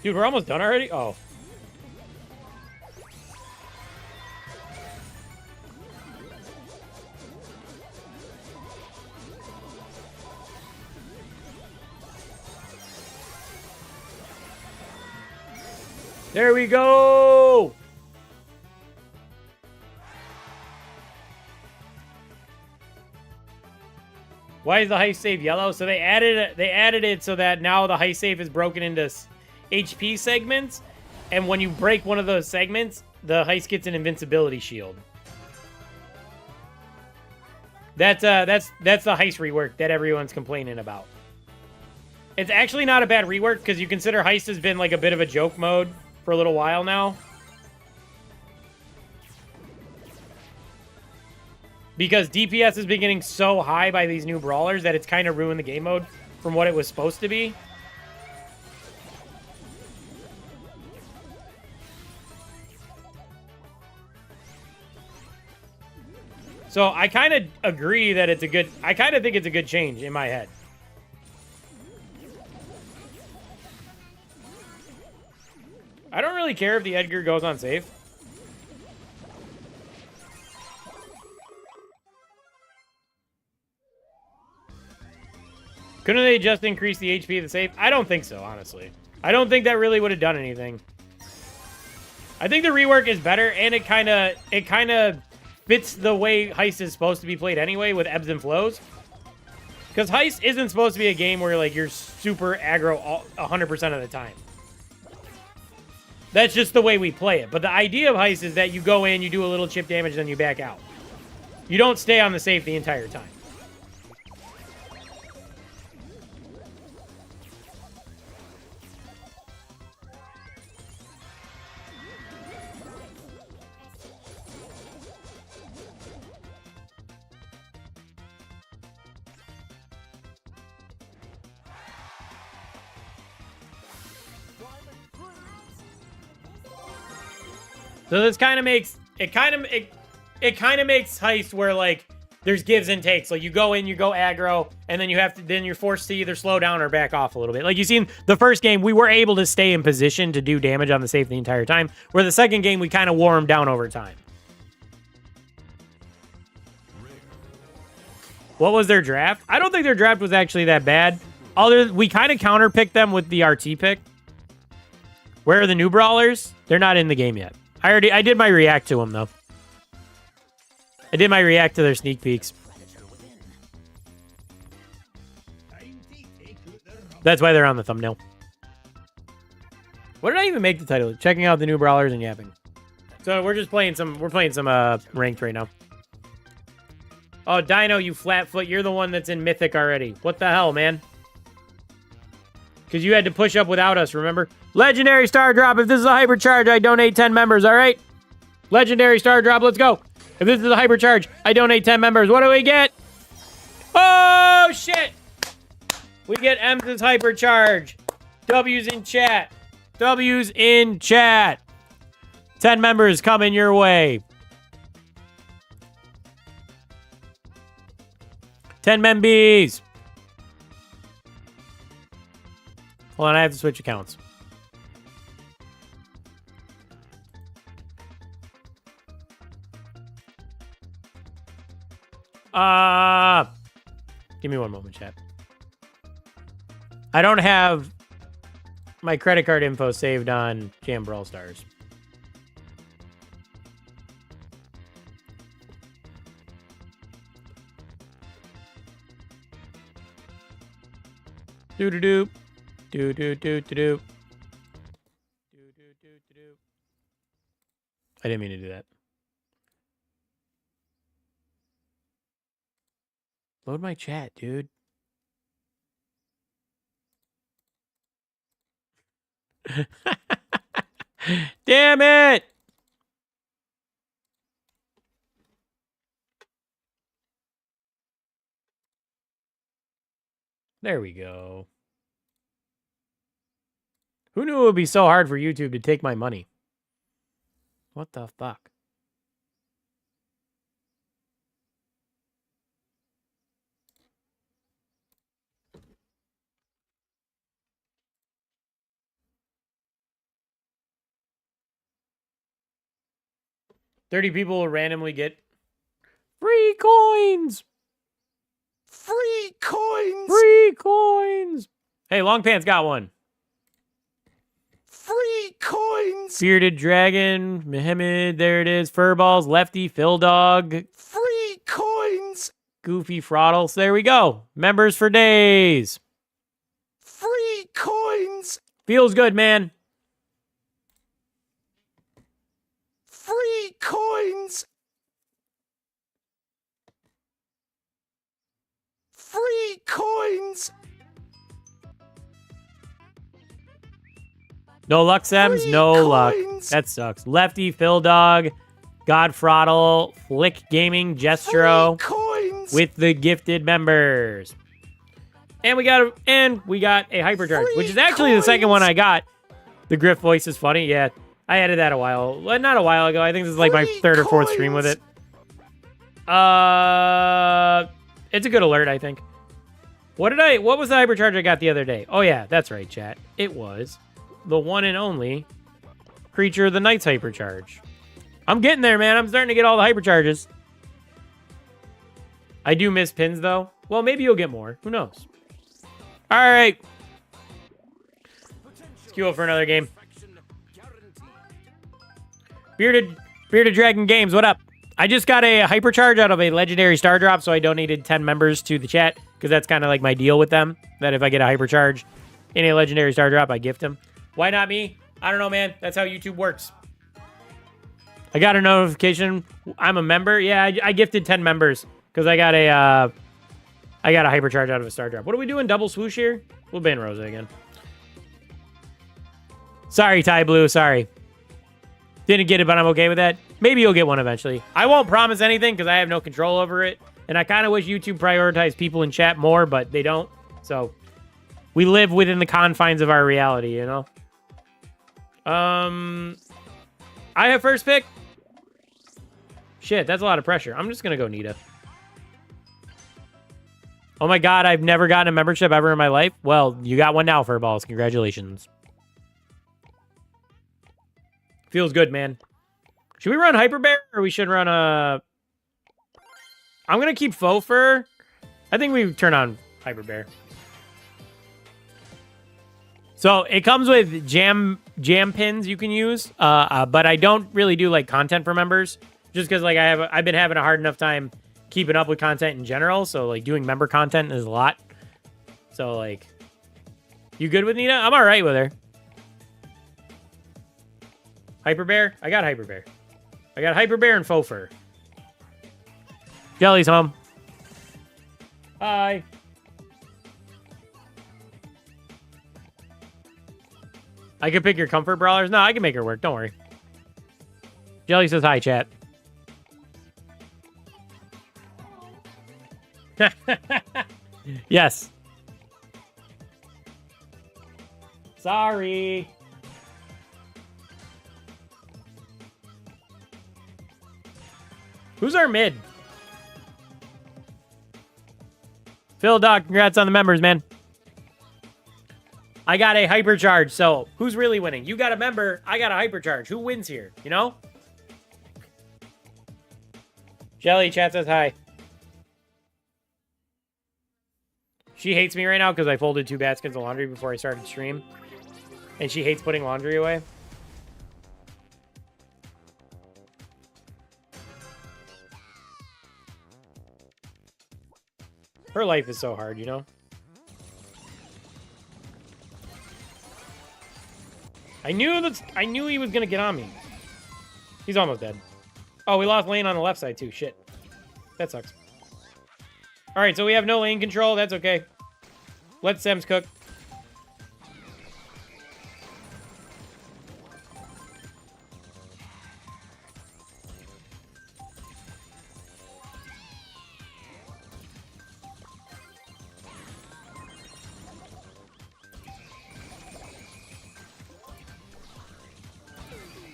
Dude, we're almost done already? Oh. There we go! Why is the heist save yellow? So they added it so that now the heist save is broken into HP segments, and when you break one of those segments, the heist gets an invincibility shield. That's the heist rework that everyone's complaining about. It's actually not a bad rework because you consider heist has been like a bit of a joke mode for a little while now. Because DPS has been getting so high by these new brawlers that it's kind of ruined the game mode from what it was supposed to be. So I kind of agree that it's a good... I kind of think it's a good change in my head. I don't really care if the Edgar goes on safe. Couldn't they just increase the HP of the safe? I don't think so, honestly. I don't think that really would have done anything. I think the rework is better, and it kind of fits the way Heist is supposed to be played anyway, with ebbs and flows. Because Heist isn't supposed to be a game where like you're super aggro 100% of the time. That's just the way we play it. But the idea of Heist is that you go in, you do a little chip damage, then you back out. You don't stay on the safe the entire time. So this kind of makes it kind of makes Heist where like there's gives and takes. Like you go in, you go aggro, and then you're forced to either slow down or back off a little bit. Like you seen the first game, we were able to stay in position to do damage on the safe the entire time. Where the second game, we kind of wore them down over time. What was their draft? I don't think their draft was actually that bad. We kind of counterpicked them with the RT pick. Where are the new brawlers? They're not in the game yet. I did my react to them, though. I did my react to their sneak peeks. That's why they're on the thumbnail. What did I even make the title? Checking out the new brawlers and yapping. So we're just playing some, ranked right now. Oh, Dino, you flatfoot, you're the one that's in Mythic already. What the hell, man? Because you had to push up without us, remember? Legendary Star Drop. If this is a Hypercharge, I donate 10 members, all right? Legendary Star Drop, let's go. If this is a Hypercharge, I donate 10 members. What do we get? Oh, shit. We get M's Hypercharge. W's in chat. W's in chat. 10 members coming your way. 10 membies. Hold on, I have to switch accounts. Give me one moment, chat. I don't have my credit card info saved on JAM-Brawl Stars. Do-do-do. Do-do-do-do-do. Do-do-do-do-do. I didn't mean to do that. Load my chat, dude. Damn it! There we go. Who knew it would be so hard for YouTube to take my money? What the fuck? 30 people will randomly get free coins. Free coins! Free coins. Hey, Long Pants got one. Free coins! Bearded Dragon, Mohammed, there it is. Furballs, Lefty, Phil Dog, Free coins! Goofy Froddle. So there we go. Members for days. Free coins! Feels good, man. Free coins! Free coins! No luck, Sems? Free No luck. coins. That sucks. Lefty, Phil Dog, God Froddle, Flick Gaming, Jestro, Free coins! with the gifted members. And we got a hypercharge, which is actually the second one I got. The Griff voice is funny. Yeah, I added that not a while ago. I think this is like my Free third or fourth stream with it. It's a good alert, I think. What was the hypercharge I got the other day? Oh yeah, that's right, chat. It was the one and only Creature of the Night's hypercharge. I'm getting there, man. I'm starting to get all the hypercharges. I do miss pins, though. Well, maybe you'll get more. Who knows? All right. Let's queue up for another game. Bearded Dragon Games, what up? I just got a hypercharge out of a legendary star drop, so I donated 10 members to the chat, because that's kind of like my deal with them, that if I get a hypercharge in a legendary star drop, I gift them. Why not me? I don't know, man. That's how YouTube works. I got a notification. I'm a member. Yeah, I gifted 10 members because I got a hypercharge out of a star drop. What are we doing? Double swoosh here? We'll ban Rosa again. Sorry, Ty Blue. Sorry. Didn't get it, but I'm okay with that. Maybe you'll get one eventually. I won't promise anything because I have no control over it. And I kind of wish YouTube prioritized people in chat more, but they don't. So we live within the confines of our reality, you know? I have first pick. Shit, that's a lot of pressure. I'm just going to go Nita. Oh my god, I've never gotten a membership ever in my life. Well, you got one now, Furballs. Congratulations. Feels good, man. Should we run Hyper Bear or we should run a... I'm going to keep Faux Fur. I think we turn on Hyper Bear. So it comes with jam pins you can use, but I don't really do like content for members, just because like I've been having a hard enough time keeping up with content in general. So like doing member content is a lot. So like, you good with Nita? I'm all right with her. Hyper Bear? I got Hyper Bear. I got Hyper Bear and Faux Fur. Jelly's home. Hi. I could pick your comfort brawlers. No, I can make her work. Don't worry. Jelly says hi, chat. Yes. Sorry. Who's our mid? Phil Doc, congrats on the members, man. I got a hypercharge, so who's really winning? You got a member, I got a hypercharge. Who wins here, you know? Jelly chat says hi. She hates me right now because I folded 2 baskets of laundry before I started stream. And she hates putting laundry away. Her life is so hard, you know? I knew he was gonna get on me. He's almost dead. Oh, we lost lane on the left side too. Shit. That sucks. Alright, so we have no lane control. That's okay. Let Sems cook.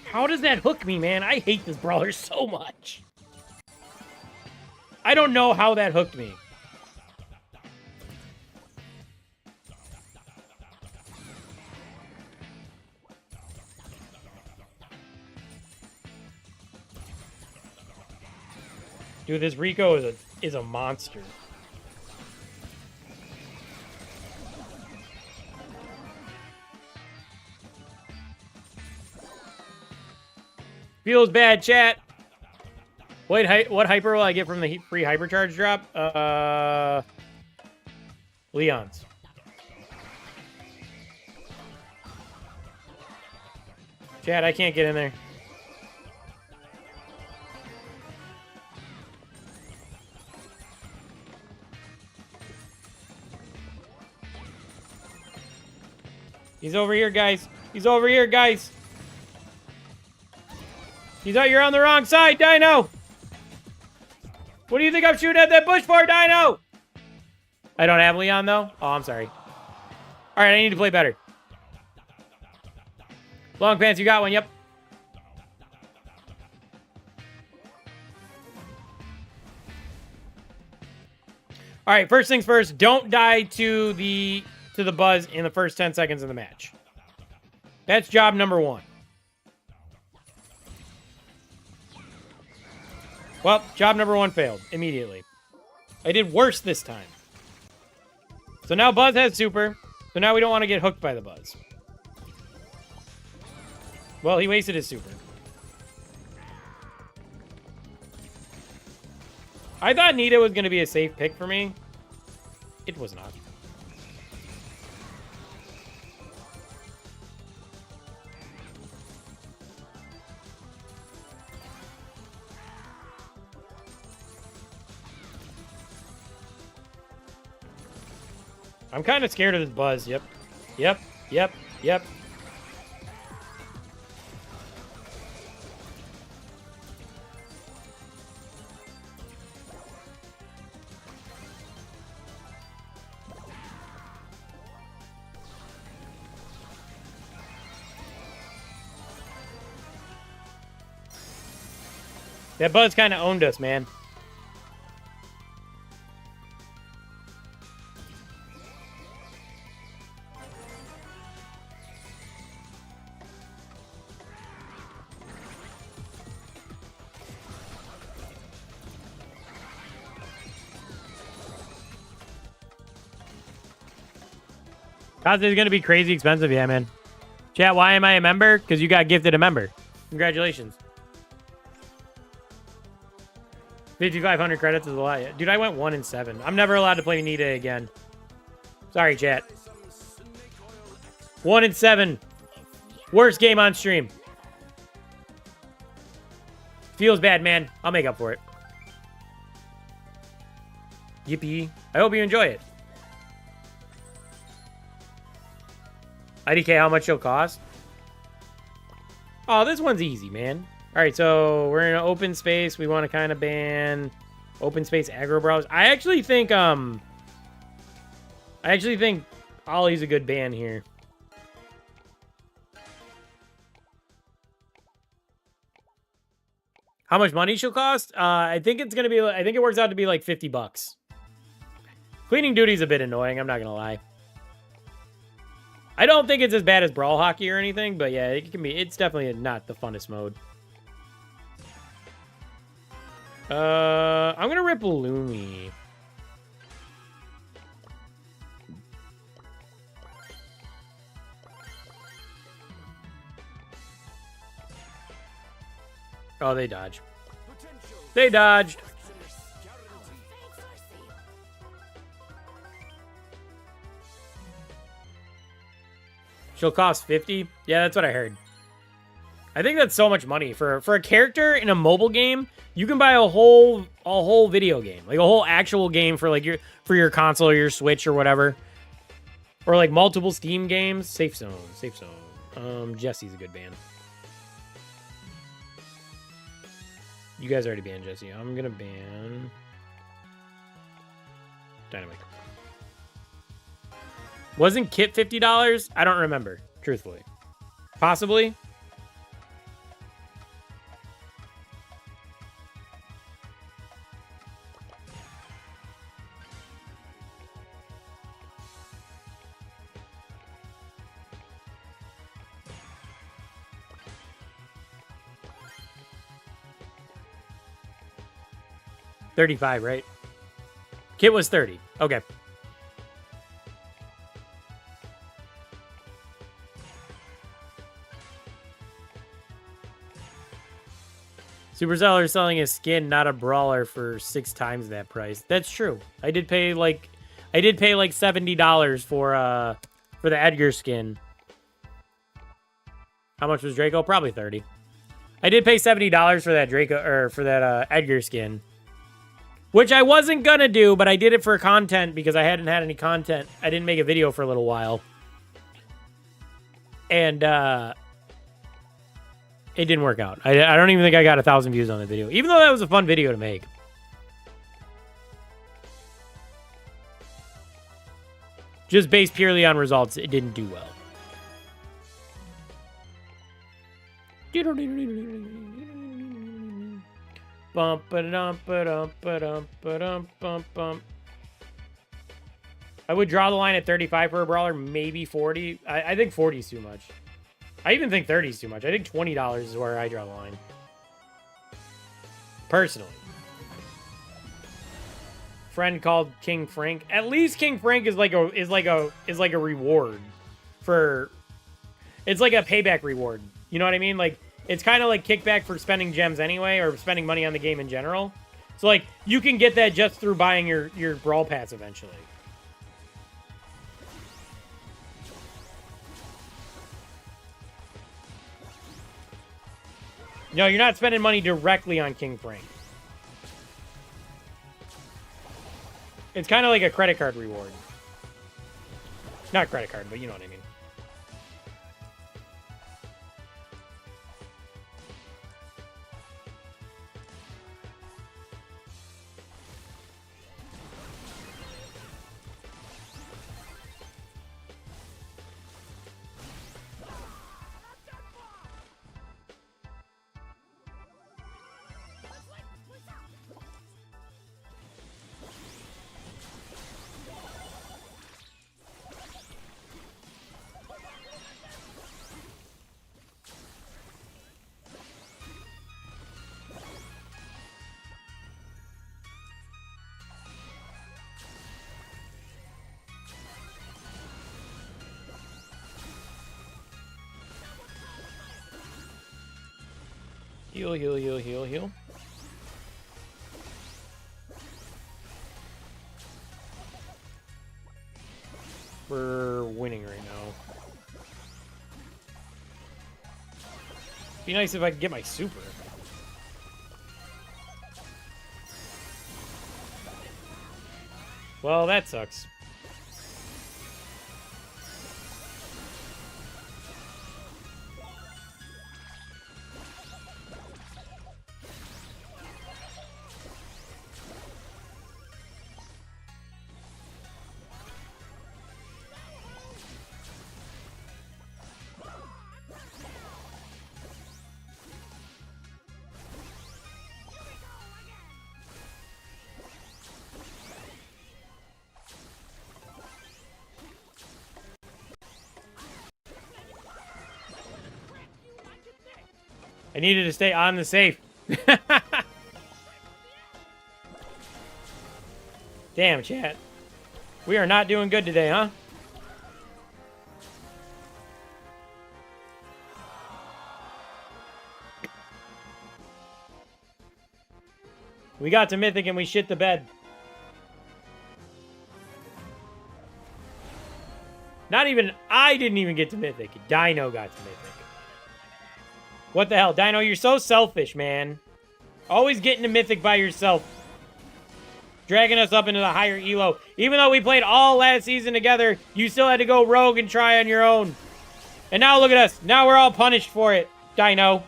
How does that hook me, man? I hate this brawler so much. I don't know how that hooked me. Dude, this Rico is a monster. Feels bad, chat. Wait, what hyper will I get from the free hypercharge drop? Leon's. Chat, I can't get in there. He's over here, guys. He's over here, guys. You're on the wrong side, Dino. What do you think I'm shooting at that bush for, Dino? I don't have Leon, though. Oh, I'm sorry. All right, I need to play better. Long pants, you got one. Yep. All right, first things first. Don't die to the buzz in the first 10 seconds of the match. That's job number 1. Well, job number 1 failed immediately. I did worse this time. So now Buzz has super. So now we don't want to get hooked by the Buzz. Well, he wasted his super. I thought Nita was going to be a safe pick for me. It was not. I'm kind of scared of this Buzz. Yep. Yep. Yep. Yep. That Buzz kind of owned us, man. Kaze is going to be crazy expensive, yeah, man. Chat, why am I a member? Because you got gifted a member. Congratulations. 5,500 credits is a lot. Dude, I went 1 and 7. I'm never allowed to play Nita again. Sorry, chat. 1 and 7. Worst game on stream. Feels bad, man. I'll make up for it. Yippee. I hope you enjoy it. IDK, how much it'll cost? Oh, this one's easy, man. All right, so we're in an open space. We want to kind of ban open space aggro brawlers. I actually think Ollie's a good ban here. How much money she'll cost? I think it's gonna be. I think it works out to be like $50. Cleaning duty's a bit annoying. I'm not gonna lie. I don't think it's as bad as Brawl Hockey or anything, but yeah, it can be. It's definitely not the funnest mode. I'm gonna rip Lumi. Oh, they dodge. They dodged. She'll cost 50. Yeah, that's what I heard. I think that's so much money for a character in a mobile game. You can buy a whole video game, like a whole actual game for like your console or your Switch or whatever, or like multiple Steam games. Safe zone. Jesse's a good band. You guys already banned Jesse. I'm gonna ban Dynamite. Wasn't Kit $50? I don't remember, truthfully. Possibly. 35, right? Kit was 30. Okay. Supercell are selling a skin, not a brawler, for 6 times that price. That's true. I did pay like $70 for the Edgar skin. How much was Draco? Probably 30. I did pay $70 for that Draco or for that Edgar skin, which I wasn't gonna do, but I did it for content because I hadn't had any content. I didn't make a video for a little while, and it didn't work out. I don't even think I got 1,000 views on the video, even though that was a fun video to make. Just based purely on results, it didn't do well. Bump ba-dum ba-dum ba-dum ba-dum bump bump. I would draw the line at 35 for a brawler, maybe 40. I think 40 is too much. I even think 30 is too much. I think $20 is where I draw the line. Personally. Friend called King Frank. At least King Frank is like a reward for. It's like a payback reward. You know what I mean? Like, it's kind of like kickback for spending gems anyway, or spending money on the game in general. So like, you can get that just through buying your brawl pass eventually. No, you're not spending money directly on King Frank. It's kind of like a credit card reward. Not credit card, but you know what I mean. Heal, heal, heal, heal, heal. We're winning right now. Be nice if I could get my super. Well, that sucks. I needed to stay on the safe. Damn, chat. We are not doing good today, huh? We got to Mythic and we shit the bed. Not even... I didn't even get to Mythic. Dino got to Mythic. What the hell? Dino, you're so selfish, man. Always getting to Mythic by yourself. Dragging us up into the higher elo. Even though we played all last season together, you still had to go rogue and try on your own. And now look at us. Now we're all punished for it, Dino.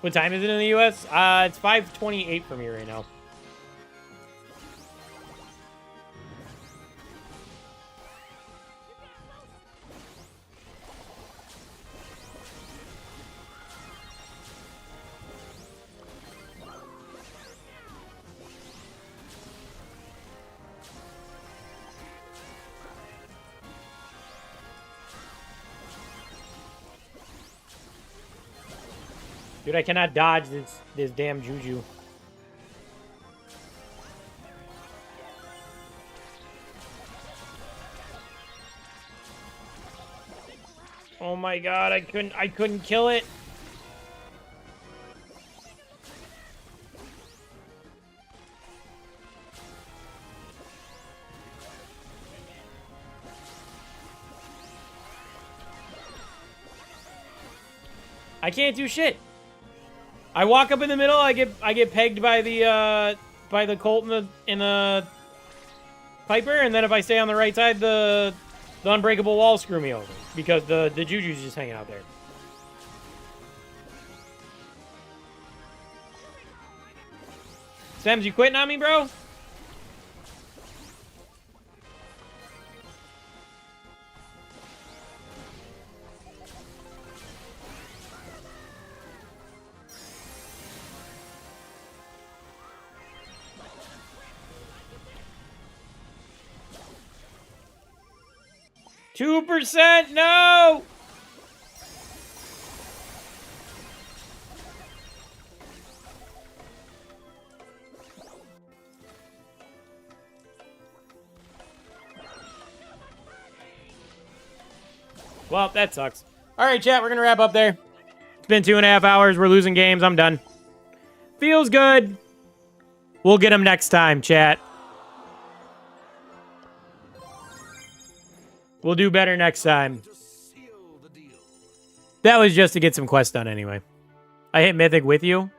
What time is it in the US? It's 5:28 for me right now. Dude, I cannot dodge this damn Juju. Oh my god, I couldn't kill it. I can't do shit. I walk up in the middle, I get pegged by the Colt in the Piper, and then if I stay on the right side, the unbreakable walls screw me over because the Juju's just hanging out there. Sems, you quitting on me, bro? $2%, no! Well, that sucks. All right, chat, we're going to wrap up there. It's been 2.5 hours. We're losing games. I'm done. Feels good. We'll get them next time, chat. We'll do better next time. That was just to get some quests done anyway. I hit Mythic with you.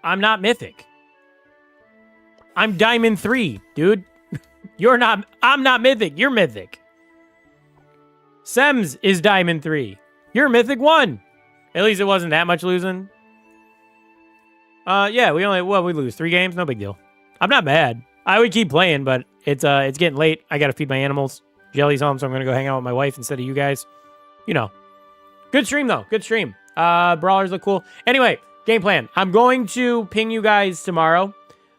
I'm not Mythic. I'm Diamond 3, dude. You're not... I'm not Mythic. You're Mythic. Sems is Diamond 3. You're Mythic 1. At least it wasn't that much losing. Yeah, we lose 3 games. No big deal. I'm not mad. I would keep playing, but it's getting late. I gotta feed my animals. Jelly's home, so I'm gonna go hang out with my wife instead of you guys. You know. Good stream, though. Good stream. Brawlers look cool. Anyway, game plan. I'm going to ping you guys tomorrow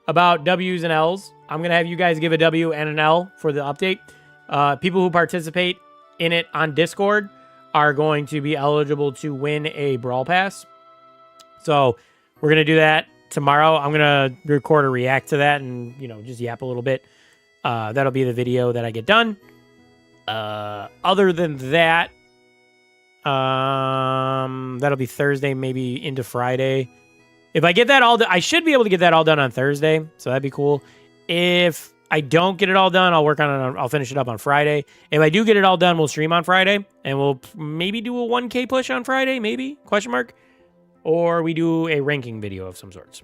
about W's and L's. I'm gonna have you guys give a W and an L for the update. People who participate in it on Discord are going to be eligible to win a Brawl Pass. So we're gonna do that tomorrow. I'm gonna record a react to that and, you know, just yap a little bit. That'll be the video that I get done. Other than that, that'll be Thursday, maybe into Friday. If I get that all done, I should be able to get that all done on Thursday, so that'd be cool. If I don't get it all done, I'll work on it. I'll finish it up on Friday. If I do get it all done, we'll stream on Friday, and we'll maybe do a 1K push on Friday, maybe, question mark. Or we do a ranking video of some sorts.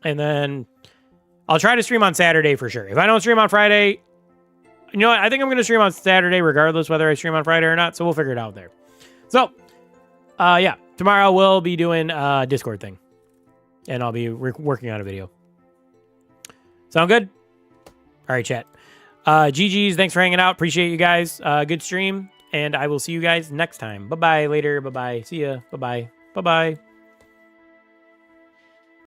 And then I'll try to stream on Saturday for sure. If I don't stream on Friday, you know what? I think I'm going to stream on Saturday regardless whether I stream on Friday or not. So we'll figure it out there. So, yeah. Tomorrow we'll be doing a Discord thing. And I'll be working on a video. Sound good? All right, chat. GG's. Thanks for hanging out. Appreciate you guys. Good stream. And I will see you guys next time. Bye-bye later. Bye-bye. See ya. Bye-bye. Bye-bye.